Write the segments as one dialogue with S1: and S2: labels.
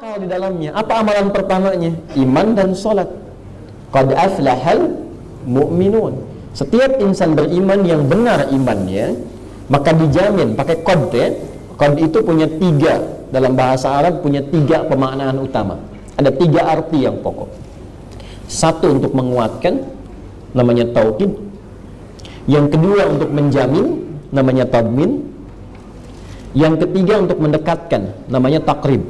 S1: Kalau di dalamnya, apa amalan pertamanya? Iman dan sholat. Qad aflahal mu'minun. Setiap insan beriman yang benar imannya, maka dijamin, pakai qad ya. Qad itu punya tiga, dalam bahasa Arab punya tiga pemaknaan utama. Ada tiga arti yang pokok. Satu untuk menguatkan, namanya taukid. Yang kedua untuk menjamin, namanya tadmin. Yang ketiga untuk mendekatkan, namanya takrib.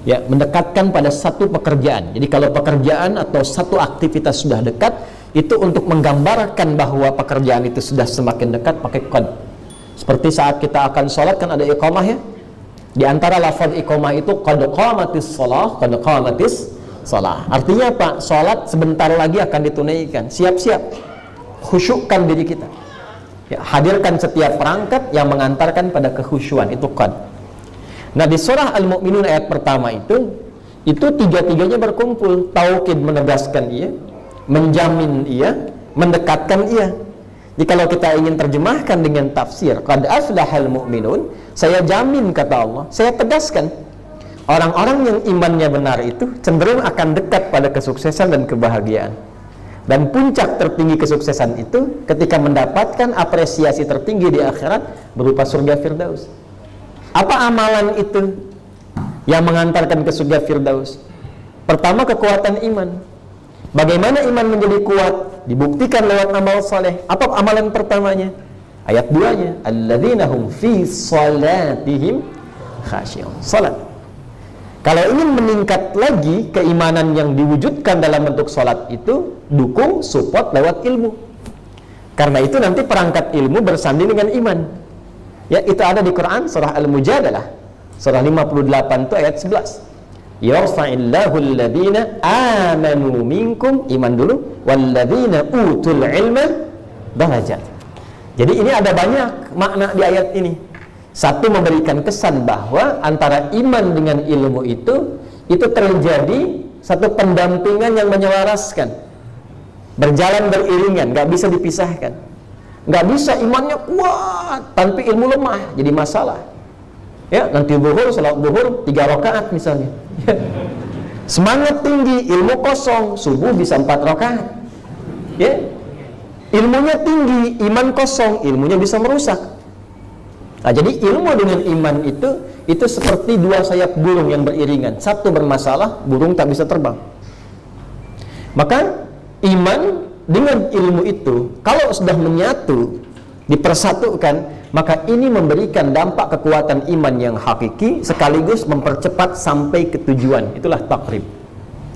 S1: Ya, mendekatkan pada satu pekerjaan. Jadi kalau pekerjaan atau satu aktivitas sudah dekat, itu untuk menggambarkan bahwa pekerjaan itu sudah semakin dekat, pakai qad. Seperti saat kita akan sholat kan ada iqamah ya. Di antara lafaz iqamah itu qad qamatis shalah, qad qamatis shalah. Artinya apa? Sholat sebentar lagi akan ditunaikan. Siap-siap. Khusyukkan diri kita. Ya, hadirkan setiap perangkat yang mengantarkan pada kekhusyuan, itu qad. Nah, di surah Al-Mu'minun ayat pertama itu tiga-tiganya berkumpul. Taukid menegaskan ia, menjamin ia, mendekatkan ia. Jadi kalau kita ingin terjemahkan dengan tafsir qad aflahal mu'minun, saya jamin, kata Allah, saya tegaskan, orang-orang yang imannya benar itu cenderung akan dekat pada kesuksesan dan kebahagiaan. Dan puncak tertinggi kesuksesan itu ketika mendapatkan apresiasi tertinggi di akhirat berupa surga Firdaus. Apa amalan itu yang mengantarkan ke surga Firdaus? Pertama, kekuatan iman. Bagaimana iman menjadi kuat? Dibuktikan lewat amal saleh. Apa amalan pertamanya? Ayat 2-nya, alladzina hum fi salatihim khasyi'un. Salat. Kalau ingin meningkat lagi keimanan yang diwujudkan dalam bentuk salat itu, dukung, support lewat ilmu. Karena itu nanti perangkat ilmu bersanding dengan iman. Ya, itu ada di Quran surah Al-Mujadalah. Surah 58 itu ayat 11. Yarfa'illahu alladhina amanu minkum, iman dulu, walladhina utul ilma darajat. Jadi ini ada banyak makna di ayat ini. Satu, memberikan kesan bahwa antara iman dengan ilmu itu terjadi satu pendampingan yang menyelaraskan, berjalan beriringan, nggak bisa dipisahkan. Nggak bisa imannya kuat tapi ilmu lemah, jadi masalah. Ya, nanti zuhur, salat zuhur 3 rakaat misalnya. Semangat tinggi, ilmu kosong, subuh bisa 4 rakaat. Ya, ilmunya tinggi, iman kosong, ilmunya bisa merusak. Nah, jadi ilmu dengan iman itu seperti dua sayap burung yang beriringan. Satu bermasalah, burung tak bisa terbang. Maka iman dengan ilmu itu kalau sudah menyatu, dipersatukan, maka ini memberikan dampak kekuatan iman yang hakiki sekaligus mempercepat sampai ke tujuan. Itulah takrib.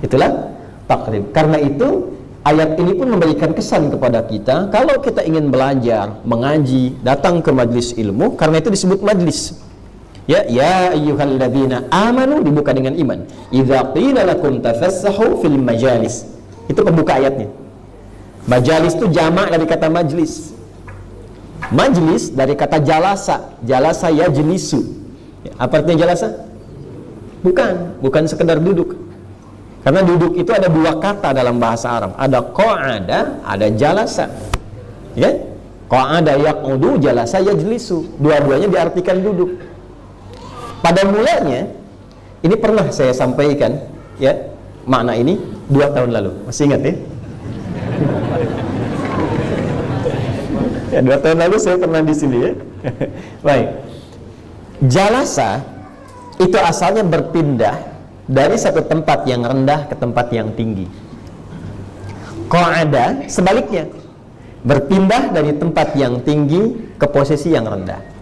S1: Itulah takrib. Karena itu ayat ini pun memberikan kesan kepada kita, kalau kita ingin belajar, mengaji, datang ke majlis ilmu, karena itu disebut majlis. Ya ayyuhalladzina amanu, dibuka dengan iman. Idza qila lakum tafassahu fil majalis. Itu pembuka ayatnya. Majalis itu jamak dari kata majlis. Majlis dari kata jalasa. Jalasa yajlisu. Apa artinya jalasa? Bukan sekedar duduk. Karena duduk itu ada dua kata dalam bahasa Arab. Ada qa'ada, ada jalasa. Ya? Qa'ada yaqudu, jalasa yajlisu. Dua-duanya diartikan duduk. Pada mulanya, ini pernah saya sampaikan, ya, makna ini 2 tahun lalu. Masih ingat ya? Ya, 2 tahun lalu saya pernah di sini ya. Baik. Jalasa itu asalnya berpindah dari satu tempat yang rendah ke tempat yang tinggi. Qa'ada sebaliknya, berpindah dari tempat yang tinggi ke posisi yang rendah.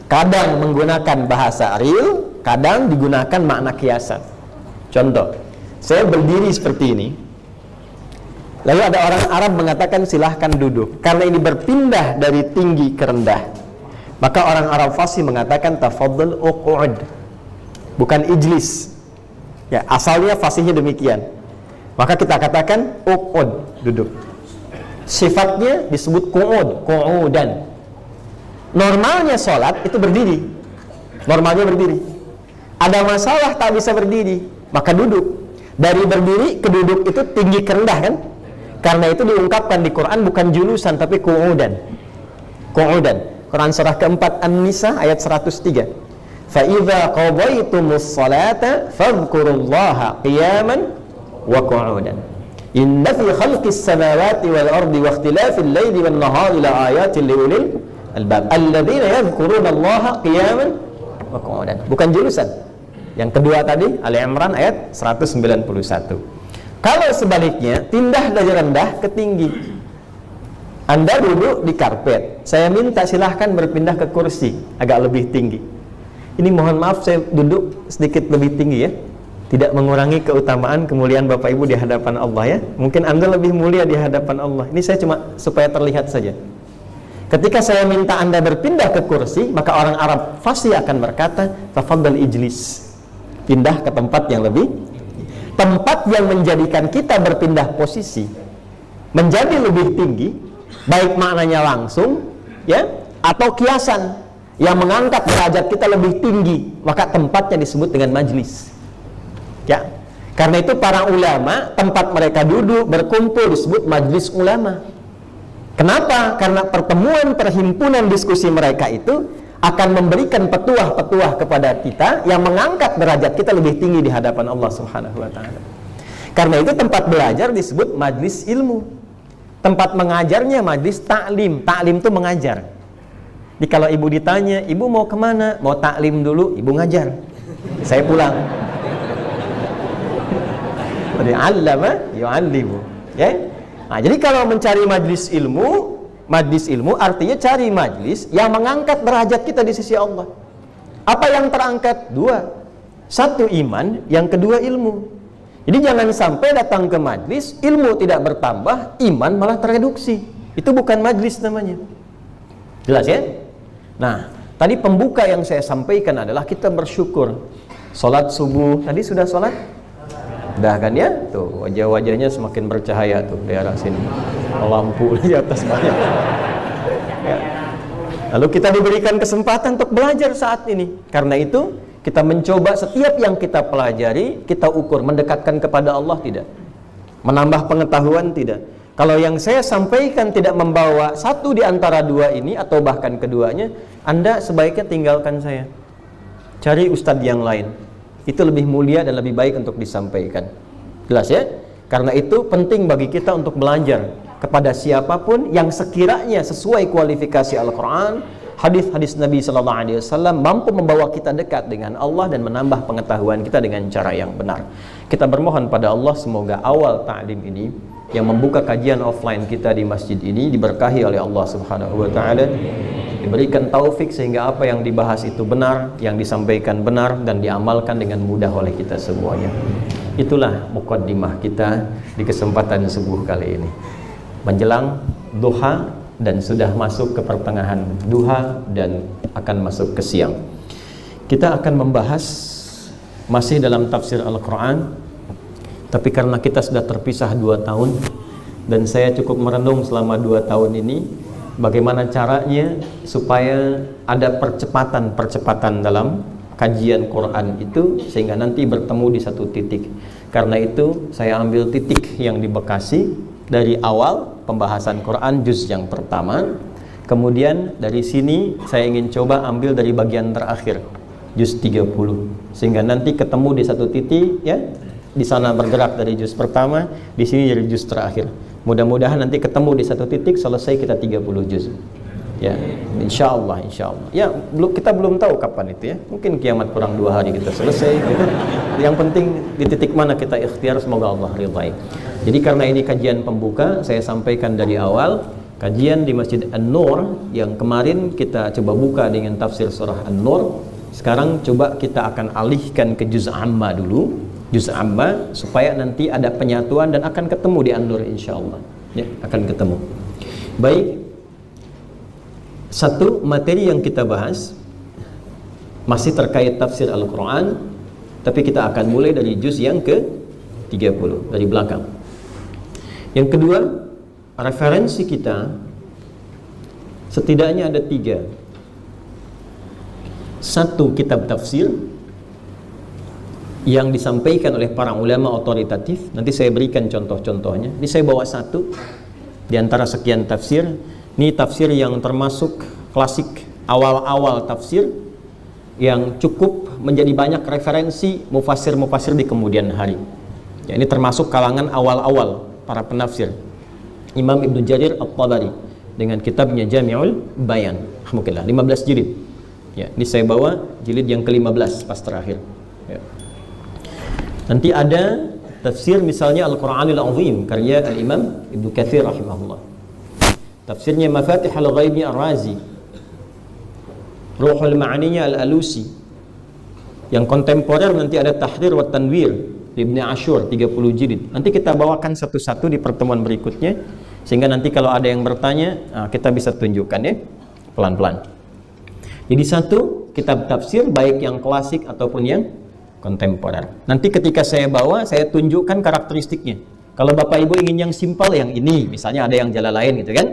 S1: Kadang menggunakan bahasa real, kadang digunakan makna kiasan. Contoh, saya berdiri seperti ini, lalu ada orang Arab mengatakan silahkan duduk. Karena ini berpindah dari tinggi ke rendah, maka orang Arab fasih mengatakan tafaddal uq'ud, bukan ijlis. Ya, asalnya fasihnya demikian. Maka kita katakan uq'ud, duduk. Sifatnya disebut qu'ud, qu'udan. Normalnya sholat itu berdiri. Normalnya berdiri. Ada masalah tak bisa berdiri, maka duduk. Dari berdiri ke duduk itu tinggi ke rendah kan? Karena itu diungkapkan di Quran bukan julusan tapi qu'udan. Qu'udan. Quran surah keempat An-Nisa ayat 103. Fa idza qadaytumus salata fadhkurullaha qiyaman wa qu'udan. Inna fi khalqis samawati wal ardi wa ikhtilafil laili wan nahari la ayatin liulil albab alladzina yadhkurunallaha qiyaman wa qu'udan. Bukan jurusan. Yang kedua tadi Ali Imran ayat 191. Kalau sebaliknya, pindah dari rendah ke tinggi. Anda duduk di karpet, saya minta silahkan berpindah ke kursi agak lebih tinggi. Ini mohon maaf saya duduk sedikit lebih tinggi ya, tidak mengurangi keutamaan kemuliaan Bapak Ibu di hadapan Allah ya. Mungkin Anda lebih mulia di hadapan Allah. Ini saya cuma supaya terlihat saja. Ketika saya minta Anda berpindah ke kursi, maka orang Arab pasti akan berkata, tafadhal ijlis. Pindah ke tempat yang lebih, tempat yang menjadikan kita berpindah posisi menjadi lebih tinggi, baik maknanya langsung ya atau kiasan yang mengangkat derajat kita lebih tinggi, maka tempatnya disebut dengan majlis ya. Karena itu para ulama tempat mereka duduk berkumpul disebut majlis ulama. Kenapa? Karena pertemuan perhimpunan diskusi mereka itu akan memberikan petuah-petuah kepada kita yang mengangkat derajat kita lebih tinggi di hadapan Allah Subhanahu wa taala. Karena itu tempat belajar disebut majlis ilmu. Tempat mengajarnya majlis ta'lim. Ta'lim itu mengajar. Jadi kalau ibu ditanya, ibu mau kemana? Mau ta'lim dulu, ibu ngajar. Saya pulang. Jadi allama yu'allimu. Ya? Nah, jadi kalau mencari majlis ilmu artinya cari majlis yang mengangkat derajat kita di sisi Allah. Apa yang terangkat? Dua. Satu iman, yang kedua ilmu. Jadi jangan sampai datang ke majlis, ilmu tidak bertambah, iman malah tereduksi. Itu bukan majlis namanya. Jelas ya? Nah, tadi pembuka yang saya sampaikan adalah kita bersyukur. Sholat subuh, tadi sudah sholat? Udah kan ya? Tuh, wajah-wajahnya semakin bercahaya tuh di arah sini. Lampu di atas banyak. Ya. Lalu kita diberikan kesempatan untuk belajar saat ini. Karena itu kita mencoba setiap yang kita pelajari, kita ukur mendekatkan kepada Allah tidak, menambah pengetahuan tidak. Kalau yang saya sampaikan tidak membawa satu di antara dua ini atau bahkan keduanya, Anda sebaiknya tinggalkan saya, cari ustadz yang lain. Itu lebih mulia dan lebih baik untuk disampaikan. Jelas ya? Karena itu penting bagi kita untuk belajar kepada siapapun yang sekiranya sesuai kualifikasi Al-Quran, hadis-hadis Nabi Sallallahu Alaihi Wasallam mampu membawa kita dekat dengan Allah dan menambah pengetahuan kita dengan cara yang benar. Kita bermohon pada Allah semoga awal ta'lim ini yang membuka kajian offline kita di masjid ini diberkahi oleh Allah Subhanahu Wa Taala, diberikan taufik sehingga apa yang dibahas itu benar, yang disampaikan benar dan diamalkan dengan mudah oleh kita semuanya. Itulah muqaddimah kita di kesempatan subuh kali ini. Menjelang duha dan sudah masuk ke pertengahan duha dan akan masuk ke siang. Kita akan membahas masih dalam tafsir Al-Quran, tapi karena kita sudah terpisah 2 tahun dan saya cukup merenung selama 2 tahun ini bagaimana caranya supaya ada percepatan dalam kajian Quran itu sehingga nanti bertemu di satu titik. Karena itu saya ambil titik yang di Bekasi dari awal pembahasan Quran juz yang pertama, kemudian dari sini saya ingin coba ambil dari bagian terakhir juz 30 sehingga nanti ketemu di satu titik ya, di sana bergerak dari juz pertama, di sini dari juz terakhir. Mudah-mudahan nanti ketemu di satu titik selesai kita 30 juz. Ya, insyaallah. Ya, kita belum tahu kapan itu ya. Mungkin kiamat kurang 2 hari kita selesai gitu. Yang penting di titik mana kita ikhtiar, semoga Allah ridhai. Jadi karena ini kajian pembuka, saya sampaikan dari awal kajian di Masjid An-Nur yang kemarin kita coba buka dengan tafsir surah An-Nur. Sekarang coba kita akan alihkan ke juz amma dulu, juz amma, supaya nanti ada penyatuan dan akan ketemu di An-Nur insyaallah. Ya, akan ketemu. Baik. Satu materi yang kita bahas masih terkait tafsir Al-Quran, tapi kita akan mulai dari juz yang ke-30 dari belakang. Yang kedua, referensi kita setidaknya ada 3. Satu, kitab tafsir yang disampaikan oleh para ulama otoritatif. Nanti saya berikan contoh-contohnya. Ini saya bawa satu di antara sekian tafsir. Ini tafsir yang termasuk klasik awal-awal tafsir yang cukup menjadi banyak referensi mufassir-mufassir di kemudian hari. Ya, ini termasuk kalangan awal-awal para penafsir. Imam Ibnu Jarir At-Tabari dengan kitabnya Jami'ul Bayan, alhamdulillah 15 jilid. Ya, ini saya bawa jilid yang ke-15 pas terakhir. Ya. Nanti ada tafsir misalnya Al-Qur'anul Azim karya Al-Imam Ibnu Katsir rahimahullah. Tafsirnya Mafatihul Ghaib Ar-Razi. Ruhul Ma'aninya Al-Alusi. Yang kontemporer nanti ada Tahrir wa Tanwir Ibnu Ashur 30 jilid. Nanti kita bawakan satu-satu di pertemuan berikutnya sehingga nanti kalau ada yang bertanya kita bisa tunjukkan ya pelan-pelan. Jadi satu kitab tafsir baik yang klasik ataupun yang kontemporer. Nanti ketika saya bawa saya tunjukkan karakteristiknya. Kalau Bapak Ibu ingin yang simpel yang ini, misalnya ada yang Jalalain gitu kan.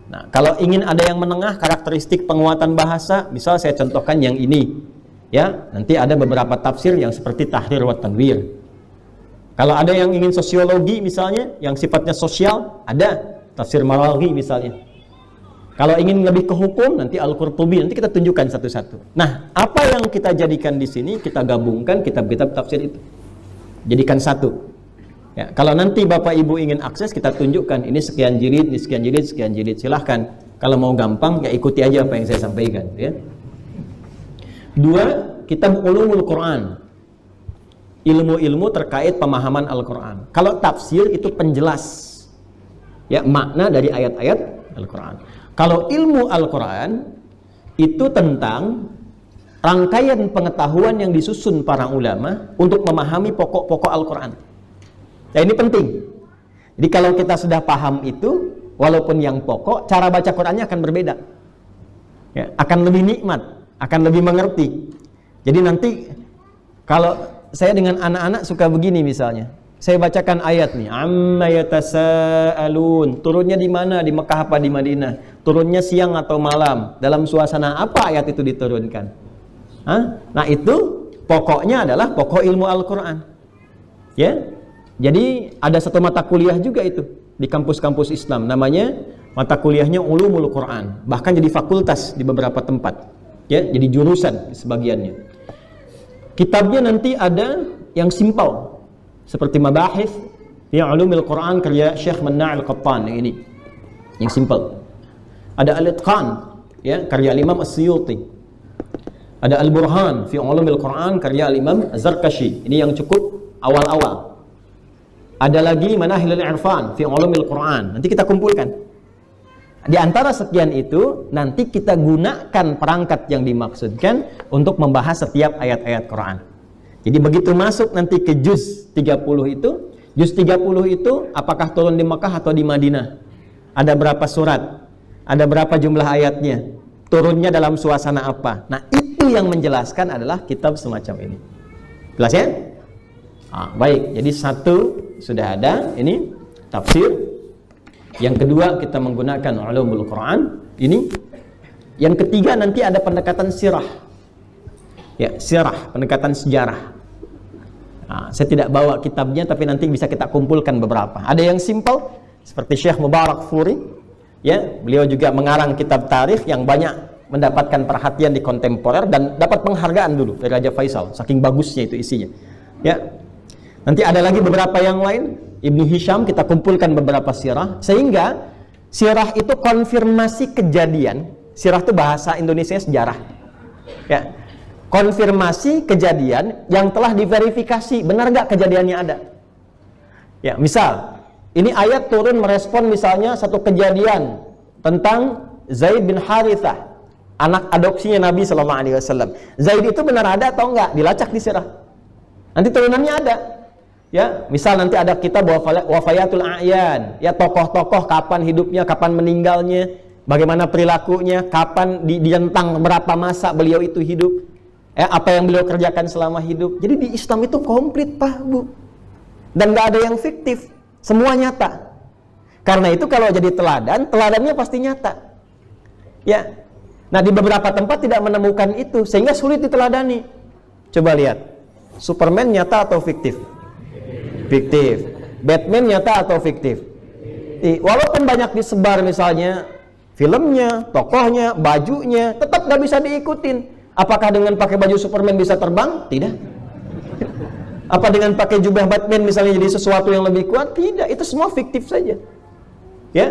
S1: Nah, kalau ingin ada yang menengah, karakteristik penguatan bahasa, misal saya contohkan yang ini. Ya, nanti ada beberapa tafsir yang seperti Tahrir wa Tanwir. Kalau ada yang ingin sosiologi misalnya, yang sifatnya sosial, ada tafsir Maraghi misalnya. Kalau ingin lebih ke hukum, nanti Al-Qurtubi, nanti kita tunjukkan satu-satu. Nah, apa yang kita jadikan di sini, kita gabungkan kitab-kitab tafsir itu. Jadikan satu. Ya, kalau nanti Bapak Ibu ingin akses, kita tunjukkan ini sekian jilid, ini sekian jilid, sekian jilid. Silahkan. Kalau mau gampang, ya ikuti aja apa yang saya sampaikan. Ya. 2. Kitab Ulumul Quran. Ilmu-ilmu terkait pemahaman Al-Quran. Kalau tafsir itu penjelas ya makna dari ayat-ayat Al-Quran. Kalau ilmu Al-Quran itu tentang rangkaian pengetahuan yang disusun para ulama untuk memahami pokok-pokok Al-Quran. Ya, ini penting. Jadi kalau kita sudah paham itu, walaupun yang pokok, cara baca Qurannya akan berbeda. Ya, akan lebih nikmat, akan lebih mengerti. Jadi nanti kalau saya dengan anak-anak suka begini misalnya. Saya bacakan ayat nih, amma yatasaalun. Turunnya di mana? Di Mekah apa di Madinah? Turunnya siang atau malam? Dalam suasana apa ayat itu diturunkan? Hah? Nah, itu pokoknya adalah pokok ilmu Al-Qur'an. Ya. Jadi ada satu mata kuliah juga itu di kampus-kampus Islam, namanya mata kuliahnya Ulumul Quran. Bahkan jadi fakultas di beberapa tempat. Ya, jadi jurusan sebagiannya. Kitabnya nanti ada yang simpel seperti Mabahith fi Ulumil Quran karya Syekh Manna' Al-Qattan yang ini. Yang simpel. Ada Al-Itqan ya karya Imam As-Suyuti. Ada Al-Burhan fi Ulumil Quran karya Imam Az-Zarkashi. Ini yang cukup awal-awal. Ada lagi Manahilul Irfan fi Ulumil Quran. Nanti kita kumpulkan. Di antara sekian itu nanti kita gunakan perangkat yang dimaksudkan untuk membahas setiap ayat-ayat Quran. Jadi begitu masuk nanti ke juz 30 itu, juz 30 itu apakah turun di Mekah atau di Madinah? Ada berapa surat? Ada berapa jumlah ayatnya? Turunnya dalam suasana apa? Nah, itu yang menjelaskan adalah kitab semacam ini. Jelas ya? Baik, jadi satu sudah ada, ini tafsir. Yang kedua kita menggunakan Ulumul Quran. Ini. Yang ketiga nanti ada pendekatan sirah. Ya, sirah, pendekatan sejarah. Saya tidak bawa kitabnya, tapi nanti bisa kita kumpulkan beberapa. Ada yang simpel, seperti Syekh Mubarak Furi. Ya, beliau juga mengarang kitab tarikh yang banyak mendapatkan perhatian di kontemporer dan dapat penghargaan dulu dari Raja Faisal. Saking bagusnya itu isinya. Ya. Nanti ada lagi beberapa yang lain. Ibnu Hisham kita kumpulkan beberapa sirah. Sehingga sirah itu konfirmasi kejadian. Sirah itu bahasa Indonesia sejarah. Ya. Konfirmasi kejadian yang telah diverifikasi. Benar nggak kejadiannya ada? Ya, misal ini ayat turun merespon misalnya satu kejadian tentang Zaid bin Harithah, anak adopsinya Nabi SAW. Zaid itu benar ada atau enggak? Dilacak di sirah. Nanti turunannya ada. Ya, misal nanti ada kitab Wafayatul A'yan, ya tokoh-tokoh kapan hidupnya, kapan meninggalnya, bagaimana perilakunya, kapan di rentang berapa masa beliau itu hidup, apa yang beliau kerjakan selama hidup. Jadi di Islam itu komplit, Pak, Bu. Dan nggak ada yang fiktif, semua nyata. Karena itu kalau jadi teladan, teladannya pasti nyata. Ya. Nah, di beberapa tempat tidak menemukan itu, sehingga sulit diteladani. Coba lihat. Superman nyata atau fiktif? Fiktif. Batman nyata atau fiktif? Walaupun banyak disebar misalnya filmnya, tokohnya, bajunya, tetap nggak bisa diikutin. Apakah dengan pakai baju Superman bisa terbang? Tidak. Apa dengan pakai jubah Batman misalnya jadi sesuatu yang lebih kuat? Tidak, itu semua fiktif saja. Ya.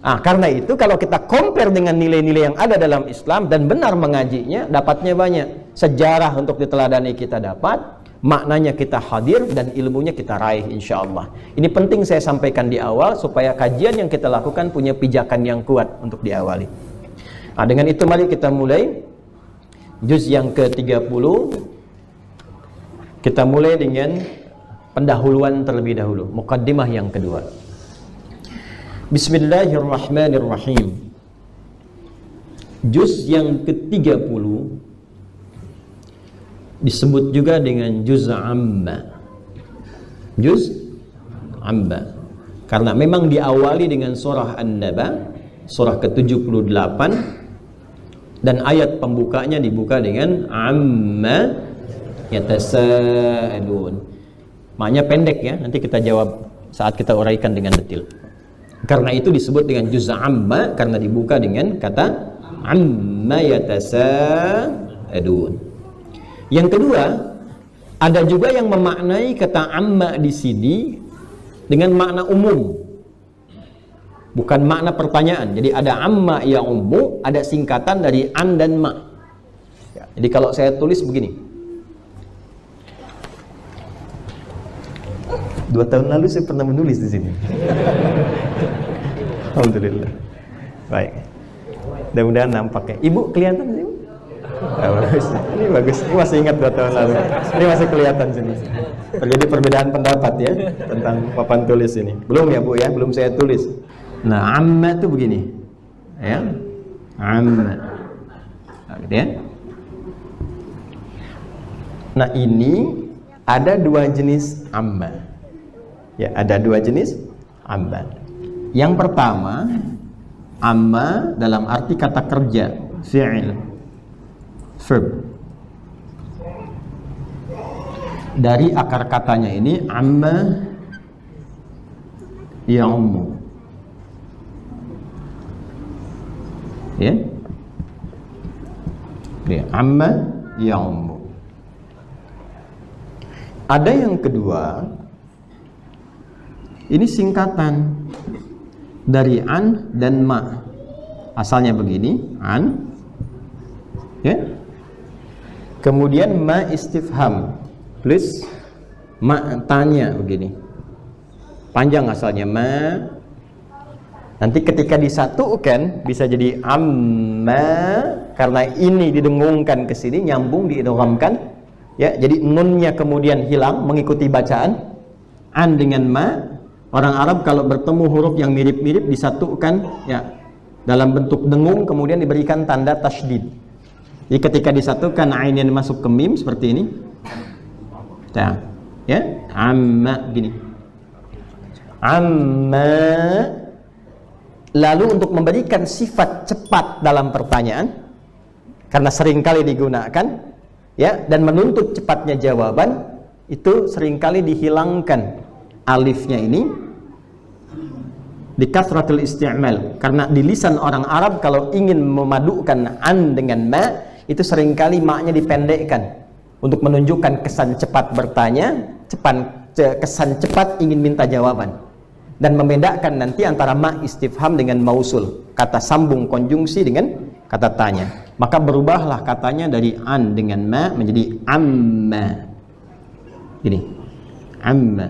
S1: Karena itu kalau kita compare dengan nilai-nilai yang ada dalam Islam dan benar mengajinya, dapatnya banyak. Sejarah untuk diteladani kita dapat, maknanya kita hadir, dan ilmunya kita raih insya Allah. Ini penting saya sampaikan di awal supaya kajian yang kita lakukan punya pijakan yang kuat untuk diawali. Dengan itu mari kita mulai juz yang ke-30. Kita mulai dengan pendahuluan terlebih dahulu, muqaddimah yang kedua. Bismillahirrahmanirrahim. Juz yang ke-30 disebut juga dengan juz amma. Juz amma karena memang diawali dengan surah An-Naba, surah ke-78, dan ayat pembukanya dibuka dengan amma yatasaalun. Maknanya pendek ya, nanti kita jawab saat kita uraikan dengan detail. Karena itu disebut dengan juz amma karena dibuka dengan kata amma yatasaalun. Yang kedua, ada juga yang memaknai kata amma di sini dengan makna umum, bukan makna pertanyaan. Jadi ada amma yang umum, ada singkatan dari an dan ma. Jadi kalau saya tulis begini, 2 tahun lalu saya pernah menulis di sini. Alhamdulillah. Baik. Mudah-mudahan nampak ya. Ibu kelihatan sih? Bagus. Ini bagus. Ini masih ingat 2 tahun lalu. Ini masih kelihatan sini. Terjadi perbedaan pendapat ya tentang papan tulis ini. Belum ya Bu ya, belum saya tulis. Nah, amma itu begini. Ya. Amma. Gitu ya. Nah, ini ada 2 jenis amma. Ya, ada 2 jenis amma. Yang pertama, amma dalam arti kata kerja, fi'il, verb. Dari akar katanya ini amma ya'ummu. Ya. Amma ya'ummu. Ada yang kedua, ini singkatan dari an dan ma. Asalnya begini, an, ya. Kemudian ma istifham, plus ma tanya begini. Panjang asalnya ma. Nanti ketika disatukan bisa jadi amma karena ini didengungkan ke sini, nyambung diidghamkan, ya. Jadi nunnya kemudian hilang mengikuti bacaan. An dengan ma. Orang Arab kalau bertemu huruf yang mirip-mirip disatukan ya dalam bentuk dengung, kemudian diberikan tanda tasydid. Jadi ketika disatukan ain yang masuk ke mim seperti ini. Nah, ya, amma gini. Amma. Lalu untuk memberikan sifat cepat dalam pertanyaan karena seringkali digunakan ya, dan menuntut cepatnya jawaban, itu seringkali dihilangkan alifnya ini di kasratul isti'mal, karena di lisan orang Arab kalau ingin memadukan an dengan ma itu seringkali maknya dipendekkan untuk menunjukkan kesan cepat bertanya, kesan cepat ingin minta jawaban, dan membedakan nanti antara ma istifham dengan mausul, kata sambung konjungsi dengan kata tanya. Maka berubahlah katanya dari an dengan ma menjadi amma. Ini amma.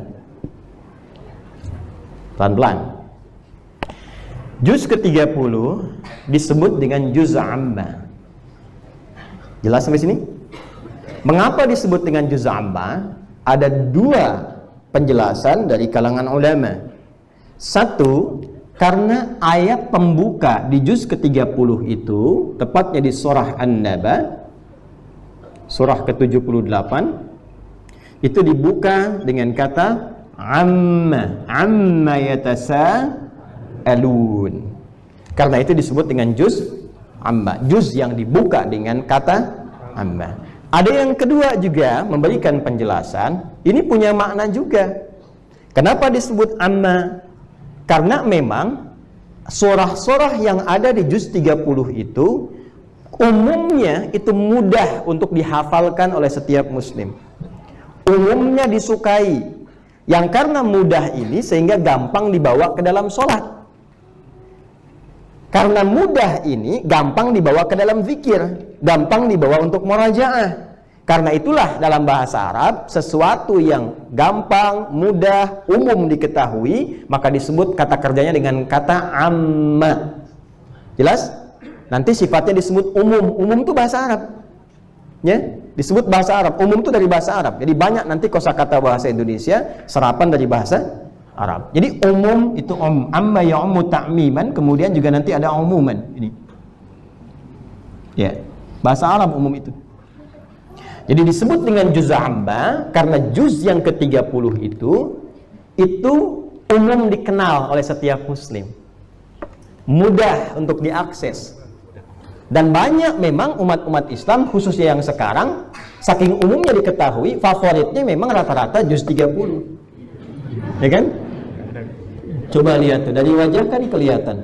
S1: Pelan-pelan. Juz ke-30 disebut dengan juz amma. Jelas sampai sini? Mengapa disebut dengan juz amma? Ada 2 penjelasan dari kalangan ulama. Satu, karena ayat pembuka di juz ke-30 itu, tepatnya di surah An-Naba, surah ke-78, itu dibuka dengan kata amma yatasaalun. Karena itu disebut dengan juz amma, juz yang dibuka dengan kata amma. Ada yang kedua juga memberikan penjelasan, ini punya makna juga. Kenapa disebut amma? Karena memang surah-surah yang ada di juz 30 itu umumnya itu mudah untuk dihafalkan oleh setiap muslim. Umumnya disukai. Yang karena mudah ini sehingga gampang dibawa ke dalam sholat. Karena mudah ini gampang dibawa ke dalam zikir, gampang dibawa untuk murajaah. Karena itulah dalam bahasa Arab sesuatu yang gampang, mudah, umum diketahui maka disebut kata kerjanya dengan kata amma. Jelas? Nanti sifatnya disebut umum. Umum itu bahasa Arab. Ya, disebut bahasa Arab. Umum itu dari bahasa Arab. Jadi banyak nanti kosakata bahasa Indonesia serapan dari bahasa Arab. Jadi umum itu amma ya'ummu ta'miman, kemudian juga nanti ada umuman ini. Ya, bahasa Arab umum itu. Jadi disebut dengan juz amma karena juz yang ke-30 itu umum dikenal oleh setiap muslim. Mudah untuk diakses. Dan banyak memang umat-umat Islam khususnya yang sekarang saking umumnya diketahui favoritnya memang rata-rata juz 30. Ya kan? Coba lihat tuh dari wajah kan kelihatan.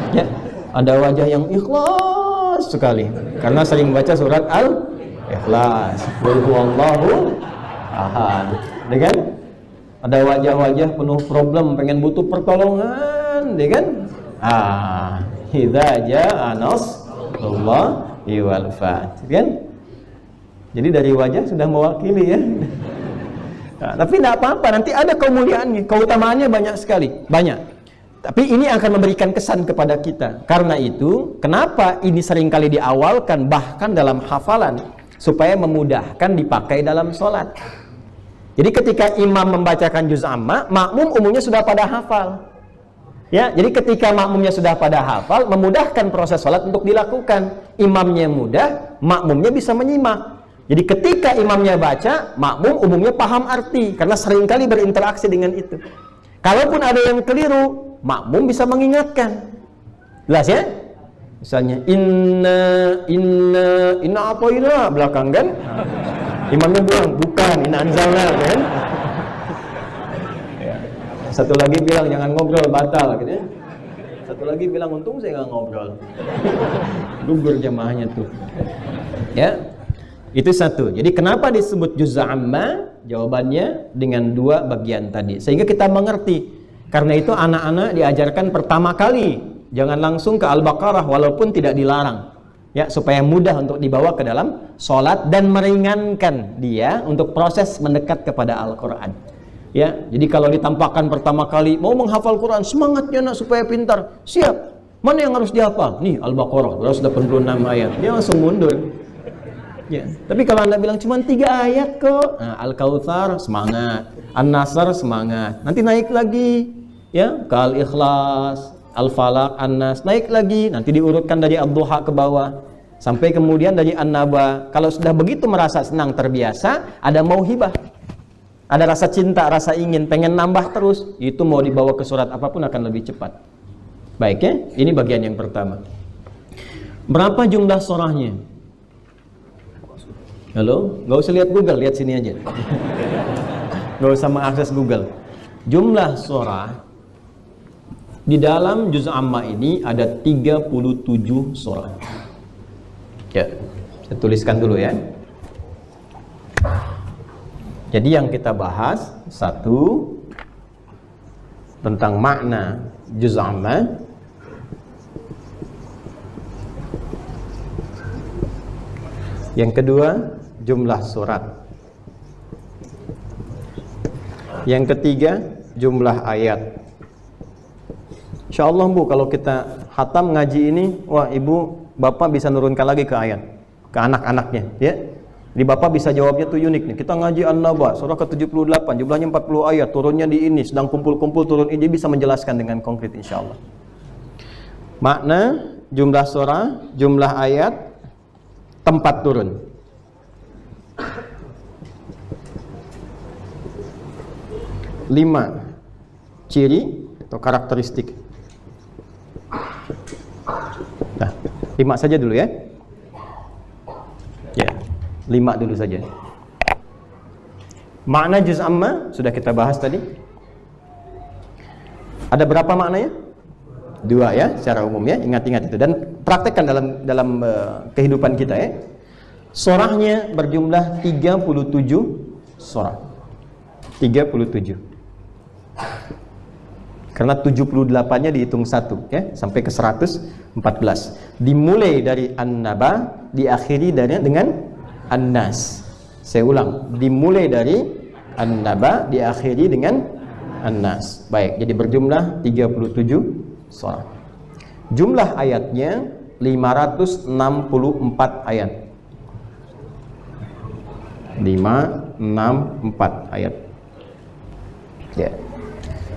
S1: Ya, ada wajah yang ikhlas sekali karena sering baca surat Al-Ikhlas. Qul huwallahu ahad. Ya kan? Ada wajah-wajah penuh problem, pengen butuh pertolongan, ya kan? Idza jaa nasrullahi wal fath, kan? Jadi dari wajah sudah mewakili ya. Nah, tapi tidak apa-apa, nanti ada kemuliaannya, keutamaannya banyak sekali, banyak. Tapi ini akan memberikan kesan kepada kita. Karena itu, kenapa ini seringkali diawalkan bahkan dalam hafalan supaya memudahkan dipakai dalam sholat. Jadi ketika imam membacakan juz amma, makmum umumnya sudah pada hafal. Ya, jadi ketika makmumnya sudah pada hafal, memudahkan proses sholat untuk dilakukan. Imamnya mudah, makmumnya bisa menyimak. Jadi ketika imamnya baca, makmum umumnya paham arti karena seringkali berinteraksi dengan itu. Kalaupun ada yang keliru, makmum bisa mengingatkan. Jelas ya? Misalnya inna apa ina belakang kan? Imamnya bilang bukan, inna anzalna kan? Satu lagi bilang jangan ngobrol batal gitu ya. Satu lagi bilang untung saya nggak ngobrol. Gugur jamaahnya tuh. Ya. Itu satu. Jadi kenapa disebut juz amma? Jawabannya dengan dua bagian tadi. Sehingga kita mengerti. Karena itu anak-anak diajarkan pertama kali jangan langsung ke Al-Baqarah walaupun tidak dilarang. Ya, supaya mudah untuk dibawa ke dalam sholat dan meringankan dia untuk proses mendekat kepada Al-Qur'an. Ya, jadi kalau ditampakkan pertama kali mau menghafal Quran, semangatnya nak supaya pintar. Siap. Mana yang harus dihafal? Nih Al-Baqarah 286 ayat. Dia langsung mundur. Ya, tapi kalau Anda bilang cuma 3 ayat kok. Nah, Al-Kautsar semangat, An-Nasr semangat. Nanti naik lagi ya, ke Al-Ikhlas, Al-Falaq, An-Nas, naik lagi. Nanti diurutkan dari Ad-Duha ke bawah sampai kemudian dari An-Naba. Kalau sudah begitu merasa senang terbiasa, ada mauhibah. Ada rasa cinta, rasa ingin, pengen nambah terus. Itu mau dibawa ke surat apapun akan lebih cepat. Baik ya, ini bagian yang pertama. Berapa jumlah surahnya? Halo? Gak usah lihat Google, lihat sini aja. Gak usah mengakses Google. Jumlah surah di dalam juz amma ini ada 37 surah. Ya, saya tuliskan dulu ya. Jadi yang kita bahas satu tentang makna juz amma. Yang kedua jumlah surat. Yang ketiga jumlah ayat. Insyaallah Bu, kalau kita khatam ngaji ini, wah Ibu Bapak bisa nurunkan lagi ke ayat, ke anak-anaknya ya. Di Bapak bisa jawabnya tuh unik nih. Kita ngaji An-Naba surah ke-78, jumlahnya 40 ayat, turunnya di ini, sedang kumpul-kumpul turun ini, bisa menjelaskan dengan konkret insyaallah. Makna, jumlah surah, jumlah ayat, tempat turun. Lima ciri atau karakteristik. Nah, 5 saja dulu ya. Ya, 5 dulu saja. Makna juz amma sudah kita bahas tadi. Ada berapa maknanya? Dua ya, secara umum ya, ingat-ingat itu dan praktekkan dalam kehidupan kita ya. Surahnya berjumlah 37 surah. 37. Karena 78-nya dihitung satu ya, sampai ke 114. Dimulai dari An-Naba, diakhiri dengan An-Nas. Saya ulang, dimulai dari An-Naba, diakhiri dengan An-Nas. Baik, jadi berjumlah 37 surah. Jumlah ayatnya 564 ayat. 564 ayat. Ya.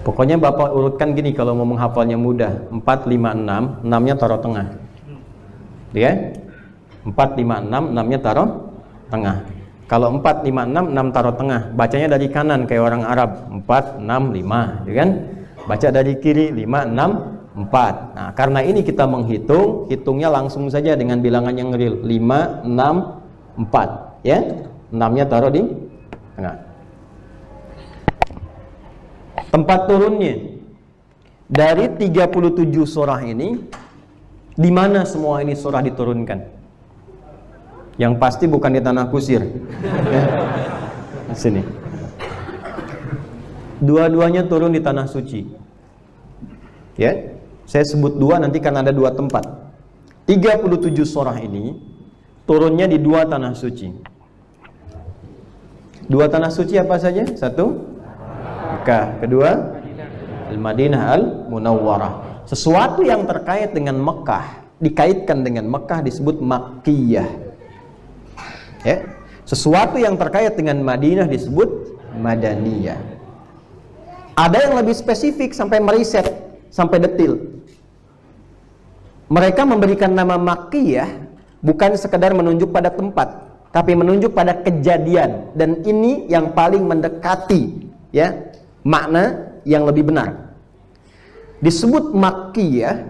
S1: Pokoknya Bapak urutkan gini kalau mau menghafalnya mudah. 4, 5, 6, 6-nya taruh tengah. Ya. 4, 5, 6, 6-nya taruh tengah. Kalau 4, 5, 6, 6 taruh tengah. Bacanya dari kanan kayak orang Arab. 4, 6, 5, ya kan? Baca dari kiri 5, 6, 4. Nah, karena ini kita menghitung, hitungnya langsung saja dengan bilangan yang real. 5, 6, 4, ya. 6-nya taruh di tengah. Tempat turunnya dari 37 surah ini, di mana semua ini surah diturunkan? Yang pasti bukan di tanah kusir. Ya. Di sini. Dua-duanya turun di tanah suci. Ya. Saya sebut dua nanti karena ada dua tempat. 37 surah ini turunnya di dua tanah suci. Dua tanah suci apa saja? Satu, Mekah. Kedua, Al-Madinah Al-Munawwarah. Sesuatu yang terkait dengan Mekah, dikaitkan dengan Mekah disebut Makkiyah. Ya. Sesuatu yang terkait dengan Madinah disebut Madaniyah. Ada yang lebih spesifik sampai meriset, sampai detil. Mereka memberikan nama Makkiyah bukan sekedar menunjuk pada tempat, tapi menunjuk pada kejadian, dan ini yang paling mendekati ya makna yang lebih benar. Disebut Makkiyah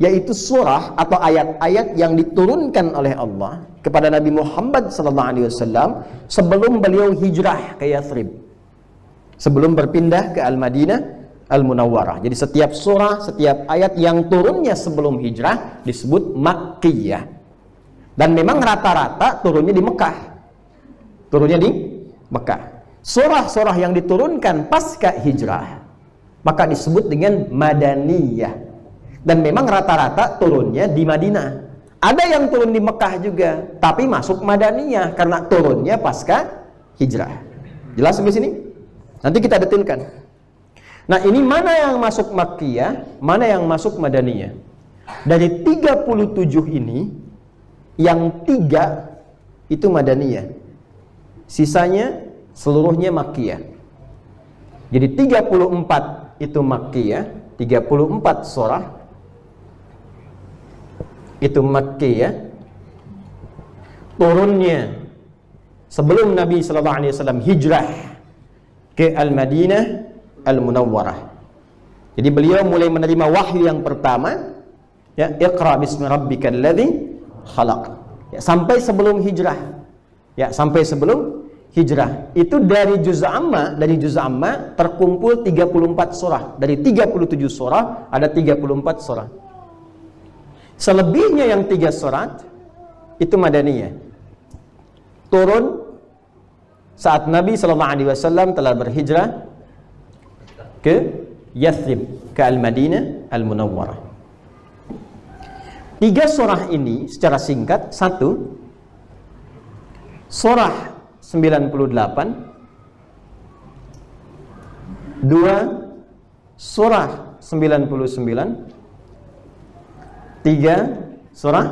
S1: yaitu surah atau ayat-ayat yang diturunkan oleh Allah kepada Nabi Muhammad SAW sebelum beliau hijrah ke Yathrib, sebelum berpindah ke Al-Madinah Al-Munawwarah. Jadi setiap surah, setiap ayat yang turunnya sebelum hijrah disebut Makkiyah. Dan memang rata-rata turunnya di Mekah. Turunnya di Mekah. Surah-surah yang diturunkan pasca hijrah maka disebut dengan Madaniyah. Dan memang rata-rata turunnya di Madinah. Ada yang turun di Mekah juga, tapi masuk Madaniyah karena turunnya pasca hijrah. Jelas sampai sini? Nanti kita detilkan. Nah, ini mana yang masuk Makkiyah, mana yang masuk Madaniyah. Dari 37 ini, yang 3 itu Madaniyah, sisanya seluruhnya Makkiyah. Jadi 34 itu Makkiyah, 34 surah itu Makkiyah. Turunnya sebelum Nabi SAW hijrah ke Al-Madinah Al-Munawwarah. Jadi beliau mulai menerima wahyu yang pertama, ya, Iqra bismi rabbikal ladzi khalaq, ya, sampai sebelum hijrah, ya, sampai sebelum hijrah. Itu dari juz amma, terkumpul 34 surah. Dari 37 surah ada 34 surah. Selebihnya yang 3 surat itu Madaniyah, turun saat Nabi SAW telah berhijrah ke Yathrib, ke Al-Madinah Al-Munawwarah. 3 surah ini secara singkat: 1 surah 98, 2 surah 99, 3 surah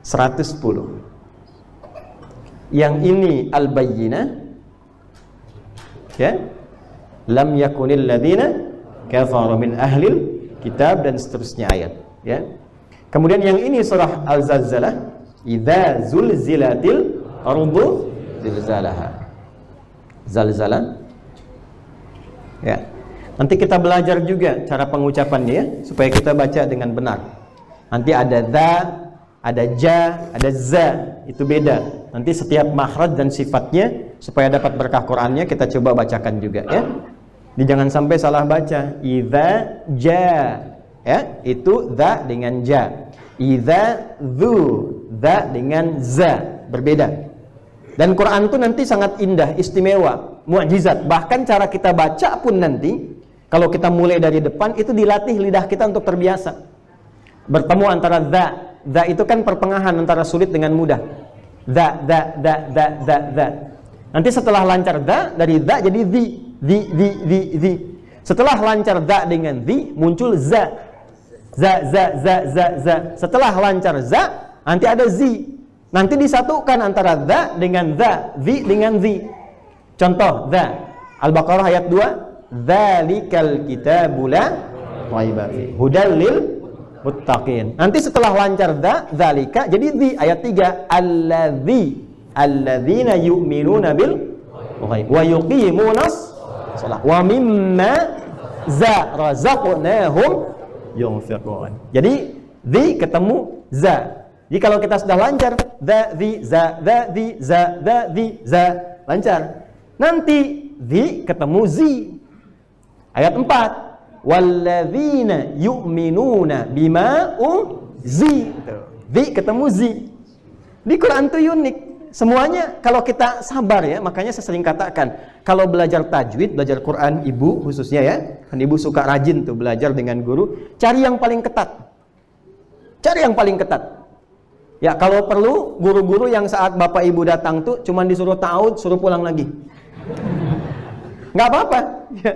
S1: 110. Yang ini Al-Bayyinah, ya, lam yakunil ladzina kafaru min ahlil kitab, dan seterusnya ayat, ya. Kemudian yang ini surah Al-Zalzalah, idza zulzilatil ardu zilzalaha. Zalzalah. Ya. Nanti kita belajar juga cara pengucapannya ya, supaya kita baca dengan benar. Nanti ada za, ada ja, ada za, itu beda. Nanti setiap makhraj dan sifatnya supaya dapat berkah Qur'annya kita coba bacakan juga ya. Jadi jangan sampai salah baca. Idza ja, ya, itu dza dengan ja. Idza dzu, dza dengan za, berbeda. Dan Quran itu nanti sangat indah, istimewa, mukjizat. Bahkan cara kita baca pun nanti, kalau kita mulai dari depan, itu dilatih lidah kita untuk terbiasa. Bertemu antara za itu kan pertengahan antara sulit dengan mudah. Za. Nanti setelah lancar za, dari za jadi zi. Setelah lancar za dengan zi, muncul za. Za. Setelah lancar za, nanti ada zi. Nanti disatukan antara za dengan za, zi dengan zi. Contoh za, Al-Baqarah ayat 2, dzalikal kitabu la raiba fihi hudal lil muttaqin. Nanti setelah lancar za, dzalika jadi zi. Ayat 3, alladzina yu'minuna bil ghaib wa yuqimunas shalah wa mimma za razaqnahum yunfiqun. Jadi zi ketemu za. Jadi kalau kita sudah lancar za, lancar. Nanti zi ketemu zi. Ayat 4, walladzina yu'minuna bima zi. Zi ketemu zi. Di Quran itu unik. Semuanya kalau kita sabar ya, makanya saya sering katakan, kalau belajar tajwid, belajar Quran ibu khususnya ya, kan ibu suka rajin tuh belajar dengan guru, cari yang paling ketat. Cari yang paling ketat. Ya, kalau perlu guru-guru yang saat bapak ibu datang tuh cuman disuruh ta'awudz, suruh pulang lagi. Nggak apa-apa. Ya.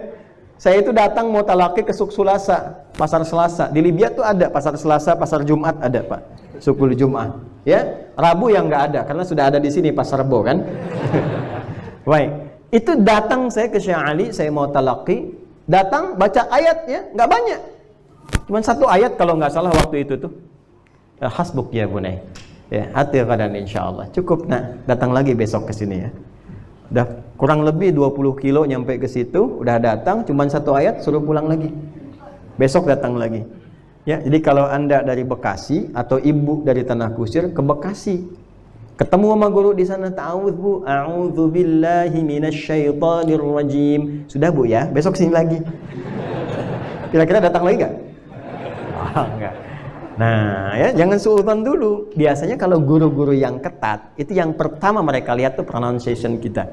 S1: Saya itu datang mau talaki ke Suk Sulasa, pasar Selasa. Di Libya tuh ada pasar Selasa, pasar Jumat ada Pak. Sukul Jum'ah. Ya, Rabu yang nggak ada karena sudah ada di sini pasar Rebo kan. Baik. Itu datang saya ke Syekh Ali, saya mau talaki. Datang baca ayat ya, nggak banyak. Cuman satu ayat kalau nggak salah waktu itu tuh. Hasbuk ya bunai. Ya, hati kadan insyaallah. Cukup nak, datang lagi besok ke sini ya. Udah kurang lebih 20 kilo nyampe ke situ, udah datang cuman satu ayat suruh pulang lagi. Besok datang lagi. Ya, jadi kalau Anda dari Bekasi atau ibu dari Tanah Kusir ke Bekasi, ketemu sama guru di sana, ta'awudz Bu, a'udzubillahi minasyaitonir rajim. Sudah Bu ya, besok sini lagi. Kira-kira datang lagi enggak? Oh, enggak. Nah, ya jangan suudzon dulu. Biasanya kalau guru-guru yang ketat, itu yang pertama mereka lihat tuh pronunciation kita.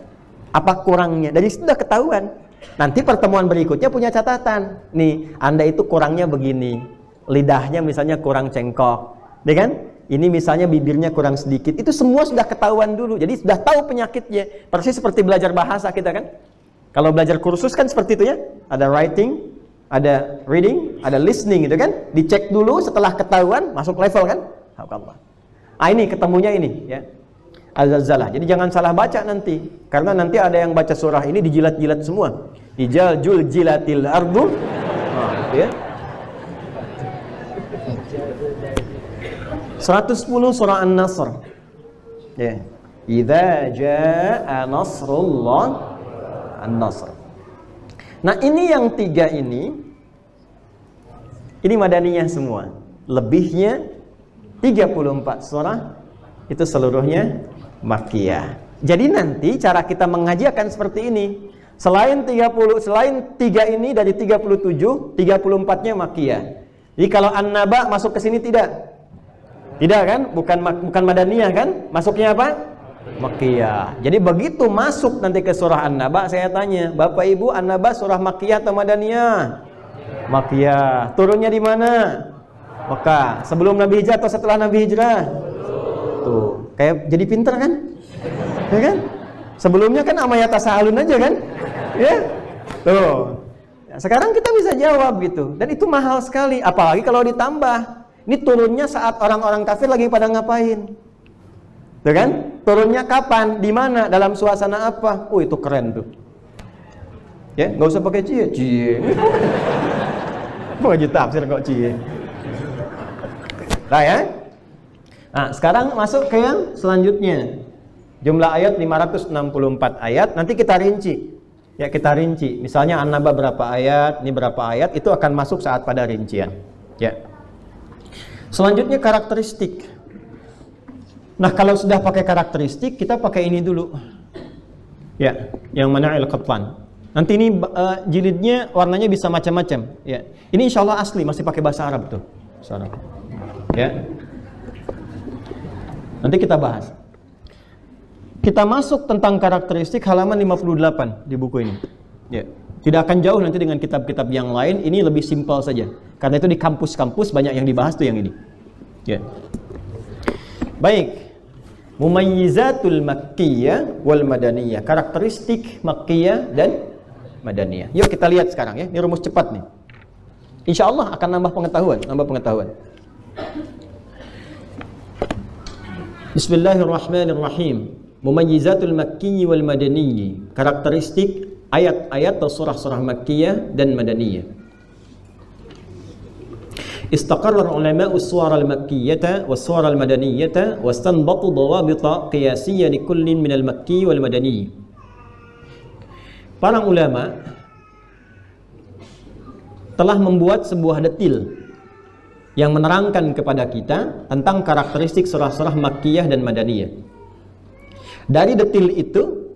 S1: Apa kurangnya? Dari situ udah ketahuan. Nanti pertemuan berikutnya punya catatan. Nih, Anda itu kurangnya begini. Lidahnya misalnya kurang cengkok. Ya kan? Ini misalnya bibirnya kurang sedikit. Itu semua sudah ketahuan dulu. Jadi sudah tahu penyakitnya. Persis seperti belajar bahasa kita kan? Kalau belajar kursus kan seperti itu ya. Ada writing, ada reading, ada listening gitu kan? Dicek dulu setelah ketahuan masuk level kan? Alhamdulillah. Ah ini ketemunya ini ya. Al-Zalzalah. Jadi jangan salah baca nanti. Karena nanti ada yang baca surah ini dijilat-jilat semua. Ijaljul jilatil ardu. Nah, gitu ya. 110 surah An-Nasr. Ya. Idza jaa nasrullah An-Nasr. Nah ini yang tiga ini madaniyah semua. Lebihnya 34 surah itu seluruhnya makkiyah. Jadi nanti cara kita mengaji akan seperti ini. Selain 3 ini dari 37, 34-nya makkiyah. Jadi kalau An-Naba masuk ke sini tidak? Tidak kan? Bukan madaniyah kan? Masuknya apa? Makkiyah. Jadi begitu masuk nanti ke surah An-Naba, saya tanya, Bapak Ibu, An-Naba surah makkiyah atau madaniyah? Makkiyah. Turunnya di mana? Mekah. Sebelum Nabi Hijrah atau setelah Nabi Hijrah? Tuh, kayak jadi pinter kan? Ya kan? Sebelumnya kan amayata sa'alun aja kan? Ya. Tuh. Nah, sekarang kita bisa jawab gitu. Dan itu mahal sekali, apalagi kalau ditambah. Ini turunnya saat orang-orang kafir lagi pada ngapain? Tuh kan? Turunnya kapan? Di mana? Dalam suasana apa? Oh, itu keren tuh. Ya, nggak usah pakai cie. Pakai tafsir kok cie. Nah ya. Nah, sekarang masuk ke yang selanjutnya. Jumlah ayat 564 ayat. Nanti kita rinci. Ya, kita rinci. Misalnya An-Naba berapa ayat, ini berapa ayat, itu akan masuk saat pada rincian. Ya. Selanjutnya karakteristik. Nah, kalau sudah pakai karakteristik, kita pakai ini dulu. Ya, yang mana al-qatlan. Nanti ini jilidnya warnanya bisa macam-macam. Ya. Ini insya Allah asli, masih pakai bahasa Arab tuh. Bahasa Arab. Ya. Nanti kita bahas. Kita masuk tentang karakteristik halaman 58 di buku ini. Ya. Tidak akan jauh nanti dengan kitab-kitab yang lain. Ini lebih simpel saja. Karena itu di kampus-kampus banyak yang dibahas tuh yang ini. Ya. Baik. Mumayyizatul makkiyah wal madaniyah. Karakteristik makkiyah dan madaniyah. Yuk kita lihat sekarang ya. Ini rumus cepat nih. Insya Allah akan nambah pengetahuan. Bismillahirrahmanirrahim. Mumayyizatul makkiyyi wal madaniyyi. Karakteristik ayat-ayat atau surah-surah makkiyah dan madaniyah. Istaqarra ulama'u as-suwar al-makkiyata was-suwar al-madaniyata wastanbatu dawabita qiyasiyya li kullin min al-makki wal madani. Para ulama telah membuat sebuah detil yang menerangkan kepada kita tentang karakteristik surah-surah makkiyah dan madaniyah. Dari detil itu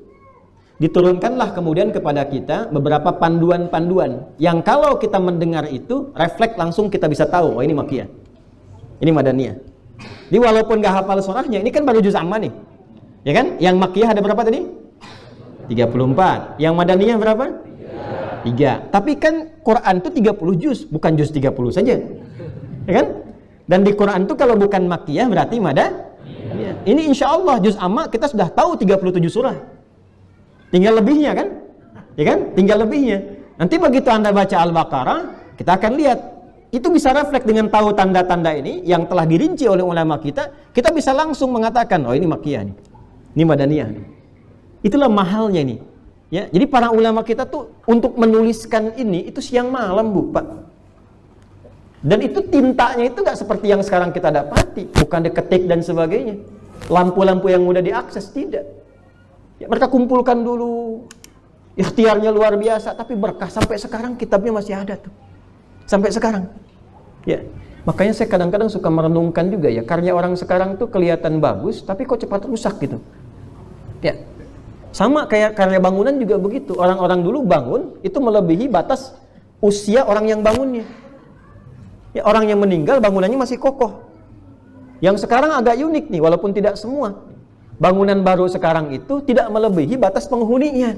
S1: diturunkanlah kemudian kepada kita beberapa panduan-panduan yang kalau kita mendengar itu refleks langsung kita bisa tahu, oh ini makkiyah, ini madaniyah. Jadi walaupun gak hafal surahnya, ini kan baru juz amma nih, ya kan? Yang makkiyah ada berapa tadi? 34. Yang madaniyah berapa? 3. Tapi kan Quran itu 30 juz, bukan juz 30 saja, ya kan? Dan di Quran itu kalau bukan makkiyah berarti madaniyah. Ini insya Allah juz amma kita sudah tahu 37 surah. Tinggal lebihnya kan? Ya kan? Tinggal lebihnya. Nanti begitu Anda baca Al-Baqarah, kita akan lihat. Itu bisa refleks dengan tahu tanda-tanda ini yang telah dirinci oleh ulama kita. Kita bisa langsung mengatakan, oh ini makkiyah nih. Ini madaniyah nih. Itulah mahalnya ini. Ya, jadi para ulama kita tuh untuk menuliskan ini itu siang malam, Bu, Pak. Dan itu tintanya itu nggak seperti yang sekarang kita dapati, bukan diketik dan sebagainya. Lampu-lampu yang mudah diakses, tidak. Ya, mereka kumpulkan dulu, ikhtiarnya luar biasa, tapi berkah sampai sekarang kitabnya masih ada tuh, sampai sekarang. Ya, makanya saya kadang-kadang suka merenungkan juga ya, karya orang sekarang tuh kelihatan bagus, tapi kok cepat rusak gitu. Ya, sama kayak karya bangunan juga begitu. Orang-orang dulu bangun itu melebihi batas usia orang yang bangunnya. Ya, orang yang meninggal bangunannya masih kokoh. Yang sekarang agak unik nih, walaupun tidak semua. Bangunan baru sekarang itu tidak melebihi batas penghuninya.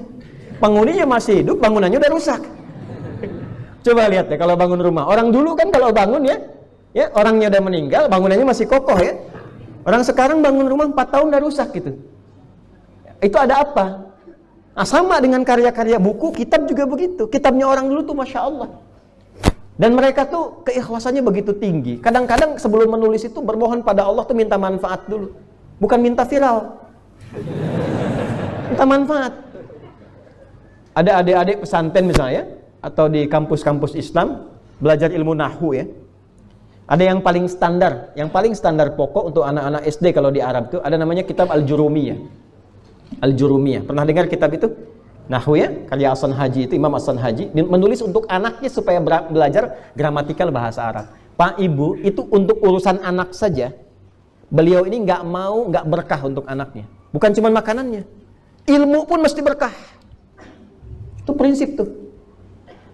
S1: Penghuninya masih hidup, bangunannya udah rusak. Coba lihat ya kalau bangun rumah. Orang dulu kan kalau bangun ya orangnya udah meninggal, bangunannya masih kokoh ya. Orang sekarang bangun rumah 4 tahun udah rusak gitu. Itu ada apa? Nah, sama dengan karya-karya buku, kitab juga begitu. Kitabnya orang dulu tuh Masya Allah. Dan mereka tuh keikhlasannya begitu tinggi. Kadang-kadang sebelum menulis itu bermohon pada Allah tuh minta manfaat dulu. Bukan minta viral. Minta manfaat. Ada adik-adik pesantren misalnya, atau di kampus-kampus Islam, belajar ilmu nahwu ya. Ada yang paling standar pokok untuk anak-anak SD kalau di Arab itu, ada namanya kitab Al-Jurumiyah. Al-Jurumiyah. Pernah dengar kitab itu? Nahwu ya, karya Hasan Haji itu, Imam Hasan Haji, menulis untuk anaknya supaya belajar gramatikal bahasa Arab. Pak Ibu, itu untuk urusan anak saja. Beliau ini nggak berkah untuk anaknya. Bukan cuma makanannya, ilmu pun mesti berkah. Itu prinsip tuh.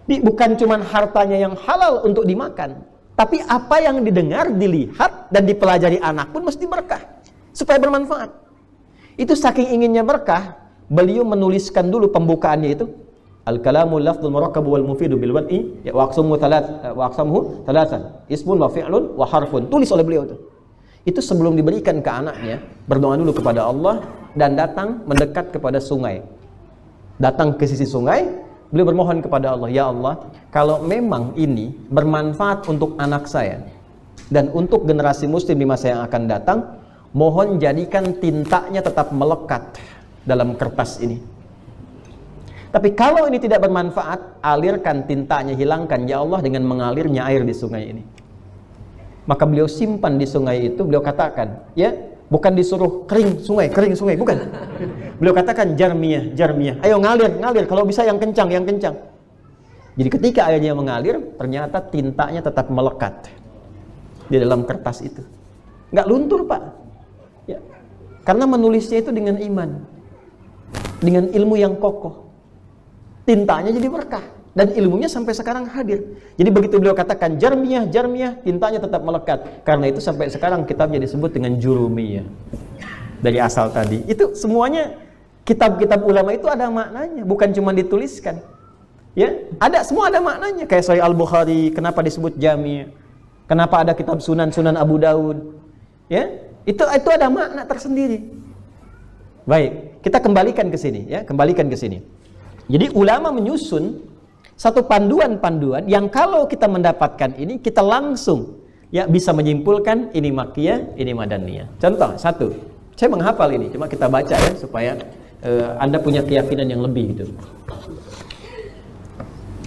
S1: Bukan cuma hartanya yang halal untuk dimakan, tapi apa yang didengar, dilihat, dan dipelajari anak pun mesti berkah, supaya bermanfaat. Itu saking inginnya berkah, beliau menuliskan dulu pembukaannya itu, al-kalamul lafdul murakkab wal mufidu bil wad'i wa aqsamuhu thalathan, ismun wa fi'lun wa harfun. Tulis oleh beliau itu. Itu sebelum diberikan ke anaknya, berdoa dulu kepada Allah dan datang mendekat kepada sungai. Datang ke sisi sungai, beliau bermohon kepada Allah, ya Allah, kalau memang ini bermanfaat untuk anak saya dan untuk generasi muslim di masa yang akan datang, mohon jadikan tintanya tetap melekat dalam kertas ini. Tapi kalau ini tidak bermanfaat, alirkan tintanya, hilangkan ya Allah dengan mengalirnya air di sungai ini. Maka beliau simpan di sungai itu, beliau katakan, ya, bukan disuruh kering sungai, bukan. Beliau katakan jarmiyah, ayo ngalir, kalau bisa yang kencang. Jadi ketika airnya mengalir, ternyata tintanya tetap melekat di dalam kertas itu. Nggak luntur, Pak. Ya. Karena menulisnya itu dengan iman, dengan ilmu yang kokoh. tintanya jadi berkah. Dan ilmunya sampai sekarang hadir. Jadi begitu beliau katakan jarmiyah, tintanya tetap melekat. Karena itu sampai sekarang kitabnya disebut dengan jurumiyah. Dari asal tadi. Itu semuanya kitab-kitab ulama itu ada maknanya, bukan cuma dituliskan. Ya, semua ada maknanya. Kayak Sahih Al-Bukhari, kenapa disebut jami'? Kenapa ada kitab Sunan Abu Daud? Ya, itu ada makna tersendiri. Baik, kita kembalikan ke sini ya, Jadi ulama menyusun satu panduan-panduan yang kalau kita mendapatkan ini, kita langsung ya bisa menyimpulkan ini makkiyah, ini madaniyah. Contoh satu, saya menghafal ini, cuma kita baca ya supaya Anda punya keyakinan yang lebih gitu.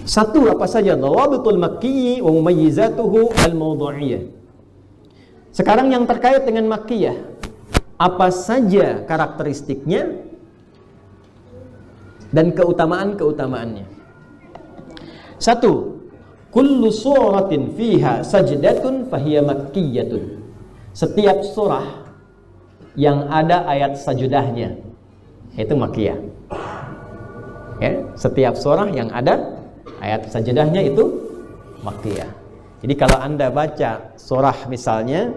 S1: Satu, apa saja dhawabitul makki wa mumayyizatuhu al-mawdu'iyyah. Sekarang yang terkait dengan makkiyah, apa saja karakteristiknya dan keutamaan-keutamaannya. Satu, kullu suratin fiha sajdatun fahiya makkiyatun. Setiap surah yang ada ayat sajudahnya itu makkiyah. Ya, setiap surah yang ada ayat sajudahnya itu makkiyah. Jadi kalau Anda baca surah misalnya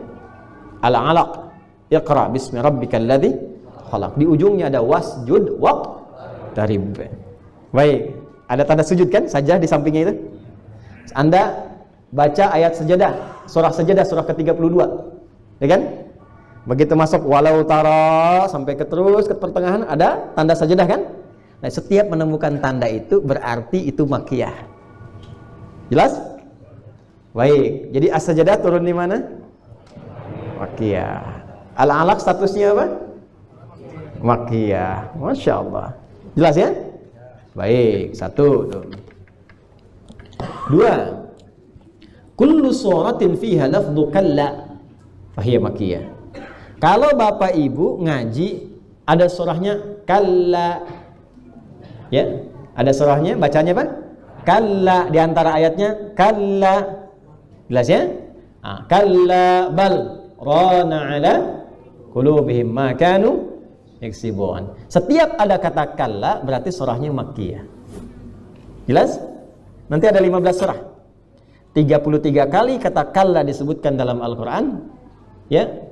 S1: Al-Alaq, Iqra bismi rabbikal ladzi khalaq. Di ujungnya ada wasjud waqtarib. Baik, ada tanda sujud kan? Sajdah di sampingnya itu. Anda baca ayat sajadah, surah sajadah, surah ke-32. Ya kan? Begitu masuk walau tara sampai terus ke pertengahan ada tanda sajadah kan? Nah, setiap menemukan tanda itu berarti itu makkiyah. Jelas? Baik, jadi as-sajadah turun di mana? Makkiyah. Al-Alaq statusnya apa? Makkiyah. Masya Allah. Jelas ya? Baik, satu tuh. Dua, kullu suratin fiha lafdhu kalla fahiya makkiyah. Kalau Bapak Ibu ngaji ada surahnya kalla, ya, ada surahnya bacanya apa? Kalla, di antara ayatnya kalla. Jelas ya? Kalla bal rana ala qulubihim ma kanu yaksibun. Setiap ada kata kalla berarti surahnya makkiyah. Jelas? Nanti ada 15 surah. 33 kali kata kalla disebutkan dalam Al-Qur'an. Ya.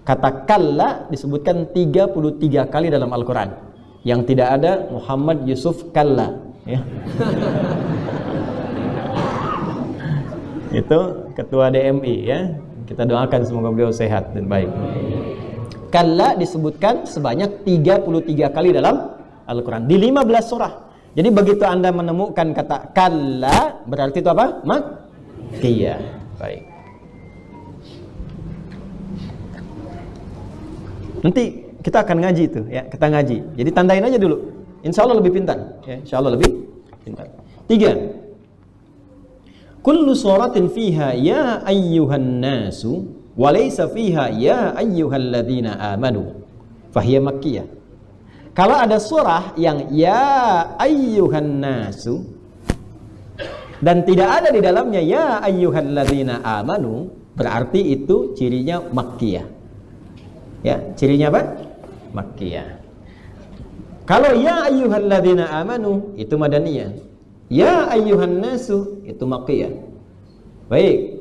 S1: Kata kalla disebutkan 33 kali dalam Al-Qur'an. Yang tidak ada Muhammad Yusuf kalla, ya. Itu ketua DMI ya. Kita doakan semoga beliau sehat dan baik. Kalla disebutkan sebanyak 33 kali dalam Al-Quran di 15 surah. Jadi begitu Anda menemukan kata kalla berarti itu apa? Makkiyah. Baik. Nanti kita akan ngaji itu ya, kita ngaji. Jadi tandain aja dulu. Insya Allah lebih pintar ya, insya Allah lebih pintar. 3. Kullu suratin fiha ya ayyuhan nasu wa laysa fiha ya ayyuhalladzina amanu fahiya makkiyah. Kalau ada surah yang ya ayyuhan nasu dan tidak ada di dalamnya ya ayyuhalladzina amanu, berarti itu cirinya makkiyah. Ya, cirinya apa? Makkiyah. Kalau ya ayyuhalladzina amanu itu madaniyah. Ya ayyuhan nasu itu makkiyah. Baik.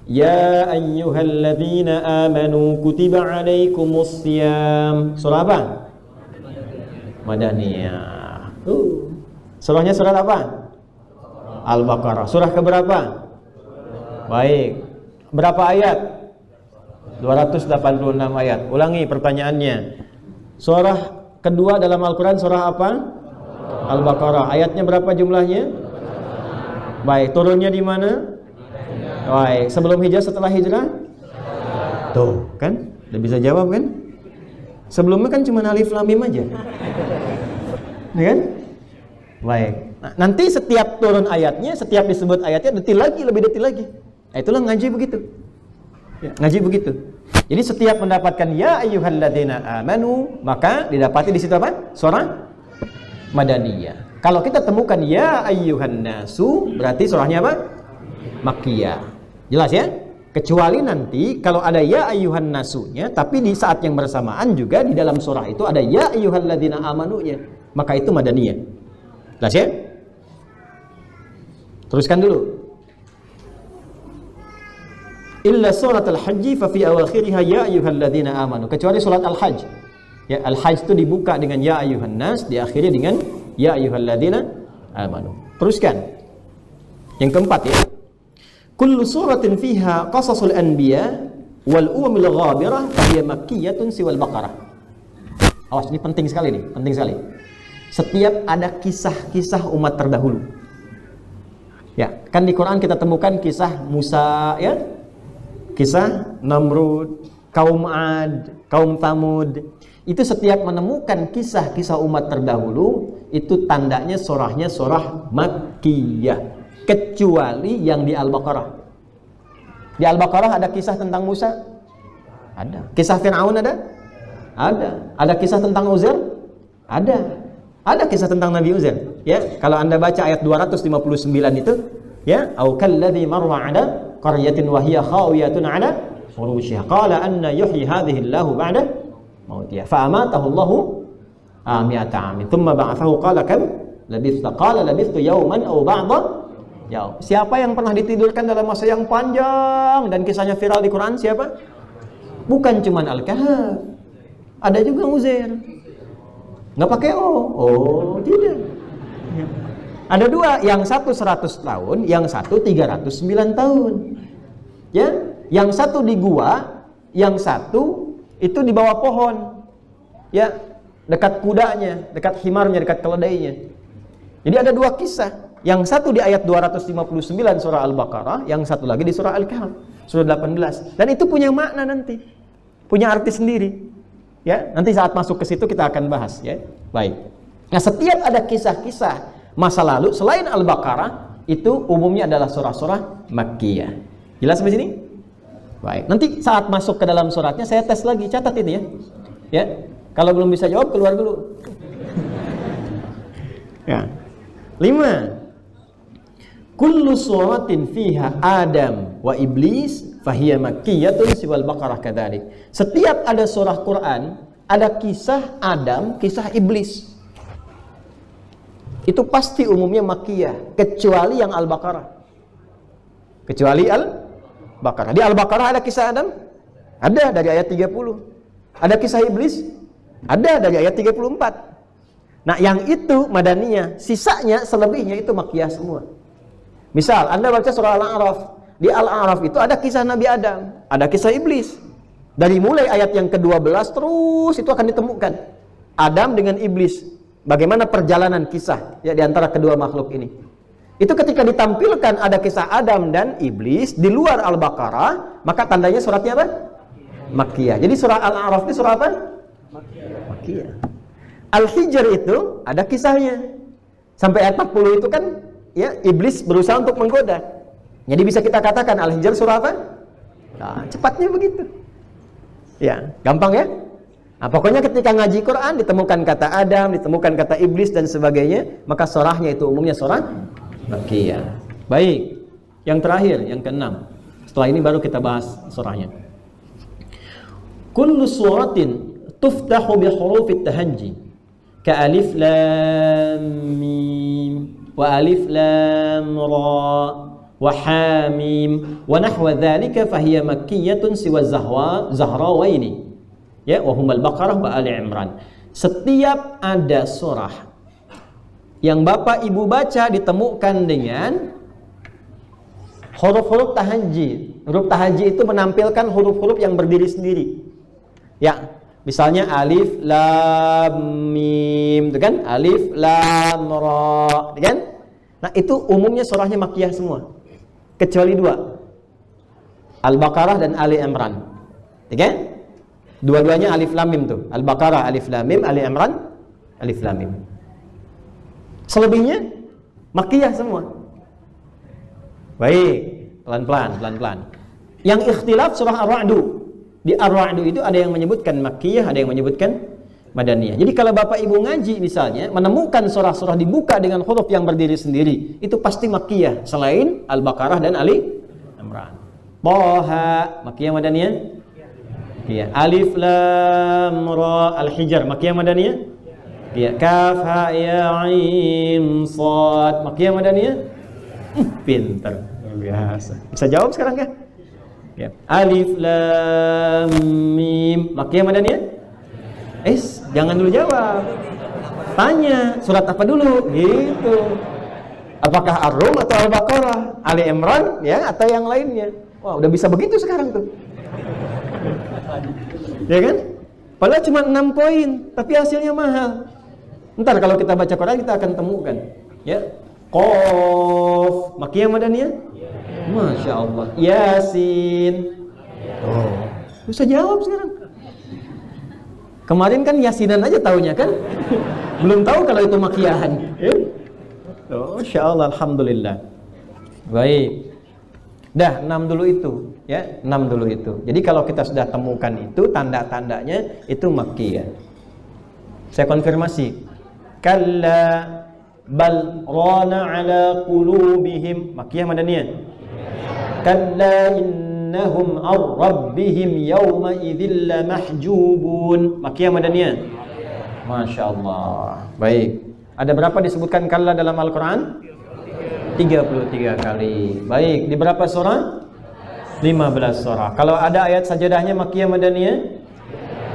S1: Ya ayyuhalladzina amanu kutiba alaikumus shiyam. Surah apa? Madaniyah. Surahnya surat apa? Al-Baqarah. Surah keberapa? Baik. Berapa ayat? 286 ayat. Ulangi pertanyaannya. Surah kedua dalam Al-Quran surah apa? Al-Baqarah. Ayatnya berapa jumlahnya? Baik, turunnya di mana? Baik, sebelum hijrah, setelah hijrah? Tuh, kan? Udah bisa jawab kan? Sebelumnya kan cuma alif lam mim aja. Ya kan? Baik. Nah, nanti setiap turun ayatnya, setiap disebut ayatnya detil lagi, lebih detil lagi. Nah, itulah ngaji begitu. Ya, ngaji begitu. Jadi setiap mendapatkan ya ayyuhalladzina amanu, maka didapati di situ apa? Surah Madaniyah. Kalau kita temukan ya ayyuhan nasu, berarti surahnya apa? Makkiyah. Jelas ya? Kecuali nanti kalau ada ya ayyuhan nasunya, tapi di saat yang bersamaan juga di dalam surah itu ada ya ayyuhalladzina amanunya, maka itu madaniyah. Jelas ya? Teruskan dulu. Illa surat al-hajj fa fi awakhiriha ya ayyuhalladzina amanu. Kecuali surat al-hajj. Ya, al-hajj itu dibuka dengan ya ayyuhan nas, diakhiri dengan ya ayyuhalladzina amanu. Teruskan. Yang keempat ya. Kullu suratin fiha qasasul anbiya wal umamil ghabirah fa hiya makkiyatun siwal baqarah. Awas, ini penting sekali nih, penting sekali. Setiap ada kisah-kisah umat terdahulu. Ya, kan di Quran kita temukan kisah Musa ya. Kisah Namrud, kaum Ad, kaum Thamud. Itu setiap menemukan kisah-kisah umat terdahulu, itu tandanya surahnya surah Makkiyah. Kecuali yang di Al-Baqarah. Di Al-Baqarah ada kisah tentang Musa? Ada. Kisah Fir'aun ada? Ada. Ada kisah tentang Uzair? Ada. Ada kisah tentang Nabi Uzair. Ya, kalau Anda baca ayat 259 itu, ya, au kalladzi marra 'ala qaryatin wa hiya khawiyatun 'ala urushiha qala anna yuhyi hadhihi Allahu ba'da mautiha fa amatahu Allahu mi'ata 'amin thumma ba'athahu qala kam labithta qala labithtu yawman aw ba'da yaum. Siapa yang pernah ditidurkan dalam masa yang panjang dan kisahnya viral di Quran? Siapa? Bukan cuman Al-Kahf, ada juga Uzair. Nggak pakai oh tidak. Ada dua, yang satu 100 tahun, yang satu 309 tahun. Ya, yang satu di gua, yang satu itu di bawah pohon. Ya, dekat kudanya, dekat himarnya, dekat keledainya. Jadi ada dua kisah. Yang satu di ayat 259 surah Al-Baqarah, yang satu lagi di surah Al-Kahf, surah 18. Dan itu punya makna nanti. Punya arti sendiri. Ya, nanti saat masuk ke situ kita akan bahas ya. Baik. Nah, setiap ada kisah-kisah masa lalu selain Al-Baqarah itu umumnya adalah surah-surah Makkiyah. Jelas sampai sini? Baik. Nanti saat masuk ke dalam suratnya saya tes lagi, catat ini ya. Ya. Kalau belum bisa jawab keluar dulu. Ya. 5. Kullu suratin fiha Adam wa Iblis fahiya makkiyatun siwal Baqarah kadzalik. Setiap ada surah Quran ada kisah Adam, kisah Iblis. Itu pasti umumnya Makkiyah, kecuali yang Al-Baqarah. Kecuali Al-Baqarah. Di Al-Baqarah ada kisah Adam? Ada dari ayat 30. Ada kisah Iblis? Ada dari ayat 34. Nah, yang itu Madaniyah, sisanya selebihnya itu Makkiyah semua. Misal, Anda baca surah Al-A'raf. Di Al-A'raf itu ada kisah Nabi Adam, ada kisah Iblis. Dari mulai ayat yang ke-12 terus itu akan ditemukan Adam dengan Iblis. Bagaimana perjalanan kisah ya di antara kedua makhluk ini. Itu ketika ditampilkan ada kisah Adam dan Iblis di luar Al-Baqarah, maka tandanya suratnya apa? Makkiyah. Jadi surah Al-A'raf itu surah apa? Makkiyah. Al-Hijr itu ada kisahnya. Sampai ayat 40 itu kan ya Iblis berusaha untuk menggoda. Jadi bisa kita katakan Al-Hijr surah apa? Nah, cepatnya begitu. Ya, gampang ya? Nah, pokoknya ketika ngaji Quran ditemukan kata Adam, ditemukan kata Iblis dan sebagainya, maka surahnya itu umumnya surah Makkiyah. Baik, yang terakhir, yang ke-6. Setelah ini baru kita bahas surahnya. Kullu suratin tuftahu bi hurufit tahajji ka alif lam mim wa alif lam ra wa hamim wa nahwa dzalika fahiya makkiyatun siwa zahrawaini. Ya, wahumal Baqarah wa Ali Imran. Setiap ada surah yang Bapak Ibu baca ditemukan dengan huruf-huruf tahajji. Huruf tahajji itu menampilkan huruf-huruf yang berdiri sendiri. Ya, misalnya alif lam mim, itu kan? Alif lam ra, itu kan? Nah, itu umumnya surahnya Makkiyah semua. Kecuali dua. Al-Baqarah dan Ali Imran. Itu kan? Dua-duanya alif lam mim tuh. Al-Baqarah alif lam mim, Ali Imran alif lam mim. Selebihnya Makkiyah semua. Baik, pelan-pelan. Yang ikhtilaf surah Ar-Ra'du. Di Ar-Ra'du itu ada yang menyebutkan Makkiyah, ada yang menyebutkan Madaniyah. Jadi kalau Bapak Ibu ngaji misalnya menemukan surah-surah dibuka dengan huruf yang berdiri sendiri, itu pasti Makkiyah selain Al-Baqarah dan Ali Imran. Thaha, Makkiyah Madaniyah? Ya, alif lam ra. Al-Hijr Makkiyah Madaniyah? Ya, kaf ha ya ain shad. Makkiyah madaniyah? Pinter, luar biasa. Bisa jawab sekarang kan? Ya. Alif lam mim. Makkiyah madaniyah? Jangan dulu jawab. Tanya, surat apa dulu? Gitu. Apakah Ar-Rum atau Al-Baqarah? Ali Imran ya atau yang lainnya? Wah, udah bisa begitu sekarang tuh. Ya kan? Padahal cuma 6 poin, tapi hasilnya mahal. Ntar kalau kita baca Quran kita akan temukan. Ya. Qaf, Makkiyah madaniyah? Masya Allah. Yasin. Oh, bisa jawab sekarang. Kemarin kan Yasinan aja taunya kan? Belum tahu kalau itu Makkiyahan. Oh, Masya Allah, Alhamdulillah. Baik. Dah, 6 dulu itu. Ya, 6 dulu itu. Jadi kalau kita sudah temukan itu, tanda-tandanya itu Makkiyah. Saya konfirmasi. Kalla bal rana ala qulubihim. Makkiyah madaniyah? Kalla innahum ar-rabbihim yawma idzil lamahjubun. Makkiyah madaniyah? Masya Allah. Baik. Ada berapa disebutkan kalla dalam Al-Quran? 33 kali. Baik. Di berapa surah? 15 surah. Kalau ada ayat sajadahnya Makkiyah madaniyah?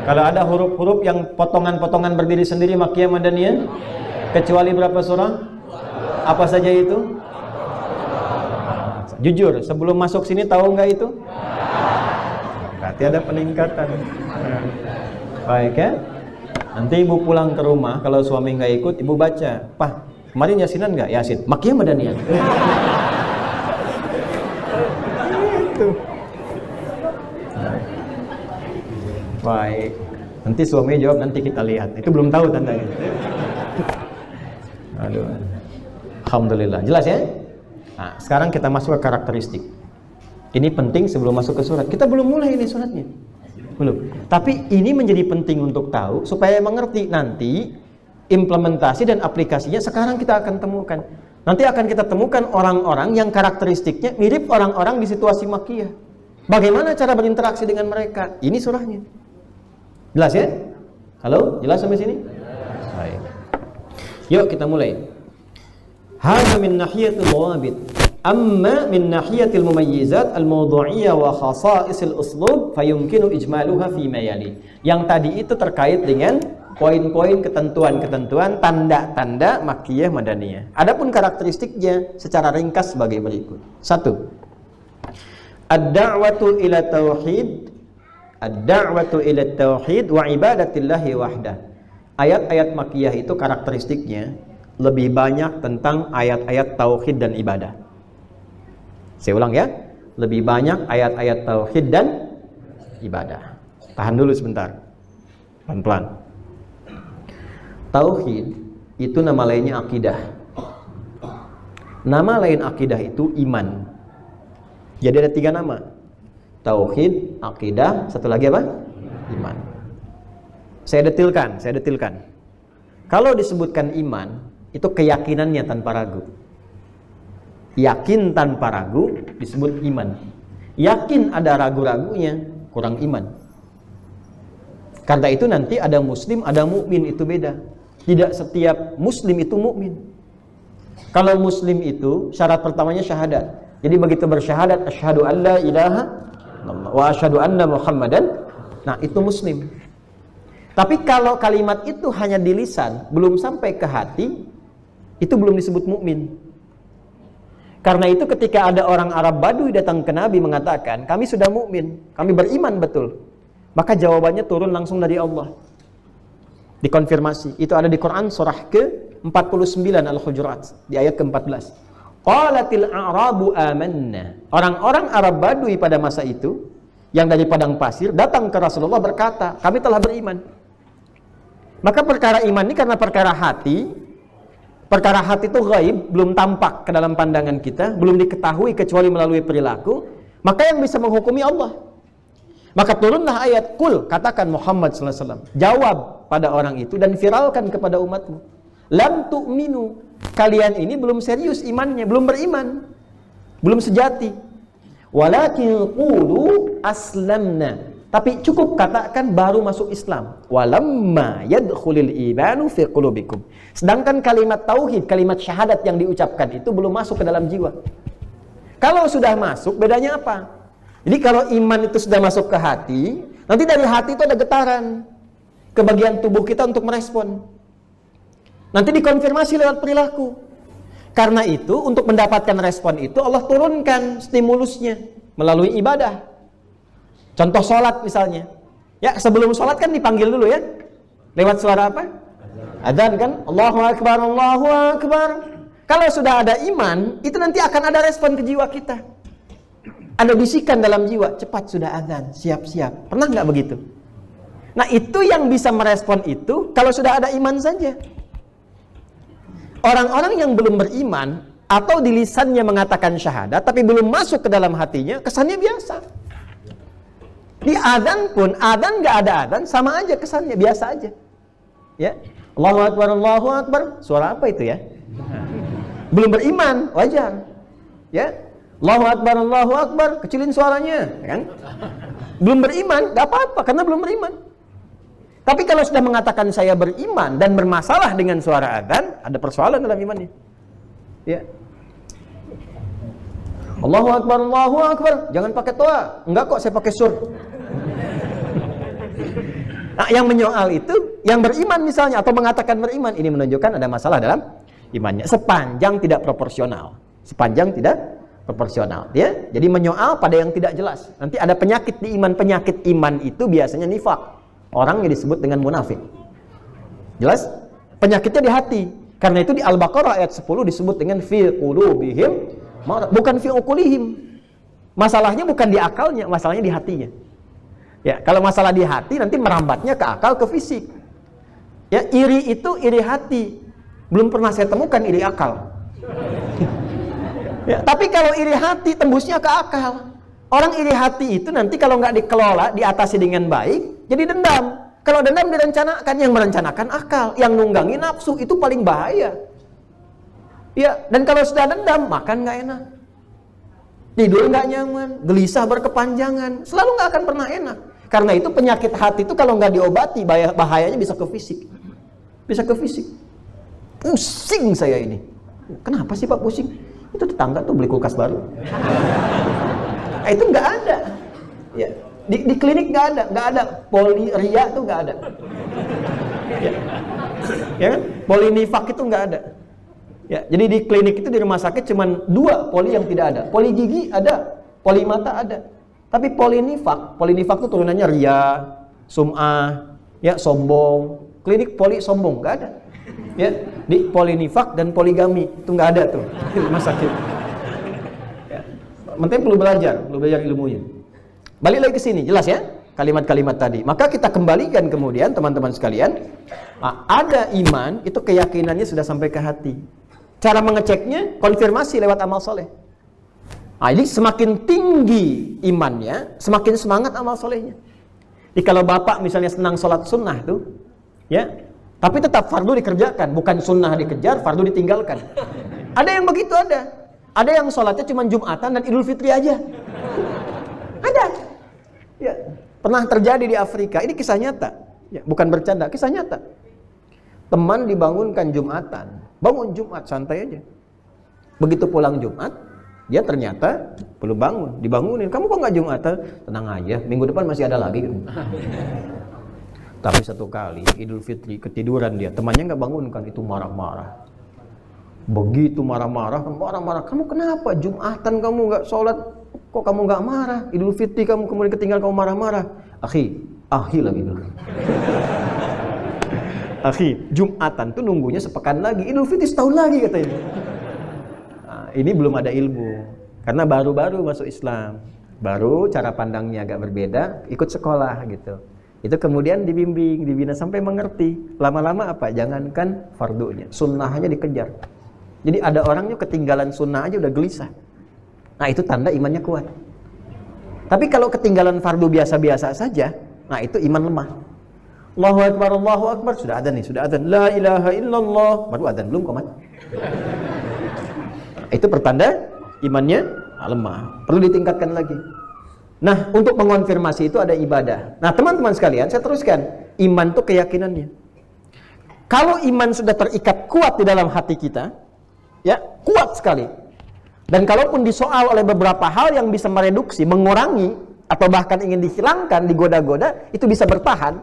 S1: Kalau ada huruf-huruf yang potongan-potongan berdiri sendiri Makkiyah madaniyah? Kecuali berapa surah? Apa saja itu? Jujur, sebelum masuk sini tahu nggak itu? Berarti ada peningkatan. Baik ya. Nanti ibu pulang ke rumah, kalau suami nggak ikut, ibu baca. Pak, kemarin Yasinan nggak? Yasin. Makkiyah madaniyah? Itu. Baik. Nanti suami jawab, nanti kita lihat. Itu belum tahu tandanya. Aduh. Alhamdulillah. Jelas ya? Nah, sekarang kita masuk ke karakteristik. Ini penting sebelum masuk ke surat. Kita belum mulai ini suratnya. Belum. Tapi ini menjadi penting untuk tahu supaya mengerti nanti implementasi dan aplikasinya sekarang kita akan temukan. Nanti akan kita temukan orang-orang yang karakteristiknya mirip orang-orang di situasi Makkiyah. Bagaimana cara berinteraksi dengan mereka? Ini surahnya. Jelas ya? Halo? Jelas sampai sini? Baik. Yuk kita mulai. Hadza min nahiyatil dhawabit. Amma min nahiyatil mumayyizat al-mawdu'iyyah wa khasa'isil uslub fayumkinu ijmaluha fi ma yali. Yang tadi itu terkait dengan poin-poin ketentuan-ketentuan tanda-tanda Makkiyah madaniyah. Adapun karakteristiknya secara ringkas sebagai berikut. 1. Ad-da'watu ila tauhid. Ad-da'watu ila tauhid wa ibadatillahi wahdah. Ayat-ayat Makkiyah itu karakteristiknya lebih banyak tentang ayat-ayat tauhid dan ibadah. Saya ulang ya, lebih banyak ayat-ayat tauhid dan ibadah. Tahan dulu sebentar, pelan-pelan. Tauhid itu nama lainnya akidah. Nama lain akidah itu iman. Jadi ada 3 nama. Tauhid, akidah, satu lagi apa? Iman. Saya detilkan. Kalau disebutkan iman, itu keyakinannya tanpa ragu. Yakin tanpa ragu disebut iman. Yakin ada ragu-ragunya, kurang iman. Karena itu nanti ada muslim, ada mukmin, itu beda. Tidak setiap muslim itu mukmin. Kalau muslim itu syarat pertamanya syahadat. Jadi begitu bersyahadat asyhadu an la ilaha illallah wa asyhadu anna Muhammadan, nah itu muslim. Tapi kalau kalimat itu hanya di lisan, belum sampai ke hati, itu belum disebut mukmin. Karena itu ketika ada orang Arab Badui datang ke Nabi mengatakan, kami sudah mukmin, kami beriman betul. Maka jawabannya turun langsung dari Allah. Dikonfirmasi. Itu ada di Quran surah ke-49 Al-Hujurat di ayat ke-14. Qalatil a'rabu amanna. Orang-orang Arab Badui pada masa itu yang dari padang pasir datang ke Rasulullah berkata, kami telah beriman. Maka perkara iman ini karena perkara hati. Perkara hati itu gaib, belum tampak ke dalam pandangan kita, belum diketahui kecuali melalui perilaku, maka yang bisa menghukumi Allah. Maka turunlah ayat, Qul, katakan Muhammad SAW, jawab pada orang itu dan viralkan kepada umatmu. Lam tu'minu, kalian ini belum serius imannya, belum beriman, belum sejati. Walakin qulu aslamna, Tapi cukup katakan baru masuk Islam. Walamma yadkhulul imanu fi qulubikum. Sedangkan kalimat tauhid, kalimat syahadat yang diucapkan itu belum masuk ke dalam jiwa. Kalau sudah masuk, bedanya apa? Jadi kalau iman itu sudah masuk ke hati, nanti dari hati itu ada getaran ke bagian tubuh kita untuk merespon. Nanti dikonfirmasi lewat perilaku. Karena itu, untuk mendapatkan respon itu, Allah turunkan stimulusnya melalui ibadah. Contoh sholat misalnya. Ya, sebelum sholat kan dipanggil dulu ya. Lewat suara apa? Adzan kan? Allahu Akbar, Allahu Akbar. Kalau sudah ada iman, itu nanti akan ada respon ke jiwa kita. Ada bisikan dalam jiwa, cepat sudah adzan, siap-siap. Pernah nggak begitu? Nah, itu yang bisa merespon itu kalau sudah ada iman saja. Orang-orang yang belum beriman atau di lisannya mengatakan syahadat tapi belum masuk ke dalam hatinya, kesannya biasa. Di adzan pun, adzan nggak ada adzan, sama aja kesannya, biasa aja. Ya, Allahu Akbar, Allahu Akbar. Suara apa itu ya? Belum beriman, wajar. Ya, Allahu Akbar, Allahu Akbar. Kecilin suaranya, kan? Belum beriman, nggak apa-apa, karena belum beriman. Tapi kalau sudah mengatakan saya beriman dan bermasalah dengan suara adzan, ada persoalan dalam imannya. Ya. Allahu Akbar, Allahu Akbar. Jangan pakai toa. Enggak kok, saya pakai sur. Nah, yang menyoal itu, yang beriman misalnya, atau mengatakan beriman, ini menunjukkan ada masalah dalam imannya. Sepanjang tidak proporsional. Sepanjang tidak proporsional. Ya? Jadi menyoal pada yang tidak jelas. Nanti ada penyakit di iman. Penyakit iman itu biasanya nifak. Orang yang disebut dengan munafik. Jelas? Penyakitnya di hati. Karena itu di Al-Baqarah ayat 10 disebut dengan fi qulubihim, bukan fi uqulihim. Masalahnya bukan di akalnya, masalahnya di hatinya. Ya, kalau masalah di hati nanti merambatnya ke akal, ke fisik. Ya, iri itu iri hati. Belum pernah saya temukan iri akal. Ya, tapi kalau iri hati tembusnya ke akal. Orang iri hati itu nanti kalau nggak dikelola, diatasi dengan baik, jadi dendam. Kalau dendam direncanakan, yang merencanakan akal, yang nunggangi nafsu, itu paling bahaya. Ya, dan kalau sudah dendam, makan nggak enak, tidur nggak nyaman, gelisah berkepanjangan, selalu nggak akan pernah enak. Karena itu penyakit hati itu kalau nggak diobati, bahayanya bisa ke fisik. Bisa ke fisik. Pusing saya ini. Kenapa sih Pak pusing? Itu tetangga tuh beli kulkas baru. Itu nggak ada. Ya. Di klinik nggak ada. Poliria tuh nggak ada. Ya kan? Polinifak itu nggak ada. Ya, jadi di klinik itu, di rumah sakit cuman 2 poli yang tidak ada. Poli gigi ada, poli mata ada. Tapi polinifak itu turunannya ria, sum'ah, ya sombong. Klinik poli sombong nggak ada. Ya, di polinifak dan poligami itu nggak ada tuh di rumah sakit. Ya. Penting perlu belajar ilmunya. Balik lagi ke sini, jelas ya kalimat-kalimat tadi. Maka kita kembalikan kemudian teman-teman sekalian, ada iman itu keyakinannya sudah sampai ke hati. Cara mengeceknya konfirmasi lewat amal soleh. Nah, jadi semakin tinggi imannya, semakin semangat amal solehnya. Jadi kalau bapak misalnya senang sholat sunnah tuh, ya, tapi tetap fardu dikerjakan, bukan sunnah dikejar, fardu ditinggalkan. Ada yang begitu ada. Ada yang sholatnya cuma Jumatan dan Idul Fitri aja. Ada. Ya, pernah terjadi di Afrika. Ini kisah nyata. Ya, bukan bercanda, kisah nyata. Teman dibangunkan Jumatan, bangun Jumat santai aja. Begitu pulang Jumat, dia ternyata belum bangun, dibangunin. Kamu kok nggak Jumatan? Tenang aja, minggu depan masih ada lagi. Tapi satu kali Idul Fitri ketiduran dia, temannya nggak bangunkan, itu marah-marah. Begitu marah-marah, kamu kenapa Jumatan kamu nggak sholat? Kok kamu nggak marah? Idul Fitri kamu kemudian ketinggalan, kamu marah-marah. Akhi lagi dulu. Akhi, Jumatan tuh nunggunya sepekan lagi, Idul Fitri setahun lagi katanya. Nah, ini belum ada ilmu, karena baru-baru masuk Islam, baru cara pandangnya agak berbeda, ikut sekolah gitu. Itu kemudian dibimbing, dibina sampai mengerti. Lama-lama apa? Jangankan fardunya, sunnahnya dikejar. Jadi ada orangnya ketinggalan sunnah aja udah gelisah. Nah, itu tanda imannya kuat. Tapi kalau ketinggalan fardu biasa-biasa saja, nah itu iman lemah. Allahu Akbar, sudah adzan nih, sudah adzan. La ilaha illallah, baru adzan belum komat. Itu pertanda imannya lemah, perlu ditingkatkan lagi. Nah, untuk mengonfirmasi itu ada ibadah. Nah, teman-teman sekalian, saya teruskan. Iman itu keyakinannya. Kalau iman sudah terikat kuat di dalam hati kita, ya, kuat sekali. Dan kalaupun disoal oleh beberapa hal yang bisa mereduksi, mengurangi, atau bahkan ingin dihilangkan, digoda-goda, itu bisa bertahan.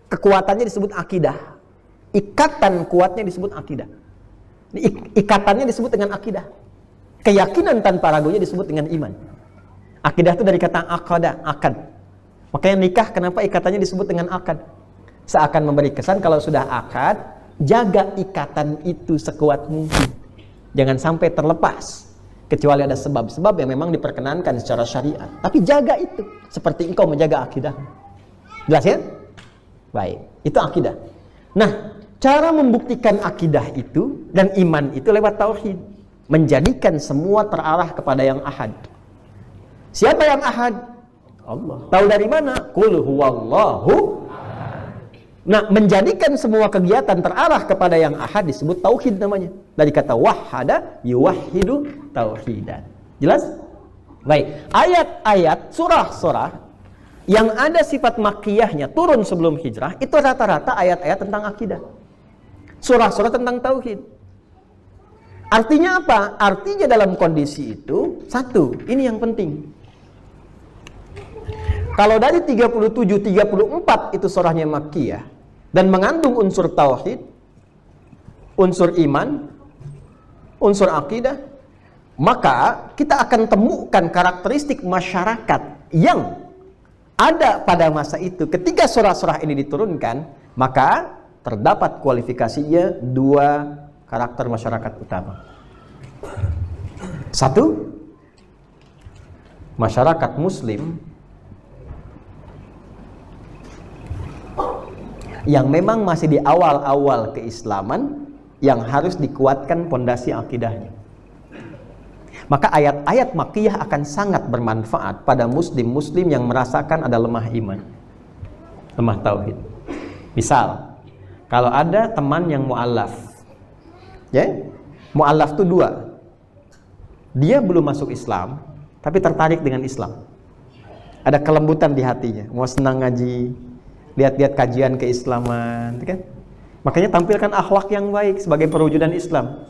S1: Kekuatannya disebut akidah. Ikatan kuatnya disebut akidah. Ikatannya disebut dengan akidah. Keyakinan tanpa ragunya disebut dengan iman. Akidah itu dari kata aqada, akad. Makanya nikah kenapa ikatannya disebut dengan akad? Seakan memberi kesan kalau sudah akad, jaga ikatan itu sekuat mungkin. Jangan sampai terlepas. Kecuali ada sebab-sebab yang memang diperkenankan secara syariat. Tapi jaga itu. Seperti engkau menjaga akidah. Jelas ya? Baik. Itu akidah. Nah, cara membuktikan akidah itu dan iman itu lewat tauhid. Menjadikan semua terarah kepada yang ahad. Siapa yang ahad? Allah. Tahu dari mana? Qul huwallahu. Nah, menjadikan semua kegiatan terarah kepada yang ahad disebut tauhid namanya. Dari kata wahhada yuwahhidu tauhidan. Jelas? Baik. Ayat-ayat surah-surah yang ada sifat makkiyahnya turun sebelum hijrah itu rata-rata ayat-ayat tentang akidah. Surah-surah tentang tauhid. Artinya apa? Artinya dalam kondisi itu satu, ini yang penting. Kalau dari 37, 34 itu surahnya makkiyah dan mengandung unsur tauhid, unsur iman, unsur akidah, maka kita akan temukan karakteristik masyarakat yang ada pada masa itu. Ketika surah-surah ini diturunkan, maka terdapat kualifikasinya dua karakter masyarakat utama. Satu, masyarakat muslim yang memang masih di awal-awal keislaman yang harus dikuatkan pondasi akidahnya. Maka ayat-ayat makkiyah akan sangat bermanfaat pada muslim-muslim yang merasakan ada lemah iman, lemah tauhid. Misal, kalau ada teman yang mu'allaf, ya, mu'allaf itu dua. Dia belum masuk Islam, tapi tertarik dengan Islam. Ada kelembutan di hatinya, mau senang ngaji, lihat-lihat kajian keislaman, kan? Makanya tampilkan akhlak yang baik sebagai perwujudan Islam.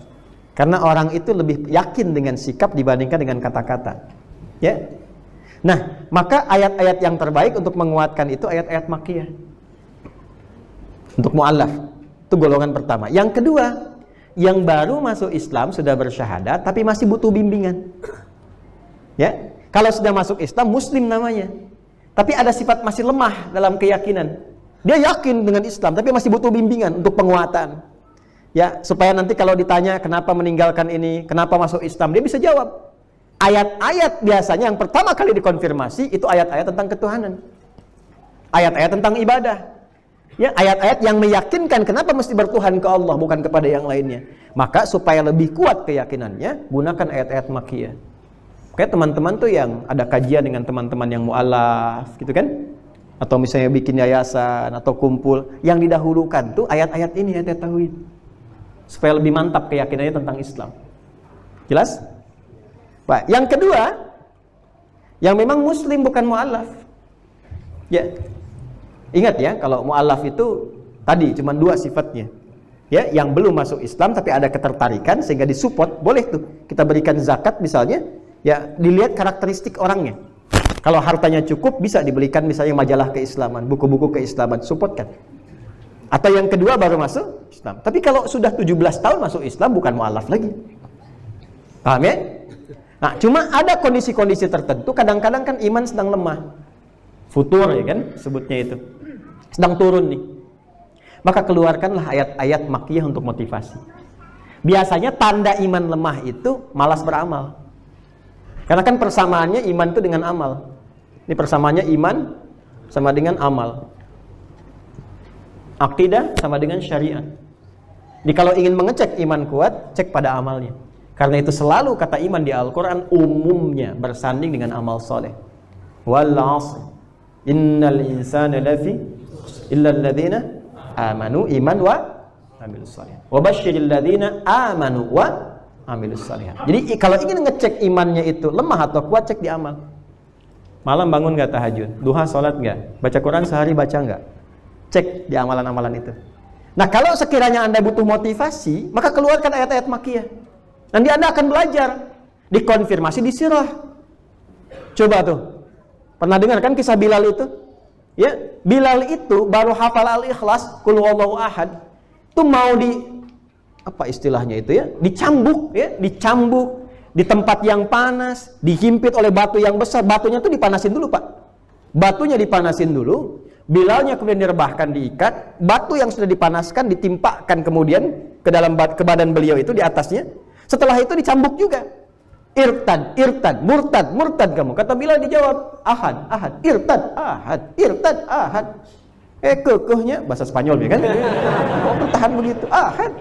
S1: Karena orang itu lebih yakin dengan sikap dibandingkan dengan kata-kata. Ya. Nah, maka ayat-ayat yang terbaik untuk menguatkan itu ayat-ayat makkiyah. Untuk mu'allaf, itu golongan pertama. Yang kedua, yang baru masuk Islam sudah bersyahadat tapi masih butuh bimbingan. Ya. Kalau sudah masuk Islam, muslim namanya. Tapi ada sifat masih lemah dalam keyakinan. Dia yakin dengan Islam, tapi masih butuh bimbingan untuk penguatan. Ya, supaya nanti kalau ditanya kenapa meninggalkan ini, kenapa masuk Islam, dia bisa jawab. Ayat-ayat biasanya yang pertama kali dikonfirmasi itu ayat-ayat tentang ketuhanan. Ayat-ayat tentang ibadah. Ya, ayat-ayat yang meyakinkan kenapa mesti bertuhan ke Allah, bukan kepada yang lainnya. Maka supaya lebih kuat keyakinannya, gunakan ayat-ayat makkiyah. Kayak teman-teman tuh yang ada kajian dengan teman-teman yang mu'alaf gitu kan, atau misalnya bikin yayasan atau kumpul, yang didahulukan tuh ayat-ayat ini, ayat-ayat tauhid, supaya lebih mantap keyakinannya tentang Islam. Jelas? Baik. Yang kedua, yang memang muslim bukan mu'alaf. Ya, ingat ya, kalau mu'alaf itu tadi cuma dua sifatnya. Ya, yang belum masuk Islam tapi ada ketertarikan sehingga disupport, boleh tuh kita berikan zakat misalnya. Ya, dilihat karakteristik orangnya. Kalau hartanya cukup, bisa dibelikan misalnya majalah keislaman, buku-buku keislaman, support kan. Atau yang kedua baru masuk Islam. Tapi kalau sudah 17 tahun masuk Islam, bukan mu'alaf lagi. Paham ya? Nah, cuma ada kondisi-kondisi tertentu, kadang-kadang kan iman sedang lemah. Futur ya kan, sebutnya itu. Sedang turun nih. Maka keluarkanlah ayat-ayat makkiyah untuk motivasi. Biasanya tanda iman lemah itu malas beramal. Karena kan persamaannya iman itu dengan amal. Ini persamaannya iman sama dengan amal. Akidah sama dengan syariat. Jadi kalau ingin mengecek iman kuat, cek pada amalnya. Karena itu selalu kata iman di Al-Quran umumnya bersanding dengan amal soleh. Wal 'asr innal insana lafi illa alladhina amanu iman wa amilus shalihat. Wa basyiril ladzina amanu wa amilus shalihat. Jadi kalau ingin ngecek imannya itu lemah atau kuat, cek di amal. Malam bangun nggak tahajud? Duha sholat nggak? Baca Quran sehari baca nggak? Cek di amalan-amalan itu. Nah, kalau sekiranya Anda butuh motivasi, maka keluarkan ayat-ayat makiyah. Nanti Anda akan belajar. Dikonfirmasi di sirah. Coba tuh. Pernah dengar kan kisah Bilal itu? Ya, Bilal itu baru hafal Al-Ikhlas, Qul huwallahu ahad. Itu mau apa istilahnya itu ya? Dicambuk ya, dicambuk di tempat yang panas, dihimpit oleh batu yang besar. Batunya tuh dipanasin dulu, Pak. Batunya dipanasin dulu. Bilalnya kemudian direbahkan, diikat, batu yang sudah dipanaskan ditimpakan kemudian ke badan beliau itu di atasnya. Setelah itu dicambuk juga. Irtad, irtad, murtad, murtad kamu. Kata Bilal dijawab, ahad, ahad, irtad, ahad, irtad, ahad. Kekehnya bahasa Spanyol ya kan? Oh, bertahan begitu, ahad.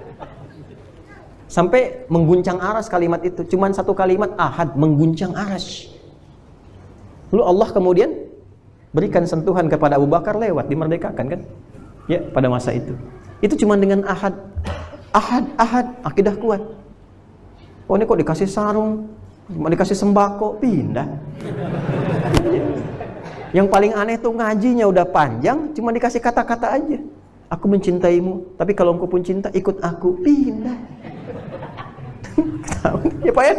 S1: Sampai mengguncang aras kalimat itu. Cuman satu kalimat, ahad, mengguncang aras. Lalu Allah kemudian berikan sentuhan kepada Abu Bakar, lewat, dimerdekakan kan? Ya, pada masa itu. Itu cuma dengan ahad. Ahad, ahad, akidah kuat. Oh, ini kok dikasih sarung, cuma dikasih sembako, pindah. Yang paling aneh tuh ngajinya udah panjang, cuma dikasih kata-kata aja. Aku mencintaimu, tapi kalau engkau pun cinta, ikut aku, pindah. Ya Pak ya?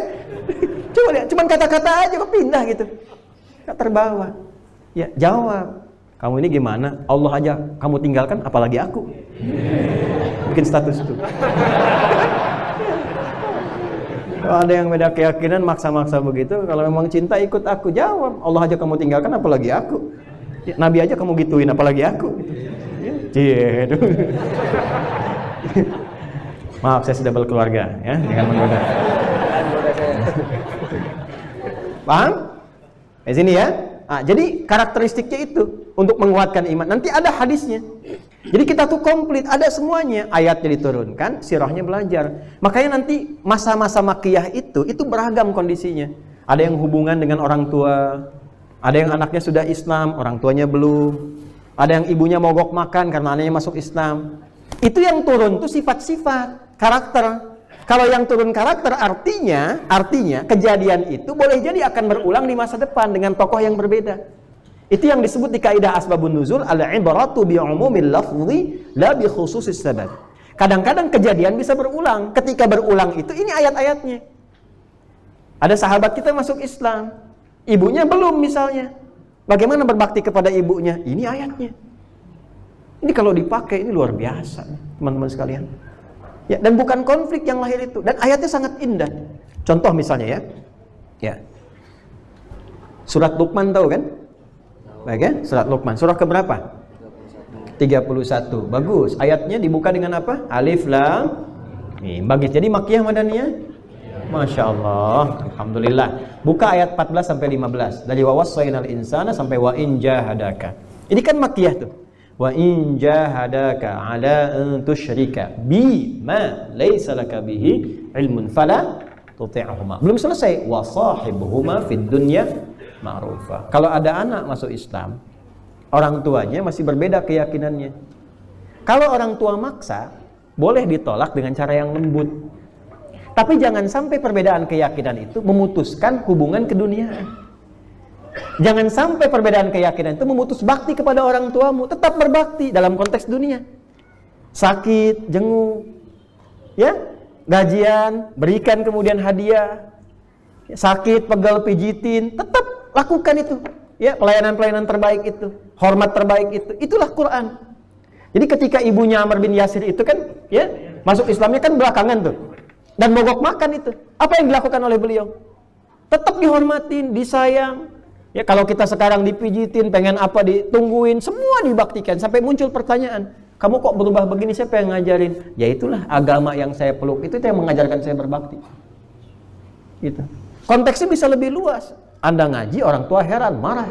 S1: Coba lihat, cuma kata-kata aja kok pindah gitu. Gak terbawa. Ya, jawab. Kamu ini gimana? Allah aja kamu tinggalkan, apalagi aku. Bikin status itu. Kalau ada yang beda keyakinan, maksa-maksa begitu. Kalau memang cinta, ikut aku. Jawab. Allah aja kamu tinggalkan, apalagi aku. Ya, Nabi aja kamu gituin, apalagi aku. Ya. Maaf, saya sudah berkeluarga. Ya, jangan menggoda. Paham? Di sini ya. Nah, jadi karakteristiknya itu untuk menguatkan iman. Nanti ada hadisnya. Jadi kita tuh komplit, ada semuanya. Ayatnya diturunkan, sirahnya belajar. Makanya nanti masa-masa makiyah itu beragam kondisinya. Ada yang hubungan dengan orang tua, ada yang anaknya sudah Islam, orang tuanya belum. Ada yang ibunya mogok makan karena anaknya masuk Islam. Itu yang turun tuh sifat-sifat, karakter. Kalau yang turun karakter artinya kejadian itu boleh jadi akan berulang di masa depan dengan tokoh yang berbeda. Itu yang disebut di kaidah asbabun nuzul, al-ibratu bi umumil lafzi la bi khususis sabab. Kadang-kadang kejadian bisa berulang. Ketika berulang itu ini ayat-ayatnya. Ada sahabat kita masuk Islam, ibunya belum misalnya. Bagaimana berbakti kepada ibunya? Ini ayatnya. Ini kalau dipakai ini luar biasa, teman-teman sekalian. Ya, dan bukan konflik yang lahir itu. Dan ayatnya sangat indah. Contoh misalnya ya. Ya. Surat Luqman tahu kan? Baik ya, surat Luqman. Surah keberapa? 31. Bagus. Ayatnya dibuka dengan apa? Alif Lam Mim. Bagus. Jadi makiyah madaniyah? Masya Allah. Alhamdulillah. Buka ayat 14 sampai 15. Dari wa wassaynal insana sampai wa in jahadaka. Ini kan makiyah tuh. Wa in jahadaka ala an tusyrika bi ma laysa laka bihi ilmun fala tuti'huma. Belum selesai. Wa sahibuhuma fid dunya ma'rufa. Kalau ada anak masuk Islam, orang tuanya masih berbeda keyakinannya. Kalau orang tua maksa, boleh ditolak dengan cara yang lembut. Tapi jangan sampai perbedaan keyakinan itu memutuskan hubungan keduniaan. Jangan sampai perbedaan keyakinan itu memutus bakti kepada orang tuamu. Tetap berbakti dalam konteks dunia. Sakit, jenguk, ya, gajian, berikan kemudian hadiah. Sakit, pegal, pijitin, tetap lakukan itu. Ya, pelayanan-pelayanan terbaik itu, hormat terbaik itu. Itulah Quran. Jadi ketika ibunya Ammar bin Yasir itu kan, ya, masuk Islamnya kan belakangan tuh. Dan mogok makan itu. Apa yang dilakukan oleh beliau? Tetap dihormatin, disayang. Ya, kalau kita sekarang dipijitin, pengen apa ditungguin, semua dibaktikan. Sampai muncul pertanyaan, kamu kok berubah begini, siapa yang ngajarin? Ya itulah agama yang saya peluk, itu yang mengajarkan saya berbakti. Gitu. Konteksnya bisa lebih luas. Anda ngaji, orang tua heran, marah.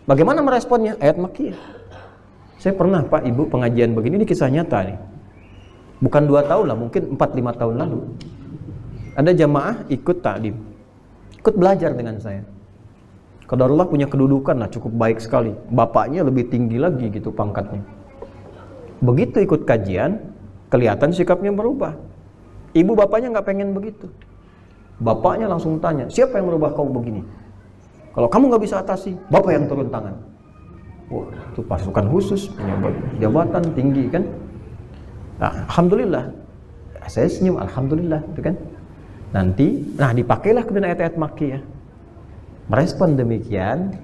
S1: Bagaimana meresponnya? Ayat makiyah. Saya pernah Pak, Ibu pengajian begini, ini kisah nyata nih. Bukan 2 tahun lah, mungkin 4-5 tahun lalu. Ada jamaah ikut ta'lim, ikut belajar dengan saya. Qadarullah punya kedudukan lah cukup baik sekali. Bapaknya lebih tinggi lagi gitu pangkatnya. Begitu ikut kajian, kelihatan sikapnya berubah. Ibu bapaknya nggak pengen begitu. Bapaknya langsung tanya, siapa yang merubah kau begini? Kalau kamu nggak bisa atasi, Bapak yang turun tangan. Wah, itu pasukan khusus, punya jabatan tinggi kan. Nah, alhamdulillah. Saya senyum, alhamdulillah, itu kan. Nanti, dipakailah kemudian ayat-ayat Makkiyah. Merespon demikian,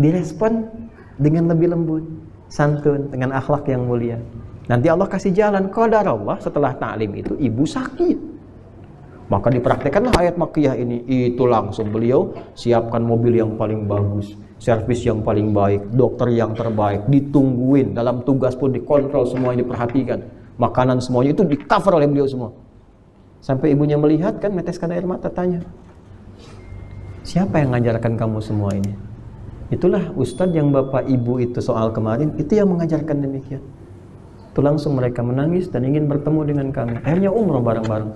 S1: direspon dengan lebih lembut, santun, dengan akhlak yang mulia. Nanti Allah kasih jalan. Qadar Allah setelah ta'lim itu ibu sakit. Maka dipraktekanlah ayat Makkiyah ini. Itu langsung beliau siapkan mobil yang paling bagus, servis yang paling baik, dokter yang terbaik, ditungguin, dalam tugas pun dikontrol, semuanya diperhatikan, makanan semuanya itu di cover oleh beliau semua. Sampai ibunya melihat kan, meteskan air mata, tanya, siapa yang mengajarkan kamu semua ini? Itulah ustadz yang bapak ibu itu soal kemarin, itu yang mengajarkan demikian. Itu langsung mereka menangis dan ingin bertemu dengan kami. Akhirnya umroh bareng-bareng.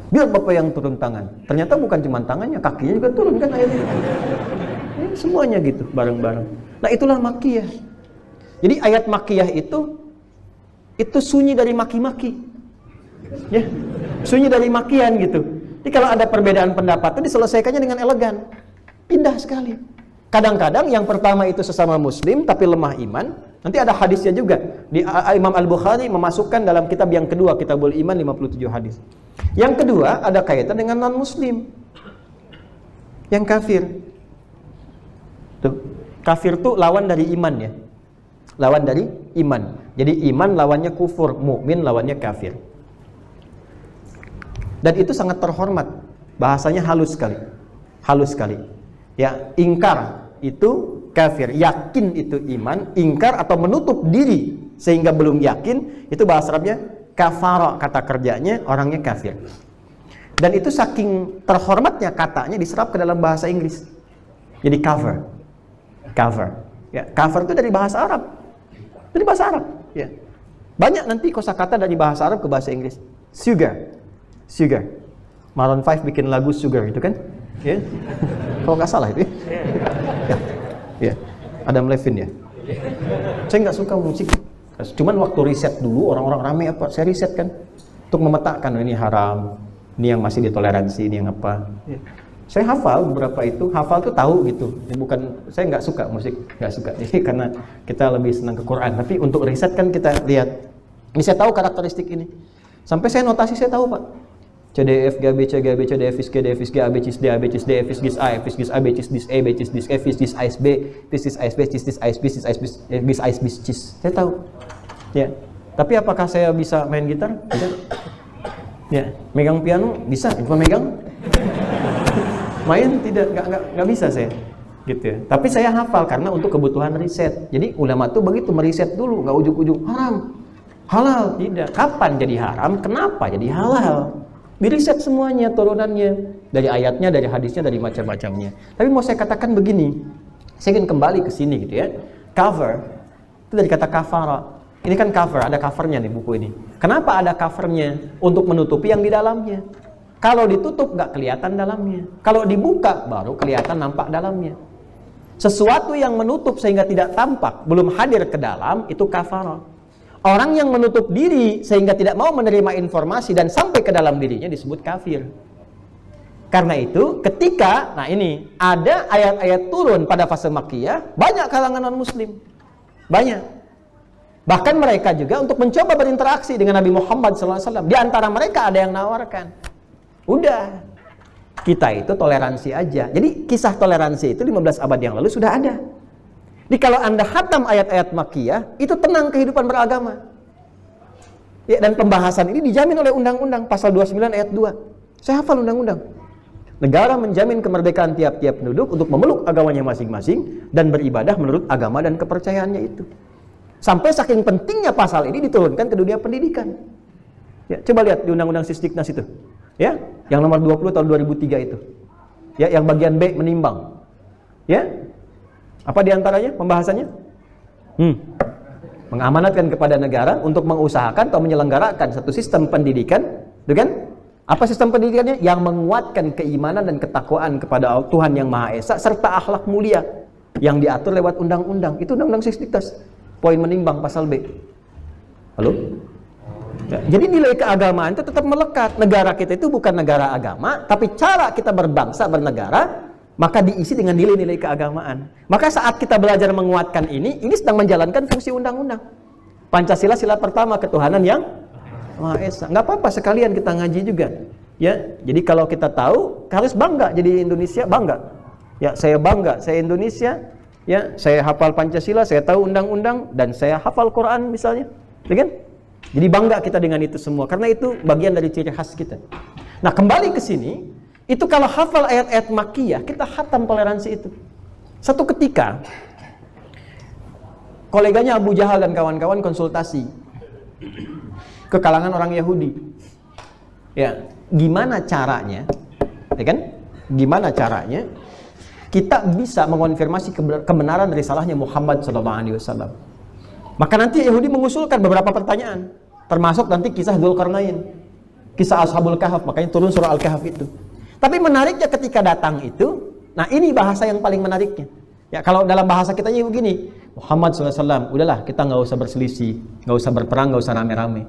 S1: Biar bapak yang turun tangan. Ternyata bukan cuma tangannya, kakinya juga turun kan akhirnya. Ya, semuanya gitu bareng-bareng. Nah, itulah Makkiyah. Jadi ayat Makkiyah itu sunyi dari maki-maki. Ya, sunyi dari makian gitu. Jadi kalau ada perbedaan pendapat itu diselesaikannya dengan elegan. Indah sekali. Kadang-kadang yang pertama itu sesama muslim tapi lemah iman. Nanti ada hadisnya juga. Imam Al-Bukhari memasukkan dalam kitab yang kedua, Kitabul Iman, 57 hadis. Yang kedua ada kaitan dengan non-muslim, yang kafir. Tuh, kafir tuh lawan dari iman ya. Lawan dari iman. Jadi iman lawannya kufur, mukmin lawannya kafir. Dan itu sangat terhormat. Bahasanya halus sekali. Halus sekali. Ya, ingkar itu kafir, yakin itu iman, ingkar atau menutup diri sehingga belum yakin itu bahasa Arabnya kafara, kata kerjanya orangnya kafir. Dan itu saking terhormatnya katanya diserap ke dalam bahasa Inggris. Jadi cover. Ya, cover itu dari bahasa Arab. Dari bahasa Arab, ya. Banyak nanti kosakata dari bahasa Arab ke bahasa Inggris. Sugar. Maroon 5 bikin lagu Sugar itu kan? Ya. Kalau nggak salah itu. Ya. Adam Levine ya. Saya nggak suka musik. Cuman waktu riset dulu orang-orang rame apa? Saya riset kan untuk memetakan ini haram, ini yang masih ditoleransi, ini yang apa. Ya. Saya hafal beberapa itu, hafal tuh tahu gitu. Bukan saya nggak suka musik, nggak suka. Jadi karena kita lebih senang ke Quran. Tapi untuk riset kan kita lihat. Ini saya tahu karakteristik ini. Sampai saya notasi saya tahu Pak. C D F G B C G B C D F G D F G A B C D A B C D F G A F G A B C D A B C D F G A B C. Saya tahu. Ya. Tapi apakah saya bisa main gitar? Tidak. Ya, megang piano bisa, cuma megang. Main tidak, nggak bisa saya. Gitu. Tapi saya hafal karena untuk kebutuhan riset. Jadi ulama tuh begitu meriset dulu, nggak ujuk-ujuk haram, halal, tidak. Kapan jadi haram? Kenapa jadi halal? Diriset semuanya turunannya, dari ayatnya, dari hadisnya, dari macam-macamnya. Tapi mau saya katakan begini, saya ingin kembali ke sini gitu ya. Cover itu dari kata kafara. Ini kan cover, ada covernya nih buku ini. Kenapa ada covernya? Untuk menutupi yang di dalamnya. Kalau ditutup nggak kelihatan dalamnya. Kalau dibuka baru kelihatan nampak dalamnya. Sesuatu yang menutup sehingga tidak tampak, belum hadir ke dalam, itu kafara. Orang yang menutup diri sehingga tidak mau menerima informasi dan sampai ke dalam dirinya disebut kafir. Karena itu ketika, nah ini, ada ayat-ayat turun pada fase Makkiyah, banyak kalangan non-muslim. Banyak. Bahkan mereka juga untuk mencoba berinteraksi dengan Nabi Muhammad SAW. Di antara mereka ada yang nawarkan. Udah, kita itu toleransi aja. Jadi kisah toleransi itu 15 abad yang lalu sudah ada. Jadi kalau Anda khatam ayat-ayat Makkiyah, itu tenang kehidupan beragama. Ya, dan pembahasan ini dijamin oleh undang-undang pasal 29 ayat 2. Saya hafal undang-undang. Negara menjamin kemerdekaan tiap-tiap penduduk untuk memeluk agamanya masing-masing dan beribadah menurut agama dan kepercayaannya itu. Sampai saking pentingnya pasal ini diturunkan ke dunia pendidikan. Ya, coba lihat di undang-undang Sisdiknas itu. Ya, yang nomor 20 tahun 2003 itu. Ya, yang bagian B menimbang. Ya. Apa diantaranya pembahasannya? Mengamanatkan kepada negara untuk mengusahakan atau menyelenggarakan satu sistem pendidikan, kan? Apa sistem pendidikannya? Yang menguatkan keimanan dan ketakwaan kepada Tuhan Yang Maha Esa serta akhlak mulia yang diatur lewat undang-undang. Itu undang-undang Sisdiknas. Poin menimbang pasal B. Halo? Ya, jadi nilai keagamaan itu tetap melekat. Negara kita itu bukan negara agama, tapi cara kita berbangsa, bernegara maka diisi dengan nilai-nilai keagamaan. Maka saat kita belajar menguatkan ini sedang menjalankan fungsi undang-undang. Pancasila sila pertama, ketuhanan yang Maha Esa. Nggak apa-apa sekalian kita ngaji juga. Ya, jadi kalau kita tahu harus bangga jadi Indonesia, bangga. Ya, saya bangga, saya Indonesia. Ya, saya hafal Pancasila, saya tahu undang-undang, dan saya hafal Quran misalnya. Ya kan? Jadi bangga kita dengan itu semua, karena itu bagian dari ciri khas kita. Nah, kembali ke sini, itu kalau hafal ayat-ayat makkiyah, kita khatam toleransi itu. Satu ketika, koleganya Abu Jahal dan kawan-kawan konsultasi ke kalangan orang Yahudi. Ya, gimana caranya, ya kan? Gimana caranya kita bisa mengonfirmasi kebenaran dari salahnya Muhammad SAW? Maka nanti Yahudi mengusulkan beberapa pertanyaan, termasuk nanti kisah Dzulqarnain, kisah Ashabul Kahf, makanya turun surah Al-Kahf itu. Tapi menariknya ketika datang itu, nah ini bahasa yang paling menariknya. Ya, kalau dalam bahasa kitanya begini, Muhammad SAW, udahlah kita nggak usah berselisih, nggak usah berperang, nggak usah rame-rame.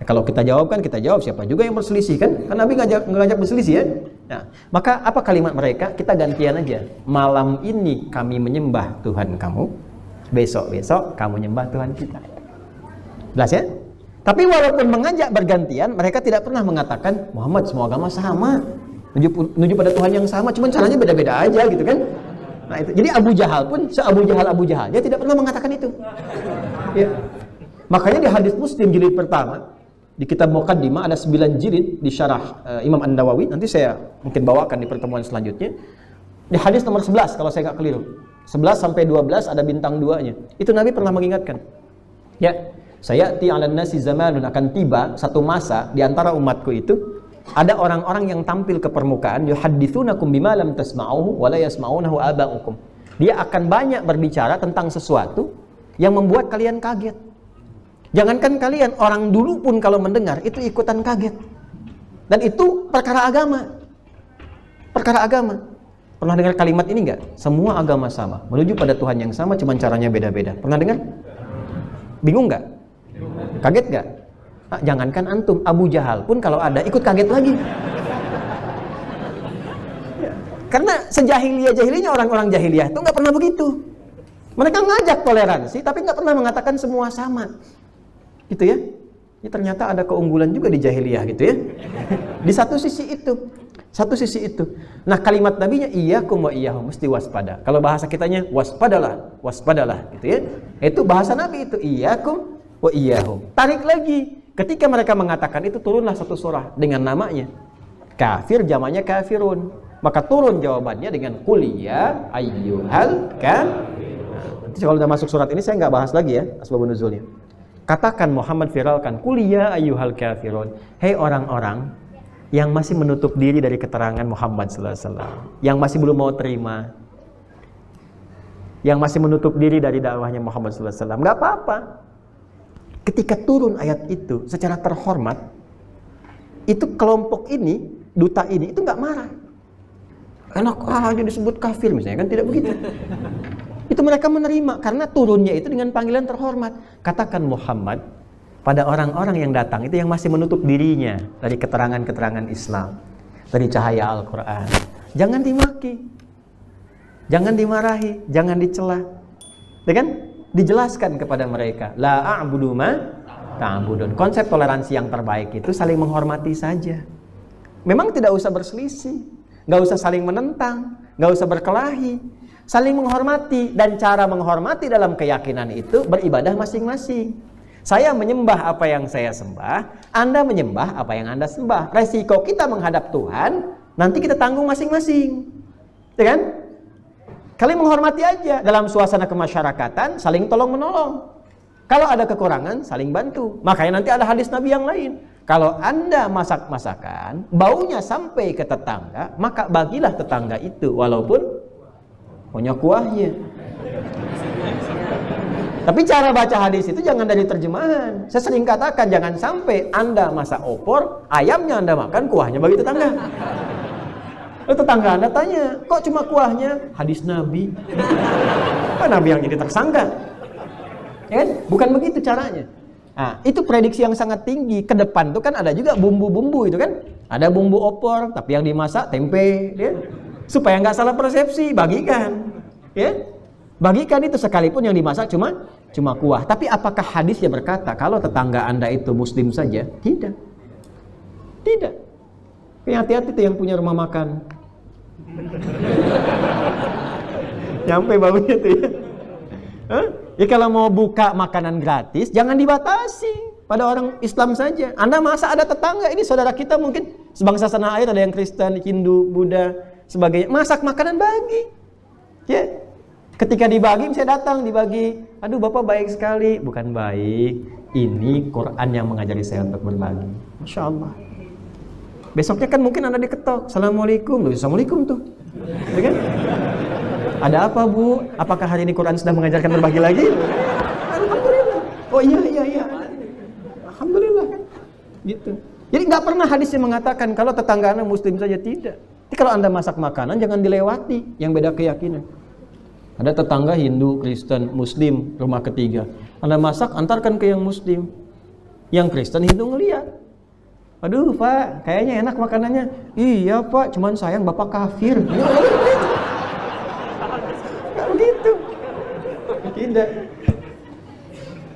S1: Ya, kalau kita jawab kan, kita jawab siapa juga yang berselisih kan? Kan Nabi ngajak berselisih ya. Nah, maka apa kalimat mereka? Kita gantian aja. Malam ini kami menyembah Tuhan kamu, besok-besok kamu nyembah Tuhan kita. Jelas ya? Tapi walaupun mengajak bergantian, mereka tidak pernah mengatakan Muhammad semua agama sama, menuju pada Tuhan yang sama, cuma caranya beda-beda aja gitu kan. Nah itu. Jadi Abu Jahal pun, Abu Jahal dia tidak pernah mengatakan itu. Ya. Makanya di hadis Muslim jilid pertama, di kitab Muqaddimah ada 9 jilid di syarah Imam An-Nawawi, nanti saya mungkin bawakan di pertemuan selanjutnya. Di hadis nomor 11 kalau saya nggak keliru, 11 sampai 12 ada bintang 2-nya. Itu Nabi pernah mengingatkan. Ya, sayati 'alan nasi zamanun, akan tiba satu masa di antara umatku itu ada orang-orang yang tampil ke permukaan, yuhadditsunakum bima lam tasma'uhu wa la yasma'unahu aba'ukum. Dia akan banyak berbicara tentang sesuatu yang membuat kalian kaget. Jangankan kalian, orang dulu pun kalau mendengar itu ikutan kaget. Dan itu perkara agama. Perkara agama. Pernah dengar kalimat ini enggak? Semua agama sama, menuju pada Tuhan yang sama, cuman caranya beda-beda. Pernah dengar? Bingung enggak? Kaget enggak? Nah, jangankan antum, Abu Jahal pun kalau ada ikut kaget lagi. Karena sejahiliyah-jahiliyahnya orang-orang jahiliyah itu nggak pernah begitu. Mereka ngajak toleransi, tapi nggak pernah mengatakan semua sama. Gitu ya. Ini ternyata ada keunggulan juga di jahiliyah gitu ya. Di satu sisi itu. Satu sisi itu. Nah, kalimat nabinya iyyakum wa iyyahum, mesti waspada. Kalau bahasa kitanya waspadalah, waspadalah gitu ya. Itu bahasa Nabi itu iyyakum wa iyyahum. Tarik lagi. Ketika mereka mengatakan itu, turunlah satu surah dengan namanya. Kafir jamaknya kafirun. Maka turun jawabannya dengan qul ya ayyuhal kafirun. Nanti kalau udah masuk surat ini saya nggak bahas lagi ya asbabun nuzulnya. Katakan Muhammad, viralkan qul ya ayyuhal kafirun. Hei orang-orang yang masih menutup diri dari keterangan Muhammad sallallahu alaihi wasallam, yang masih belum mau terima, yang masih menutup diri dari dakwahnya Muhammad sallallahu alaihi wasallam, nggak apa-apa. Ketika turun ayat itu secara terhormat, itu kelompok ini, duta ini itu nggak marah. Enak aja disebut kafir misalnya, kan tidak begitu. Itu mereka menerima karena turunnya itu dengan panggilan terhormat. Katakan Muhammad pada orang-orang yang datang itu yang masih menutup dirinya dari keterangan-keterangan Islam, dari cahaya Al-Quran. Jangan dimaki, jangan dimarahi, jangan dicela. Ya kan? Dijelaskan kepada mereka, la a'budu ma ta'budun. Konsep toleransi yang terbaik itu saling menghormati saja. Memang tidak usah berselisih, nggak usah saling menentang, nggak usah berkelahi, saling menghormati. Dan cara menghormati dalam keyakinan itu beribadah masing-masing. Saya menyembah apa yang saya sembah, Anda menyembah apa yang Anda sembah. Resiko kita menghadap Tuhan nanti kita tanggung masing-masing, ya kan? Kalian menghormati aja. Dalam suasana kemasyarakatan saling tolong-menolong. Kalau ada kekurangan saling bantu. Makanya nanti ada hadis Nabi yang lain. Kalau Anda masak masakan, baunya sampai ke tetangga, maka bagilah tetangga itu walaupun punya kuahnya. Tapi cara baca hadis itu jangan dari terjemahan. Saya sering katakan jangan sampai Anda masak opor, ayamnya Anda makan, kuahnya bagi tetangga. Lalu tetangga Anda tanya, kok cuma kuahnya? Hadis Nabi. Kan Nabi yang jadi tersangka. Ya kan? Bukan begitu caranya. Nah, itu prediksi yang sangat tinggi. Ke depan tuh kan ada juga bumbu-bumbu itu kan. Ada bumbu opor, tapi yang dimasak tempe. Ya? Supaya nggak salah persepsi, bagikan. Ya, bagikan itu sekalipun yang dimasak cuma kuah. Tapi apakah hadisnya berkata kalau tetangga Anda itu muslim saja? Tidak. Tidak. Hati-hati tuh yang punya rumah makan. Nyampe baunya tuh ya. Ya kalau mau buka makanan gratis, jangan dibatasi pada orang Islam saja. Anda masa ada tetangga, ini saudara kita mungkin sebangsa tanah air, ada yang Kristen, Hindu, Buddha, sebagainya. Masak makanan bagi. Ya. Ketika dibagi, saya datang dibagi. Aduh, Bapak baik sekali. Bukan baik. Ini Quran yang mengajari saya untuk berbagi. Masya Allah. Besoknya kan mungkin Anda diketok. Assalamualaikum. Loh, Assalamualaikum tuh. Ya kan? Ada apa, Bu? Apakah hari ini Quran sudah mengajarkan berbagi lagi? Alhamdulillah. Oh iya. Alhamdulillah. Gitu. Jadi nggak pernah hadisnya mengatakan kalau tetangga Anda muslim saja, tidak. Jadi kalau Anda masak makanan jangan dilewati yang beda keyakinan. Ada tetangga Hindu, Kristen, Muslim, rumah ketiga. Anda masak, antarkan ke yang Muslim. Yang Kristen, Hindu ngeliat. Aduh, Pak, kayaknya enak makanannya. Iya, Pak, cuman sayang Bapak kafir. Nggak begitu. Tidak.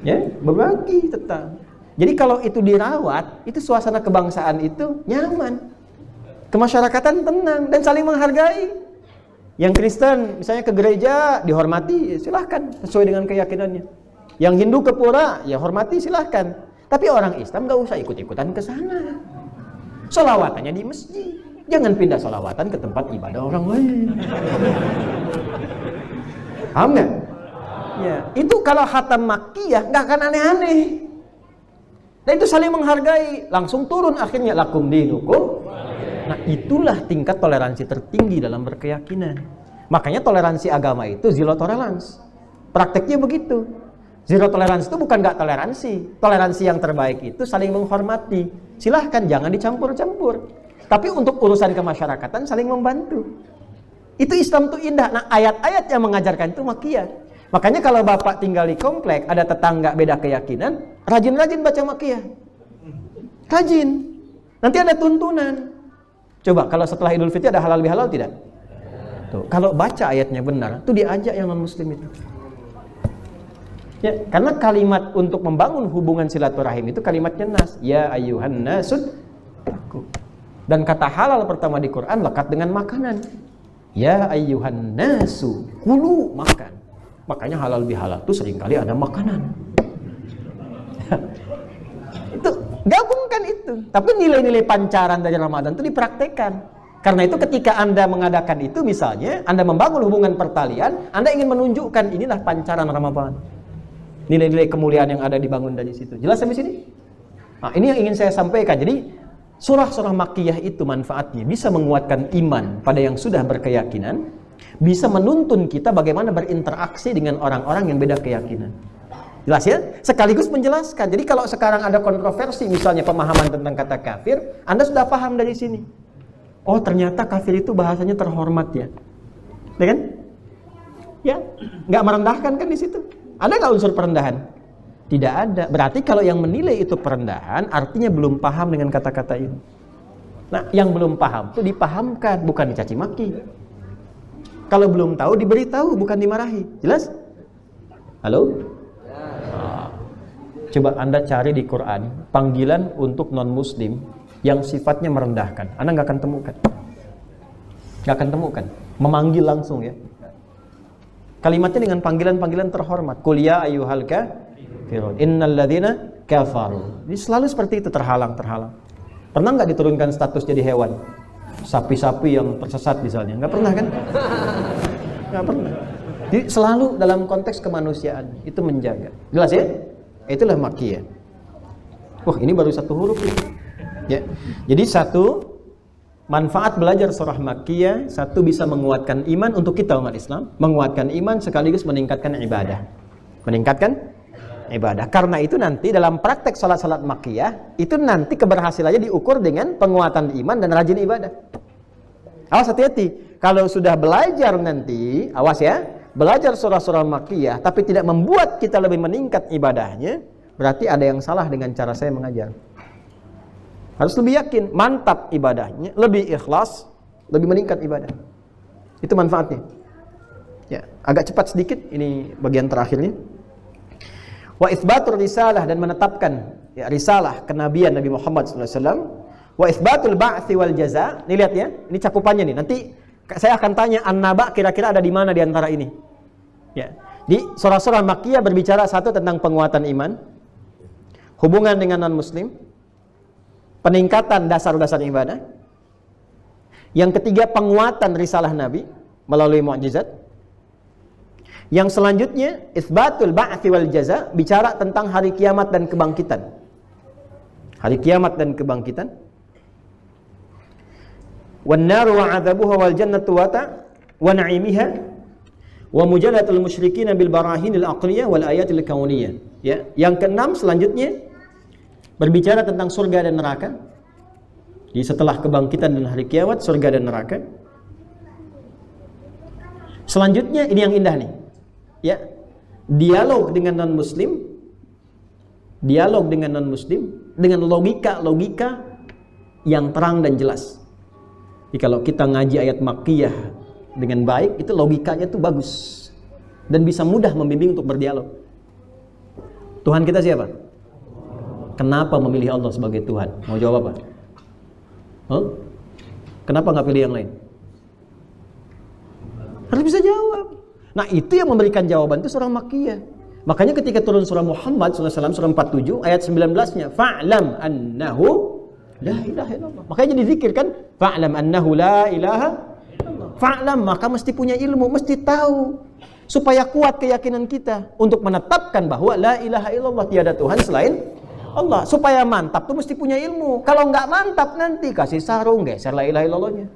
S1: Ya, berbagi tetap. Jadi kalau itu dirawat, itu suasana kebangsaan itu nyaman. Kemasyarakatan tenang dan saling menghargai. Yang Kristen misalnya ke gereja dihormati, silahkan sesuai dengan keyakinannya. Yang Hindu ke pura, ya hormati silahkan. Tapi orang Islam nggak usah ikut-ikutan ke sana. Sholawatannya di masjid, jangan pindah sholawatan ke tempat ibadah orang lain. Paham nggak? Ya, itu kalau khatam makkiyah nggak akan aneh-aneh. Dan itu saling menghargai, langsung turun akhirnya lakum dinukum. Nah, itulah tingkat toleransi tertinggi dalam berkeyakinan. Makanya toleransi agama itu zero tolerance. Prakteknya begitu. Zero tolerance itu bukan nggak toleransi. Toleransi yang terbaik itu saling menghormati. Silahkan, jangan dicampur-campur. Tapi untuk urusan kemasyarakatan saling membantu. Itu Islam tuh indah. Nah, ayat-ayat yang mengajarkan itu makkiyah. Makanya kalau Bapak tinggal di komplek, ada tetangga beda keyakinan, rajin-rajin baca makkiyah. Rajin. Nanti ada tuntunan. Coba kalau setelah Idul Fitri ada halal bihalal tidak? Tuh, kalau baca ayatnya benar, tuh diajak yang non-muslim itu. Ya, karena kalimat untuk membangun hubungan silaturahim itu kalimatnya nas. Ya ayyuhan nasud. Dan kata halal pertama di Quran lekat dengan makanan. Ya ayyuhan nasu, kulu, makan. Makanya halal bihalal itu seringkali ada makanan. Itu gabungkan itu. Tapi nilai-nilai pancaran dari Ramadan itu dipraktekkan. Karena itu ketika Anda mengadakan itu, misalnya Anda membangun hubungan pertalian, Anda ingin menunjukkan inilah pancaran Ramadan. Nilai-nilai kemuliaan yang ada dibangun dari situ. Jelas sampai sini? Nah, ini yang ingin saya sampaikan. Jadi surah-surah makkiyah itu manfaatnya bisa menguatkan iman pada yang sudah berkeyakinan, bisa menuntun kita bagaimana berinteraksi dengan orang-orang yang beda keyakinan. Jelas ya? Sekaligus menjelaskan. Jadi kalau sekarang ada kontroversi misalnya pemahaman tentang kata kafir, Anda sudah paham dari sini. Oh, ternyata kafir itu bahasanya terhormat ya. Ya kan? Ya, nggak merendahkan kan di situ. Ada nggak unsur perendahan? Tidak ada. Berarti kalau yang menilai itu perendahan, artinya belum paham dengan kata-kata ini. Nah, yang belum paham itu dipahamkan, bukan dicaci maki. Kalau belum tahu, diberitahu, bukan dimarahi. Jelas? Halo? Coba Anda cari di Quran panggilan untuk non-muslim yang sifatnya merendahkan. Anda nggak akan temukan. Nggak akan temukan. Memanggil langsung ya. Kalimatnya dengan panggilan-panggilan terhormat. Qul ya ayyuhal kafirun innal ladzina kafaru. Ini selalu seperti itu, terhalang-terhalang. Pernah nggak diturunkan status jadi hewan? Sapi-sapi yang tersesat misalnya. Nggak pernah kan? Nggak pernah. Jadi selalu dalam konteks kemanusiaan itu menjaga. Jelas ya? Itulah makkiyah. Wah, ini baru satu huruf ya. Ya. Jadi satu, manfaat belajar surah makkiyah, satu bisa menguatkan iman untuk kita umat Islam, menguatkan iman sekaligus meningkatkan ibadah. Meningkatkan ibadah. Karena itu nanti dalam praktek salat-salat makkiyah, itu nanti keberhasilannya diukur dengan penguatan iman dan rajin ibadah. Awas, hati-hati. Kalau sudah belajar nanti, awas ya, belajar surah-surah makkiyah tapi tidak membuat kita lebih meningkat ibadahnya, berarti ada yang salah dengan cara saya mengajar. Harus lebih yakin, mantap ibadahnya, lebih ikhlas, lebih meningkat ibadah. Itu manfaatnya. Ya, agak cepat sedikit ini bagian terakhirnya. Wa itsbatur risalah, dan menetapkan ya risalah kenabian Nabi Muhammad SAW. Wa itsbatul ba'tsi wal jaza. Nih lihat ya, ini cakupannya nih. Nanti saya akan tanya an-naba kira-kira ada di mana di antara ini. Ya. Di surah-surah Makkiyah berbicara satu tentang penguatan iman, hubungan dengan non-muslim, peningkatan dasar-dasar ibadah. Yang ketiga, penguatan risalah Nabi melalui mukjizat. Yang selanjutnya, itsbatul ba'tsi wal jaza, bicara tentang hari kiamat dan kebangkitan. Hari kiamat dan kebangkitan. Wan naru wa 'adzabuha wal jannatu wa na'imiha wa mujadatul musyrikin bil barahinil aqliyah wal ayatil kauniyah. Ya, yang keenam selanjutnya berbicara tentang surga dan neraka. Jadi setelah kebangkitan dan hari kiamat, surga dan neraka. Selanjutnya ini yang indah nih. Ya, dialog dengan non-muslim, dialog dengan non-muslim dengan logika yang terang dan jelas. Jadi kalau kita ngaji ayat Makkiyah dengan baik, itu logikanya tuh bagus dan bisa mudah membimbing untuk berdialog. Tuhan kita siapa? Kenapa memilih Allah sebagai Tuhan? Mau jawab apa? Kenapa nggak pilih yang lain? Harus bisa jawab. Nah, itu yang memberikan jawaban itu surah Makkiyah. Makanya ketika turun surah Muhammad SAW, surah 47 ayat 19-nya, fa'lam annahu la ilaha illallah. Makanya jadi zikir kan, fa'lam annahu la ilaha illallah. Fa'lam, maka mesti punya ilmu, mesti tahu, supaya kuat keyakinan kita untuk menetapkan bahwa la ilaha illallah, tiada Tuhan selain Allah. Supaya mantap tuh mesti punya ilmu. Kalau nggak mantap nanti kasih sarung geser la ilaha illallahnya,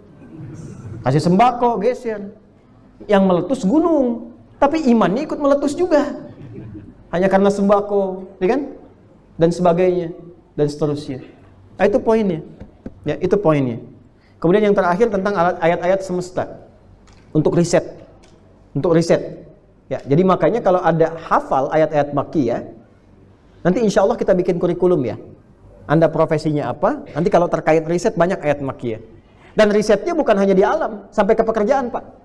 S1: kasih sembako geser, yang meletus gunung, tapi imannya ikut meletus juga hanya karena sembako, ya kan? Dan sebagainya dan seterusnya. Nah, itu poinnya. Ya, itu poinnya. Kemudian yang terakhir tentang ayat-ayat semesta untuk riset. Untuk riset. Ya, jadi makanya kalau ada hafal ayat-ayat Makkiyah, nanti insya Allah kita bikin kurikulum ya. Anda profesinya apa? Nanti kalau terkait riset banyak ayat Makkiyah. Dan risetnya bukan hanya di alam, sampai ke pekerjaan, Pak.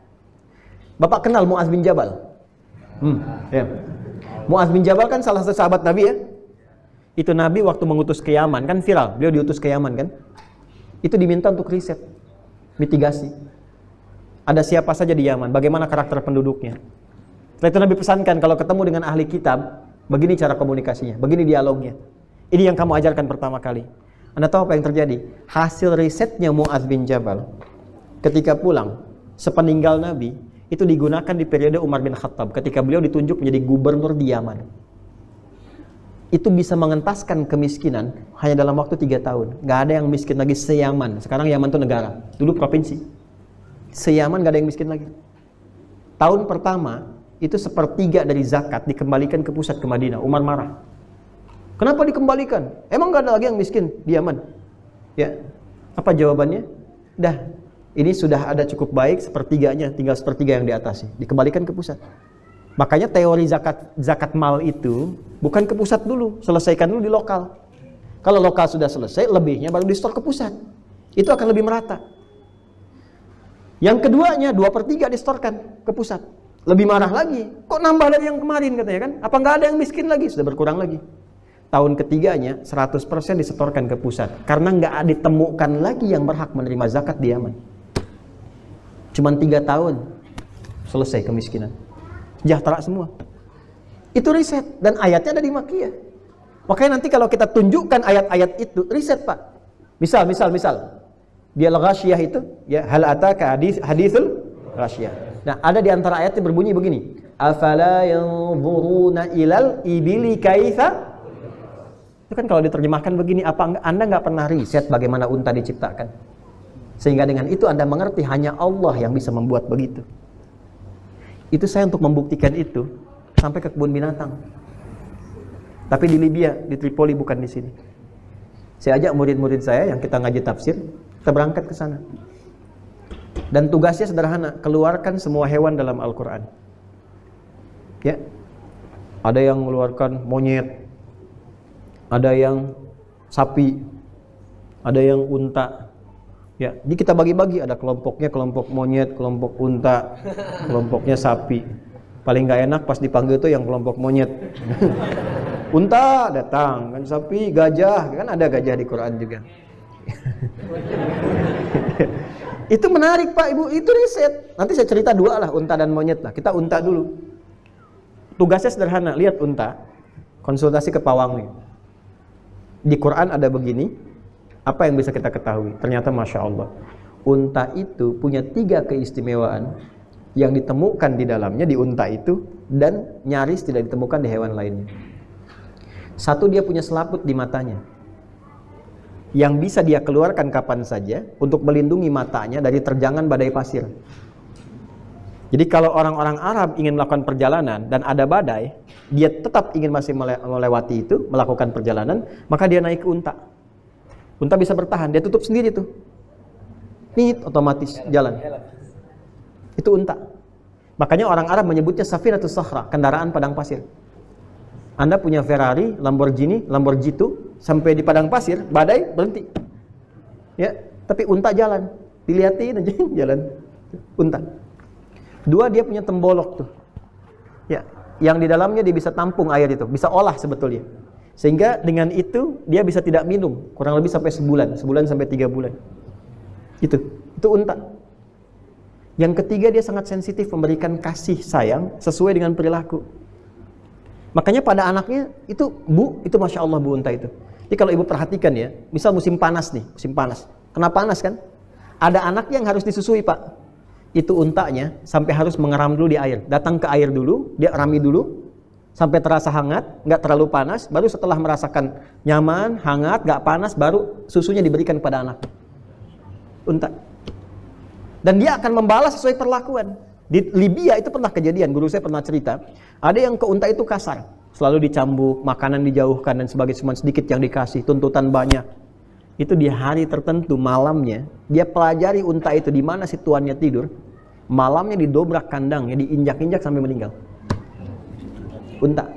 S1: Bapak kenal Mu'adz bin Jabal? Ya. Mu'adz bin Jabal kan salah satu sahabat Nabi ya. Itu Nabi waktu mengutus ke Yaman, kan viral, beliau diutus ke Yaman kan. Itu diminta untuk riset, mitigasi. Ada siapa saja di Yaman, bagaimana karakter penduduknya. Setelah itu Nabi pesankan, kalau ketemu dengan ahli kitab, begini cara komunikasinya, begini dialognya. Ini yang kamu ajarkan pertama kali. Anda tahu apa yang terjadi? Hasil risetnya Mu'adz bin Jabal ketika pulang, sepeninggal Nabi, itu digunakan di periode Umar bin Khattab ketika beliau ditunjuk menjadi gubernur di Yaman. Itu bisa mengentaskan kemiskinan hanya dalam waktu 3 tahun. Gak ada yang miskin lagi se-Yaman. Sekarang Yaman itu negara, dulu provinsi. Se-Yaman gak ada yang miskin lagi. Tahun pertama itu 1/3 dari zakat dikembalikan ke pusat, ke Madinah. Umar marah. Kenapa dikembalikan? Emang gak ada lagi yang miskin di Yaman? Ya, apa jawabannya? Dah, ini sudah ada cukup baik, 1/3-nya, tinggal 1/3 yang diatasi, dikembalikan ke pusat. Makanya teori zakat mal itu bukan ke pusat dulu, selesaikan dulu di lokal. Kalau lokal sudah selesai, lebihnya baru di-store ke pusat. Itu akan lebih merata. Yang keduanya, 2/3 di-storekan ke pusat. Lebih marah lagi, kok nambah dari yang kemarin katanya kan? Apa nggak ada yang miskin lagi? Sudah berkurang lagi. Tahun ketiganya 100% disetorkan ke pusat, karena nggak ditemukan lagi yang berhak menerima zakat di Yaman. Cuman 3 tahun selesai kemiskinan, sejahtera semua. Itu riset dan ayatnya ada di Makkiyah. Makanya nanti kalau kita tunjukkan ayat-ayat itu, riset Pak. Misal dia al-Ghasyiyah itu, ya, hal ataka hadithul Ghasyiyah. Nah, ada di antara ayat yang berbunyi begini, afala yanzuruna ilal ibili kaitsa. Itu kan kalau diterjemahkan begini, apa Anda nggak pernah riset bagaimana unta diciptakan? Sehingga dengan itu Anda mengerti hanya Allah yang bisa membuat begitu. Itu saya untuk membuktikan itu sampai ke kebun binatang. Tapi di Libya, di Tripoli, bukan di sini. Saya ajak murid-murid saya yang kita ngaji tafsir, kita berangkat ke sana. Dan tugasnya sederhana, keluarkan semua hewan dalam Al-Quran. Ya, ada yang mengeluarkan monyet, ada yang sapi, ada yang unta, Ya, jadi kita bagi-bagi, ada kelompoknya kelompok monyet, kelompok unta, kelompoknya sapi. Paling nggak enak pas dipanggil tuh yang kelompok monyet. Unta datang, kan sapi, gajah, kan ada gajah di Quran juga. Itu menarik Pak Ibu, itu riset. Nanti saya cerita dua lah, unta dan monyet lah. Kita unta dulu. Tugasnya sederhana, lihat unta, konsultasi ke pawangnya. Di Quran ada begini. Apa yang bisa kita ketahui? Ternyata Masya Allah, unta itu punya 3 keistimewaan yang ditemukan di dalamnya di unta itu dan nyaris tidak ditemukan di hewan lainnya. Satu, dia punya selaput di matanya yang bisa dia keluarkan kapan saja untuk melindungi matanya dari terjangan badai pasir. Jadi kalau orang-orang Arab ingin melakukan perjalanan dan ada badai, dia tetap ingin masih melewati itu, melakukan perjalanan, maka dia naik ke unta. Unta bisa bertahan, dia tutup sendiri tuh. Nit, otomatis jalan. Itu unta. Makanya orang Arab menyebutnya safinatus sahra, kendaraan padang pasir. Anda punya Ferrari, Lamborghini, Lamborghini, sampai di padang pasir, badai, berhenti. Ya, tapi unta jalan. Dilihatin aja jalan. Unta. 2, dia punya tembolok tuh. Ya, yang di dalamnya dia bisa tampung air itu, bisa olah sebetulnya. Sehingga dengan itu dia bisa tidak minum kurang lebih sampai sebulan sampai 3 bulan. Itu unta. Yang ketiga, dia sangat sensitif memberikan kasih sayang sesuai dengan perilaku. Makanya pada anaknya itu, Bu, itu Masya Allah Bu unta itu. Jadi kalau ibu perhatikan ya, misal musim panas nih, musim panas. Kena panas kan? Ada anak yang harus disusui Pak. Itu untanya sampai harus mengeram dulu di air. Datang ke air dulu, dia rami dulu. Sampai terasa hangat, nggak terlalu panas, baru setelah merasakan nyaman, hangat, nggak panas, baru susunya diberikan kepada anak. Unta. Dan dia akan membalas sesuai perlakuan. Di Libya itu pernah kejadian, guru saya pernah cerita, ada yang ke unta itu kasar, selalu dicambuk, makanan dijauhkan dan sebagainya, cuma sedikit yang dikasih, tuntutan banyak. Itu di hari tertentu, malamnya, dia pelajari unta itu di mana si tuannya tidur, malamnya didobrak kandangnya, diinjak-injak sampai meninggal. Unta.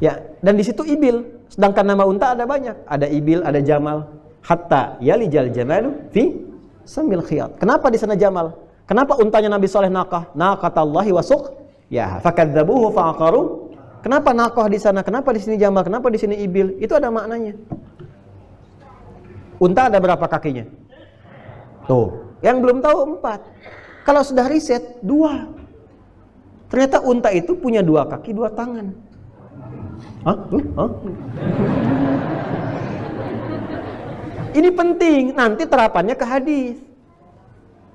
S1: Ya, dan di situ ibil. Sedangkan nama unta ada banyak. Ada ibil, ada jamal. Hatta yalijal jamalu fi samil khiyat. Kenapa di sana jamal? Kenapa untanya Nabi Saleh naqah? Naqatallahi wa suq. Ya, fakadzabuhu fa'aqaru. Kenapa naqah di sana? Kenapa di sini jamal? Kenapa di sini ibil? Itu ada maknanya. Unta ada berapa kakinya? Tuh, yang belum tahu 4. Kalau sudah riset 2. Ternyata unta itu punya 2 kaki, 2 tangan. Hah? Ini penting, nanti terapannya ke hadis.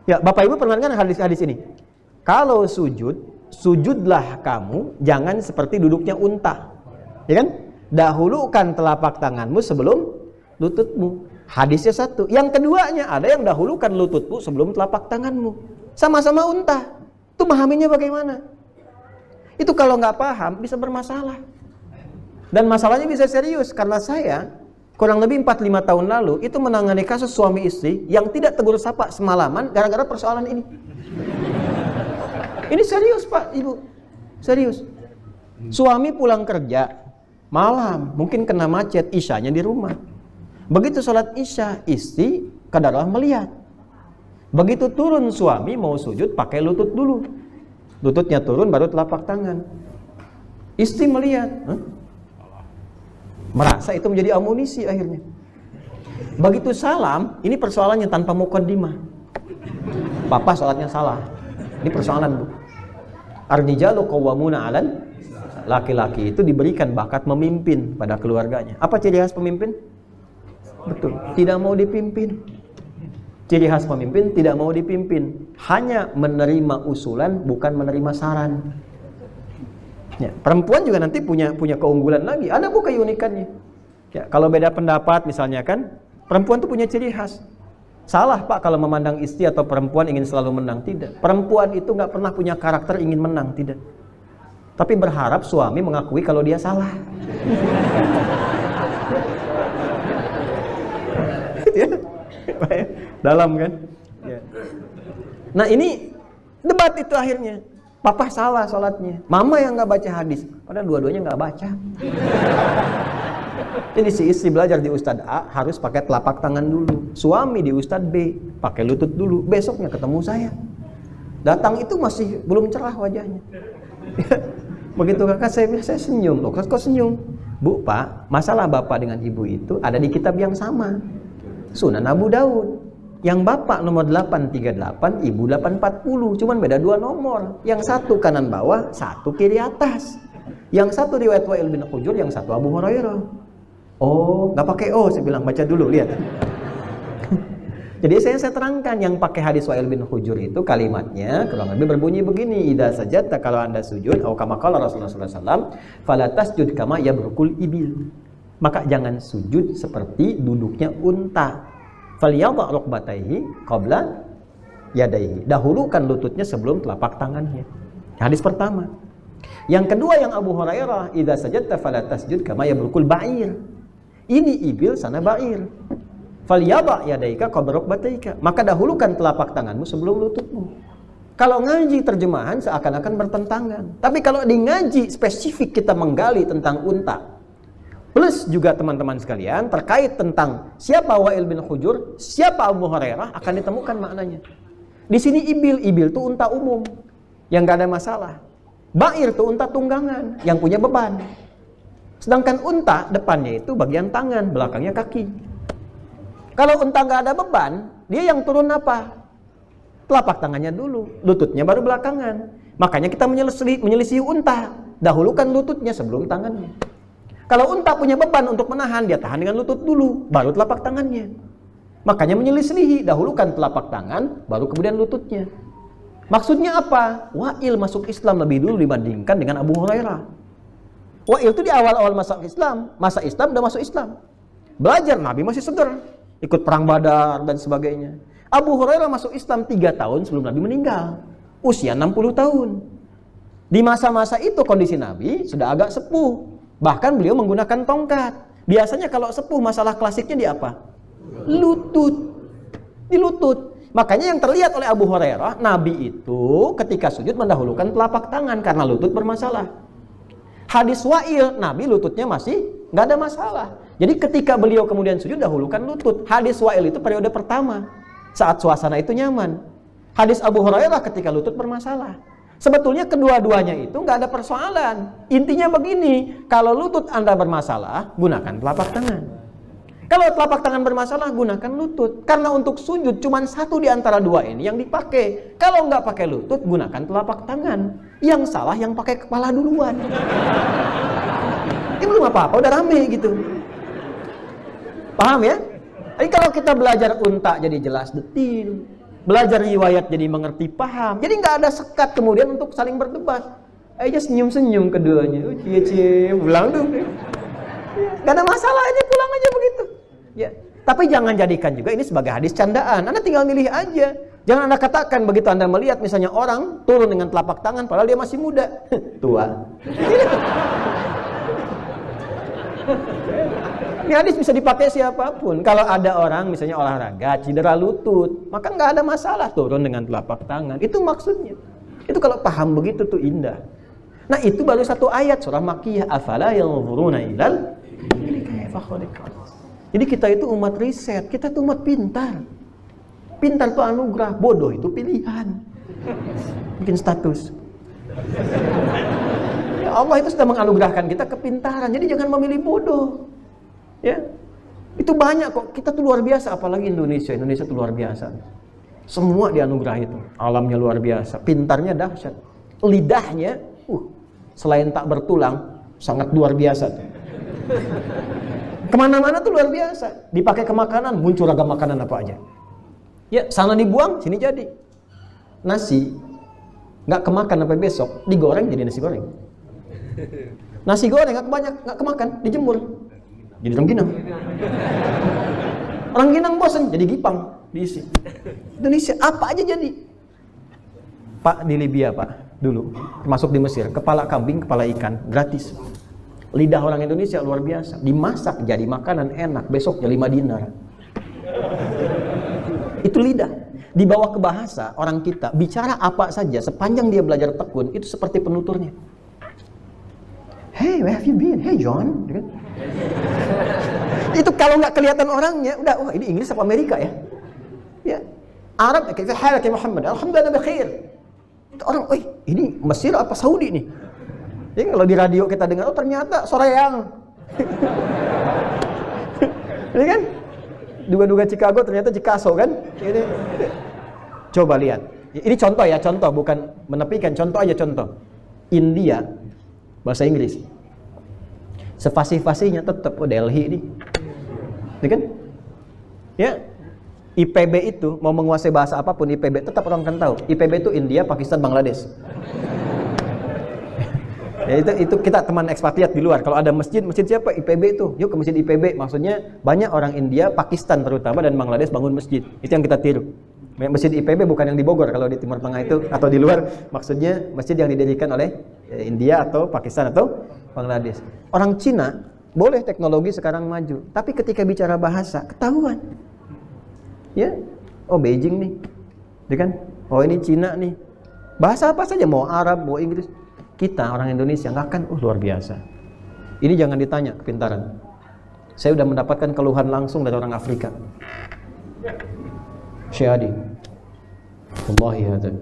S1: Ya, Bapak Ibu pernah dengar hadis ini? Kalau sujud, sujudlah kamu, jangan seperti duduknya unta. Ya kan? Dahulukan telapak tanganmu sebelum lututmu. Hadisnya 1. Yang keduanya, ada yang dahulukan lututmu sebelum telapak tanganmu. Sama-sama unta. Itu memahaminya bagaimana? Itu kalau nggak paham bisa bermasalah. Dan masalahnya bisa serius. Karena saya kurang lebih 4-5 tahun lalu itu menangani kasus suami istri yang tidak tegur sapa semalaman gara-gara persoalan ini. Ini serius Pak Ibu. Serius. Suami pulang kerja malam, mungkin kena macet, isyanya di rumah. Begitu sholat isya, istri qadarullah melihat. Begitu turun suami mau sujud pakai lutut dulu. Lututnya turun baru telapak tangan. Istri melihat, merasa itu menjadi amunisi akhirnya. Begitu salam, ini persoalannya tanpa muqaddimah. Papa sholatnya salah. Ini persoalan Bu. Ar-rijalu qawwamuna 'alal, laki-laki itu diberikan bakat memimpin pada keluarganya. Apa ciri khas pemimpin? Betul, tidak mau dipimpin. Ciri khas pemimpin tidak mau dipimpin, hanya menerima usulan, bukan menerima saran. Ya, perempuan juga nanti punya keunggulan lagi. Ada bu keunikannya. Ya, kalau beda pendapat misalnya kan, perempuan tuh punya ciri khas. Salah Pak kalau memandang istri atau perempuan ingin selalu menang, tidak. Perempuan itu nggak pernah punya karakter ingin menang, tidak. Tapi berharap suami mengakui kalau dia salah. Ya. Dalam kan ya. Nah ini debat itu akhirnya. Papa salah sholatnya, mama yang nggak baca hadis, padahal dua-duanya nggak baca. Jadi si istri belajar di Ustadz A harus pakai telapak tangan dulu. Suami di Ustadz B pakai lutut dulu. Besoknya ketemu saya. Datang itu masih belum cerah wajahnya. Begitu kakak saya senyum. Loh, kok senyum? Bu, Pak, masalah bapak dengan ibu itu ada di kitab yang sama. Sunan Abu Daud. Yang bapak nomor 838, ibu 840. Cuman beda 2 nomor. Yang satu kanan bawah, satu kiri atas. Yang satu riwayat Wa'il bin Hujur, yang satu Abu Hurairah. Oh, nggak pakai oh, saya bilang baca dulu, lihat. Jadi saya terangkan yang pakai hadis Wa'il bin Hujur itu kalimatnya kurang lebih berbunyi begini, idza sajadta, kalau Anda sujud, atau kama qala Rasulullah sallallahu alaihi wasallam, fala tasjud kama yabrukul ibil. Maka jangan sujud seperti duduknya unta. Falyadha rukbatayhi qabla yadayhi. Dahulukan lututnya sebelum telapak tangannya. Hadis pertama. Yang kedua yang Abu Hurairah, idza sajadta fala tasjud kama yabrukul ba'ir. Ini ibil, sana ba'ir. Falyadha yadaika qabla rukbataika. Maka dahulukan telapak tanganmu sebelum lututmu. Kalau ngaji terjemahan seakan-akan bertentangan. Tapi kalau di ngaji spesifik kita menggali tentang unta. Plus juga teman-teman sekalian terkait tentang siapa Wa'il bin Hujur, siapa Abu Hurairah akan ditemukan maknanya. Di sini ibil itu unta umum yang gak ada masalah. Ba'ir itu unta tunggangan yang punya beban. Sedangkan unta depannya itu bagian tangan, belakangnya kaki. Kalau unta nggak ada beban, dia yang turun apa? Telapak tangannya dulu, lututnya baru belakangan. Makanya kita menyelisih unta, dahulukan lututnya sebelum tangannya. Kalau unta punya beban untuk menahan, dia tahan dengan lutut dulu, baru telapak tangannya. Makanya menyelisihi, dahulukan telapak tangan, baru kemudian lututnya. Maksudnya apa? Wa'il masuk Islam lebih dulu dibandingkan dengan Abu Hurairah. Wa'il itu di awal-awal masa Islam udah masuk Islam. Belajar, Nabi masih seger. Ikut perang Badar dan sebagainya. Abu Hurairah masuk Islam 3 tahun sebelum Nabi meninggal. Usia 60 tahun. Di masa-masa itu kondisi Nabi sudah agak sepuh. Bahkan beliau menggunakan tongkat. Biasanya kalau sepuh masalah klasiknya di apa? Lutut. Di lutut. Makanya yang terlihat oleh Abu Hurairah, Nabi itu ketika sujud mendahulukan telapak tangan karena lutut bermasalah. Hadis Wa'il, Nabi lututnya masih nggak ada masalah. Jadi ketika beliau kemudian sujud, dahulukan lutut. Hadis Wa'il itu periode pertama, saat suasana itu nyaman. Hadis Abu Hurairah ketika lutut bermasalah. Sebetulnya kedua-duanya itu nggak ada persoalan. Intinya begini, kalau lutut Anda bermasalah, gunakan telapak tangan. Kalau telapak tangan bermasalah, gunakan lutut. Karena untuk sujud cuma satu di antara dua ini yang dipakai. Kalau nggak pakai lutut, gunakan telapak tangan. Yang salah yang pakai kepala duluan. Ini belum apa-apa, udah rame gitu. Paham ya? Jadi kalau kita belajar unta jadi jelas detil. Belajar riwayat jadi mengerti paham. Jadi nggak ada sekat kemudian untuk saling berdebat. Aja senyum-senyum keduanya. Cie-cie, pulang dong. Gak ada masalah aja, pulang aja begitu. Ya, tapi jangan jadikan juga ini sebagai hadis candaan. Anda tinggal milih aja. Jangan Anda katakan begitu Anda melihat misalnya orang turun dengan telapak tangan padahal dia masih muda. Tua. Ini hadis bisa dipakai siapapun. Kalau ada orang misalnya olahraga cedera lutut, maka nggak ada masalah turun dengan telapak tangan. Itu maksudnya. Itu kalau paham begitu tuh indah. Nah itu baru satu ayat surah Makkiyah. Afala yanzuruna ilal Jadi kita itu umat riset, kita itu umat pintar. Pintar itu anugerah, bodoh itu pilihan. Bikin status. Ya Allah itu sudah menganugerahkan kita kepintaran, jadi jangan memilih bodoh. Ya, itu banyak kok. Kita tuh luar biasa, apalagi Indonesia. Indonesia tuh luar biasa. Semua dianugerah itu. Alamnya luar biasa, pintarnya dahsyat. Lidahnya, selain tak bertulang, sangat luar biasa tuh. Kemana-mana tuh luar biasa. Dipakai ke makanan, muncul ragam makanan apa aja. Ya, sana dibuang, sini jadi. Nasi, nggak kemakan sampai besok, digoreng jadi nasi goreng. Nasi goreng nggak kemakan, dijemur. Jadi rengginang. Rengginang bosan, jadi gipang, diisi. Indonesia apa aja jadi. Pak di Libya Pak, dulu masuk di Mesir, kepala kambing, kepala ikan, gratis. Lidah orang Indonesia luar biasa, dimasak jadi makanan enak, besok jadi 5 dinar. Itu lidah. Dibawa ke bahasa orang kita, bicara apa saja sepanjang dia belajar tekun, itu seperti penuturnya. Hey, where have you been? Hey John. Itu kalau nggak kelihatan orangnya, udah, wah ini Inggris apa Amerika ya? Ya, Arab, kayak halak ya Muhammad, alhamdulillah bikhair. Orang, ini Mesir apa Saudi nih? Ya, kalau di radio kita dengar, oh ternyata Soreang. Ini kan? Duga-duga Chicago ternyata Chicago kan? Ini. Coba lihat. Ini contoh ya, contoh, bukan menepikan, contoh aja contoh. India, bahasa Inggris. Sefasih-fasihnya tetap Delhi ini. Ya kan? Ya. IPB itu mau menguasai bahasa apapun, IPB tetap orang kan tahu. IPB itu India, Pakistan, Bangladesh. Ya, itu kita teman ekspatriat di luar. Kalau ada masjid siapa? IPB itu. Yuk ke masjid IPB. Maksudnya banyak orang India, Pakistan terutama dan Bangladesh bangun masjid. Itu yang kita tiru. Masjid IPB bukan yang di Bogor kalau di Timur Tengah itu atau di luar. Maksudnya masjid yang didirikan oleh India atau Pakistan atau Bangladesh. Orang Cina boleh teknologi sekarang maju, tapi ketika bicara bahasa ketahuan. Ya, oh Beijing nih, ya kan? Oh ini Cina nih. Bahasa apa saja, mau Arab, mau Inggris. Kita orang Indonesia nggak akan, luar biasa. Ini jangan ditanya kepintaran. Saya sudah mendapatkan keluhan langsung dari orang Afrika. Syahadi, wallahi hadza.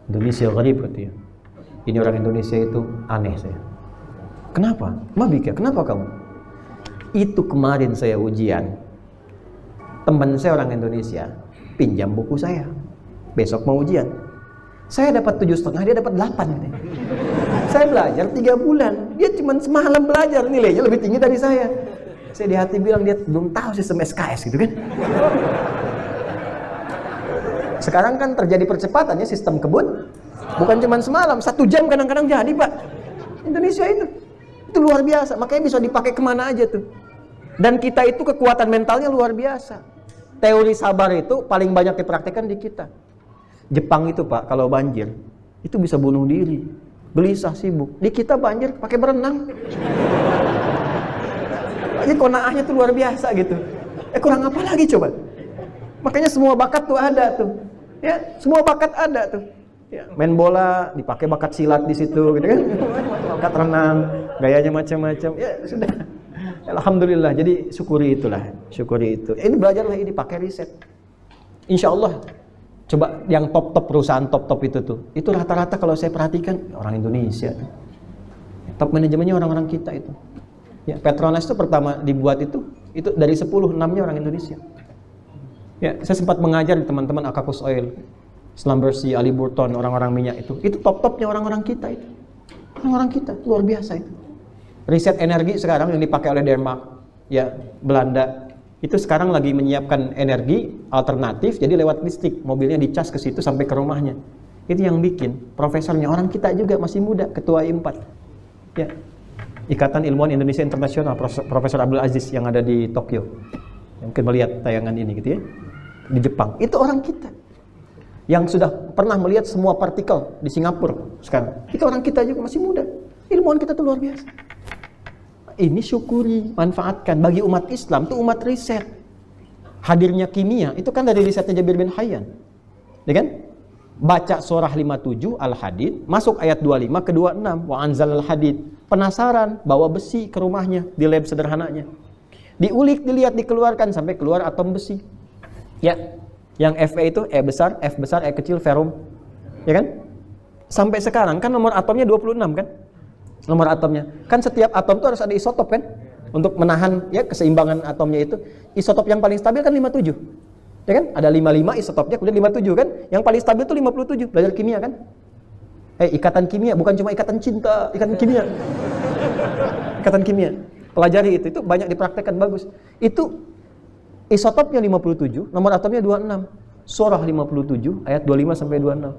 S1: Indonesia gharib katanya. Ini orang Indonesia itu aneh saya. Kenapa? Mabika, kenapa kamu? Itu kemarin saya ujian. Teman saya orang Indonesia pinjam buku saya. Besok mau ujian. Saya dapat 7,5, dia dapat 8 katanya. Saya belajar 3 bulan, dia cuma semalam belajar, nilainya lebih tinggi dari saya. Saya di hati bilang dia belum tahu sistem SKS gitu kan. Sekarang kan terjadi percepatannya sistem kebun. Bukan cuma semalam, 1 jam kadang-kadang jadi Pak. Indonesia itu luar biasa, makanya bisa dipakai kemana aja tuh. Dan kita itu kekuatan mentalnya luar biasa. Teori sabar itu paling banyak dipraktikkan di kita. Jepang itu Pak, kalau banjir, itu bisa bunuh diri. Gelisah, sibuk. Di kita banjir, pakai berenang. Ini konaahnya tuh luar biasa gitu. Kurang apa lagi coba? Makanya semua bakat tuh ada tuh. Ya, semua bakat ada tuh. Ya, main bola, dipakai bakat silat di situ gitu kan. Bakat renang, gayanya macam-macam. Ya, sudah. Alhamdulillah, jadi syukuri itulah, syukuri itu. Ini belajarlah ini, pakai riset. Insya Allah, coba yang top-top perusahaan top-top itu rata-rata kalau saya perhatikan orang Indonesia. Top manajemennya orang-orang kita itu. Ya, Petronas itu pertama dibuat itu dari 10, 6-nya orang Indonesia. Ya, saya sempat mengajar di teman-teman Akakus Oil, Slumbersea, Ali Burton, orang-orang minyak itu top-topnya orang-orang kita itu. Orang-orang kita, luar biasa itu. Riset energi sekarang yang dipakai oleh Denmark, ya Belanda, itu sekarang lagi menyiapkan energi alternatif, jadi lewat listrik, mobilnya dicas ke situ sampai ke rumahnya. Itu yang bikin profesornya orang kita juga masih muda, ketua I4, ya Ikatan Ilmuwan Indonesia Internasional, Profesor Abdul Aziz yang ada di Tokyo, yang mungkin melihat tayangan ini gitu ya, di Jepang. Itu orang kita yang sudah pernah melihat semua partikel di Singapura sekarang. Itu orang kita juga masih muda. Ilmuwan kita tuh luar biasa. Ini syukuri, manfaatkan. Bagi umat Islam itu umat riset. Hadirnya kimia itu kan dari risetnya Jabir bin Hayyan, ya kan? Baca surah 57 Al-Hadid, masuk ayat 25 ke 26, wa anzal al-hadid. Penasaran, bawa besi ke rumahnya di lab sederhananya. Diulik, dilihat, dikeluarkan sampai keluar atom besi. Ya, yang Fe itu E besar, F besar, E kecil, ferum. Ya kan? Sampai sekarang kan nomor atomnya 26 kan? Nomor atomnya. Kan setiap atom itu harus ada isotop kan? Untuk menahan ya keseimbangan atomnya itu. Isotop yang paling stabil kan 57. Ya kan? Ada 55 isotopnya, kemudian 57 kan? Yang paling stabil itu 57. Belajar kimia kan? Ikatan kimia, bukan cuma ikatan cinta, ikatan kimia. Ikatan kimia. Pelajari itu banyak dipraktekkan, bagus. Itu isotopnya 57, nomor atomnya 26. Surah 57 ayat 25 sampai 26.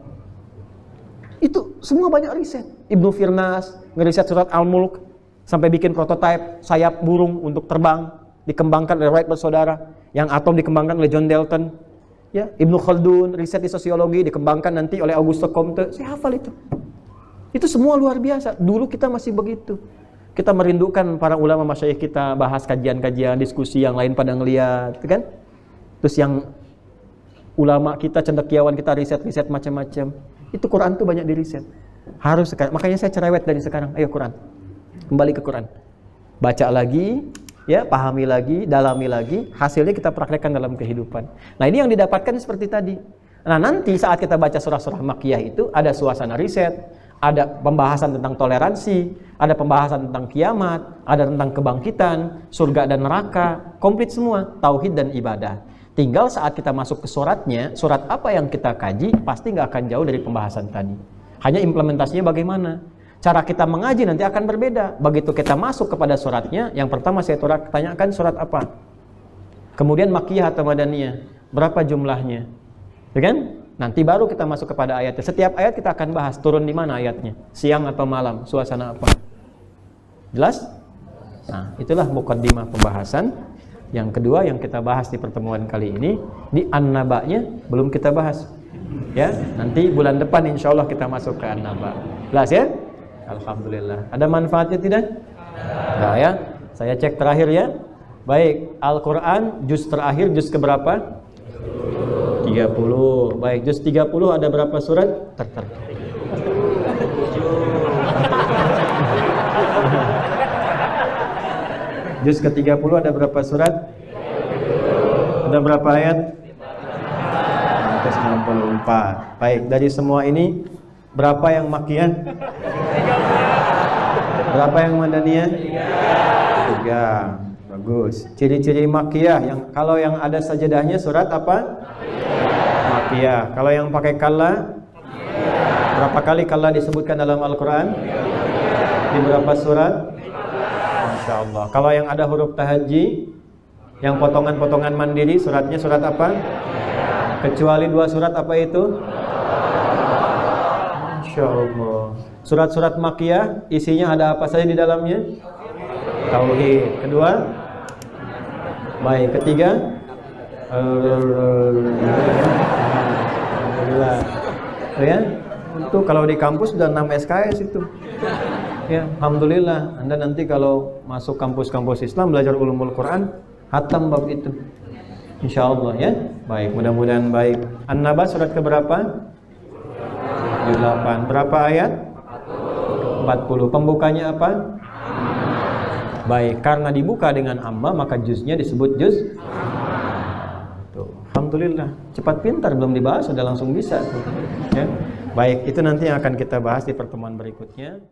S1: Itu semua banyak riset. Ibnu Firnas ngeriset surat Al-Mulk sampai bikin prototipe sayap burung untuk terbang, dikembangkan oleh Wright bersaudara. Yang atom dikembangkan oleh John Dalton. Ya, Ibnu Khaldun riset di sosiologi dikembangkan nanti oleh Auguste Comte. Saya hafal itu. Itu semua luar biasa. Dulu kita masih begitu. Kita merindukan para ulama masyayikh kita bahas kajian-kajian, diskusi yang lain pada ngeliat, kan? Terus yang ulama kita, cendekiawan kita riset-riset macam-macam. Itu Quran tuh banyak diriset. Harus sekarang. Makanya saya cerewet dari sekarang. Ayo Quran. Kembali ke Quran. Baca lagi, ya, pahami lagi, dalami lagi, hasilnya kita praktekkan dalam kehidupan. Nah, ini yang didapatkan seperti tadi. Nah, nanti saat kita baca surah-surah Makkiyah itu ada suasana riset, ada pembahasan tentang toleransi, ada pembahasan tentang kiamat, ada tentang kebangkitan, surga dan neraka, komplit semua, tauhid dan ibadah. Tinggal saat kita masuk ke suratnya, surat apa yang kita kaji, pasti nggak akan jauh dari pembahasan tadi. Hanya implementasinya bagaimana. Cara kita mengaji nanti akan berbeda. Begitu kita masuk kepada suratnya, yang pertama saya tanyakan surat apa. Kemudian Makkiyah atau Madaniyah, berapa jumlahnya, ya kan? Nanti baru kita masuk kepada ayatnya. Setiap ayat kita akan bahas turun di mana ayatnya, siang atau malam, suasana apa. Jelas? Nah, itulah muqaddimah pembahasan. Yang kedua yang kita bahas di pertemuan kali ini, di An-Naba'nya belum kita bahas. Ya, nanti bulan depan insya Allah kita masuk ke An-Naba. Jelas ya? Alhamdulillah. Ada manfaatnya tidak? Nah, ya. Saya cek terakhir ya. Baik, Al-Quran juz terakhir, juz keberapa? 30. Baik, juz 30 ada berapa surat? Juz ke-30 ada berapa surat? Ada berapa ayat? 94. Baik, dari semua ini berapa yang Makkiyah? Berapa yang Madaniyah? 3. Bagus. Ciri-ciri Makkiyah, yang kalau yang ada sajadahnya surat apa? Makkiyah. Kalau yang pakai kalla, berapa kali kalla disebutkan dalam Al-Quran? Di berapa surat? Masya Allah. Kalau yang ada huruf tahajji, yang potongan-potongan mandiri, suratnya surat apa? Kecuali 2 surat apa itu? Masya Allah. Surat-surat Makkiyah isinya ada apa saja di dalamnya? Tauhid. Kedua? Baik. Ketiga? Alhamdulillah. Ya, itu kalau di kampus sudah 6 SKS itu. Ya, alhamdulillah. Anda nanti kalau masuk kampus-kampus Islam belajar ulumul Quran, hatam bab itu. Insyaallah ya. Baik, mudah-mudahan baik. An-Naba surat keberapa? 8. Berapa ayat? 40. Pembukanya apa? Baik, karena dibuka dengan amma maka juznya disebut juz. Tuh, alhamdulillah. Cepat pintar, belum dibahas sudah langsung bisa. Ya. Baik, itu nanti yang akan kita bahas di pertemuan berikutnya.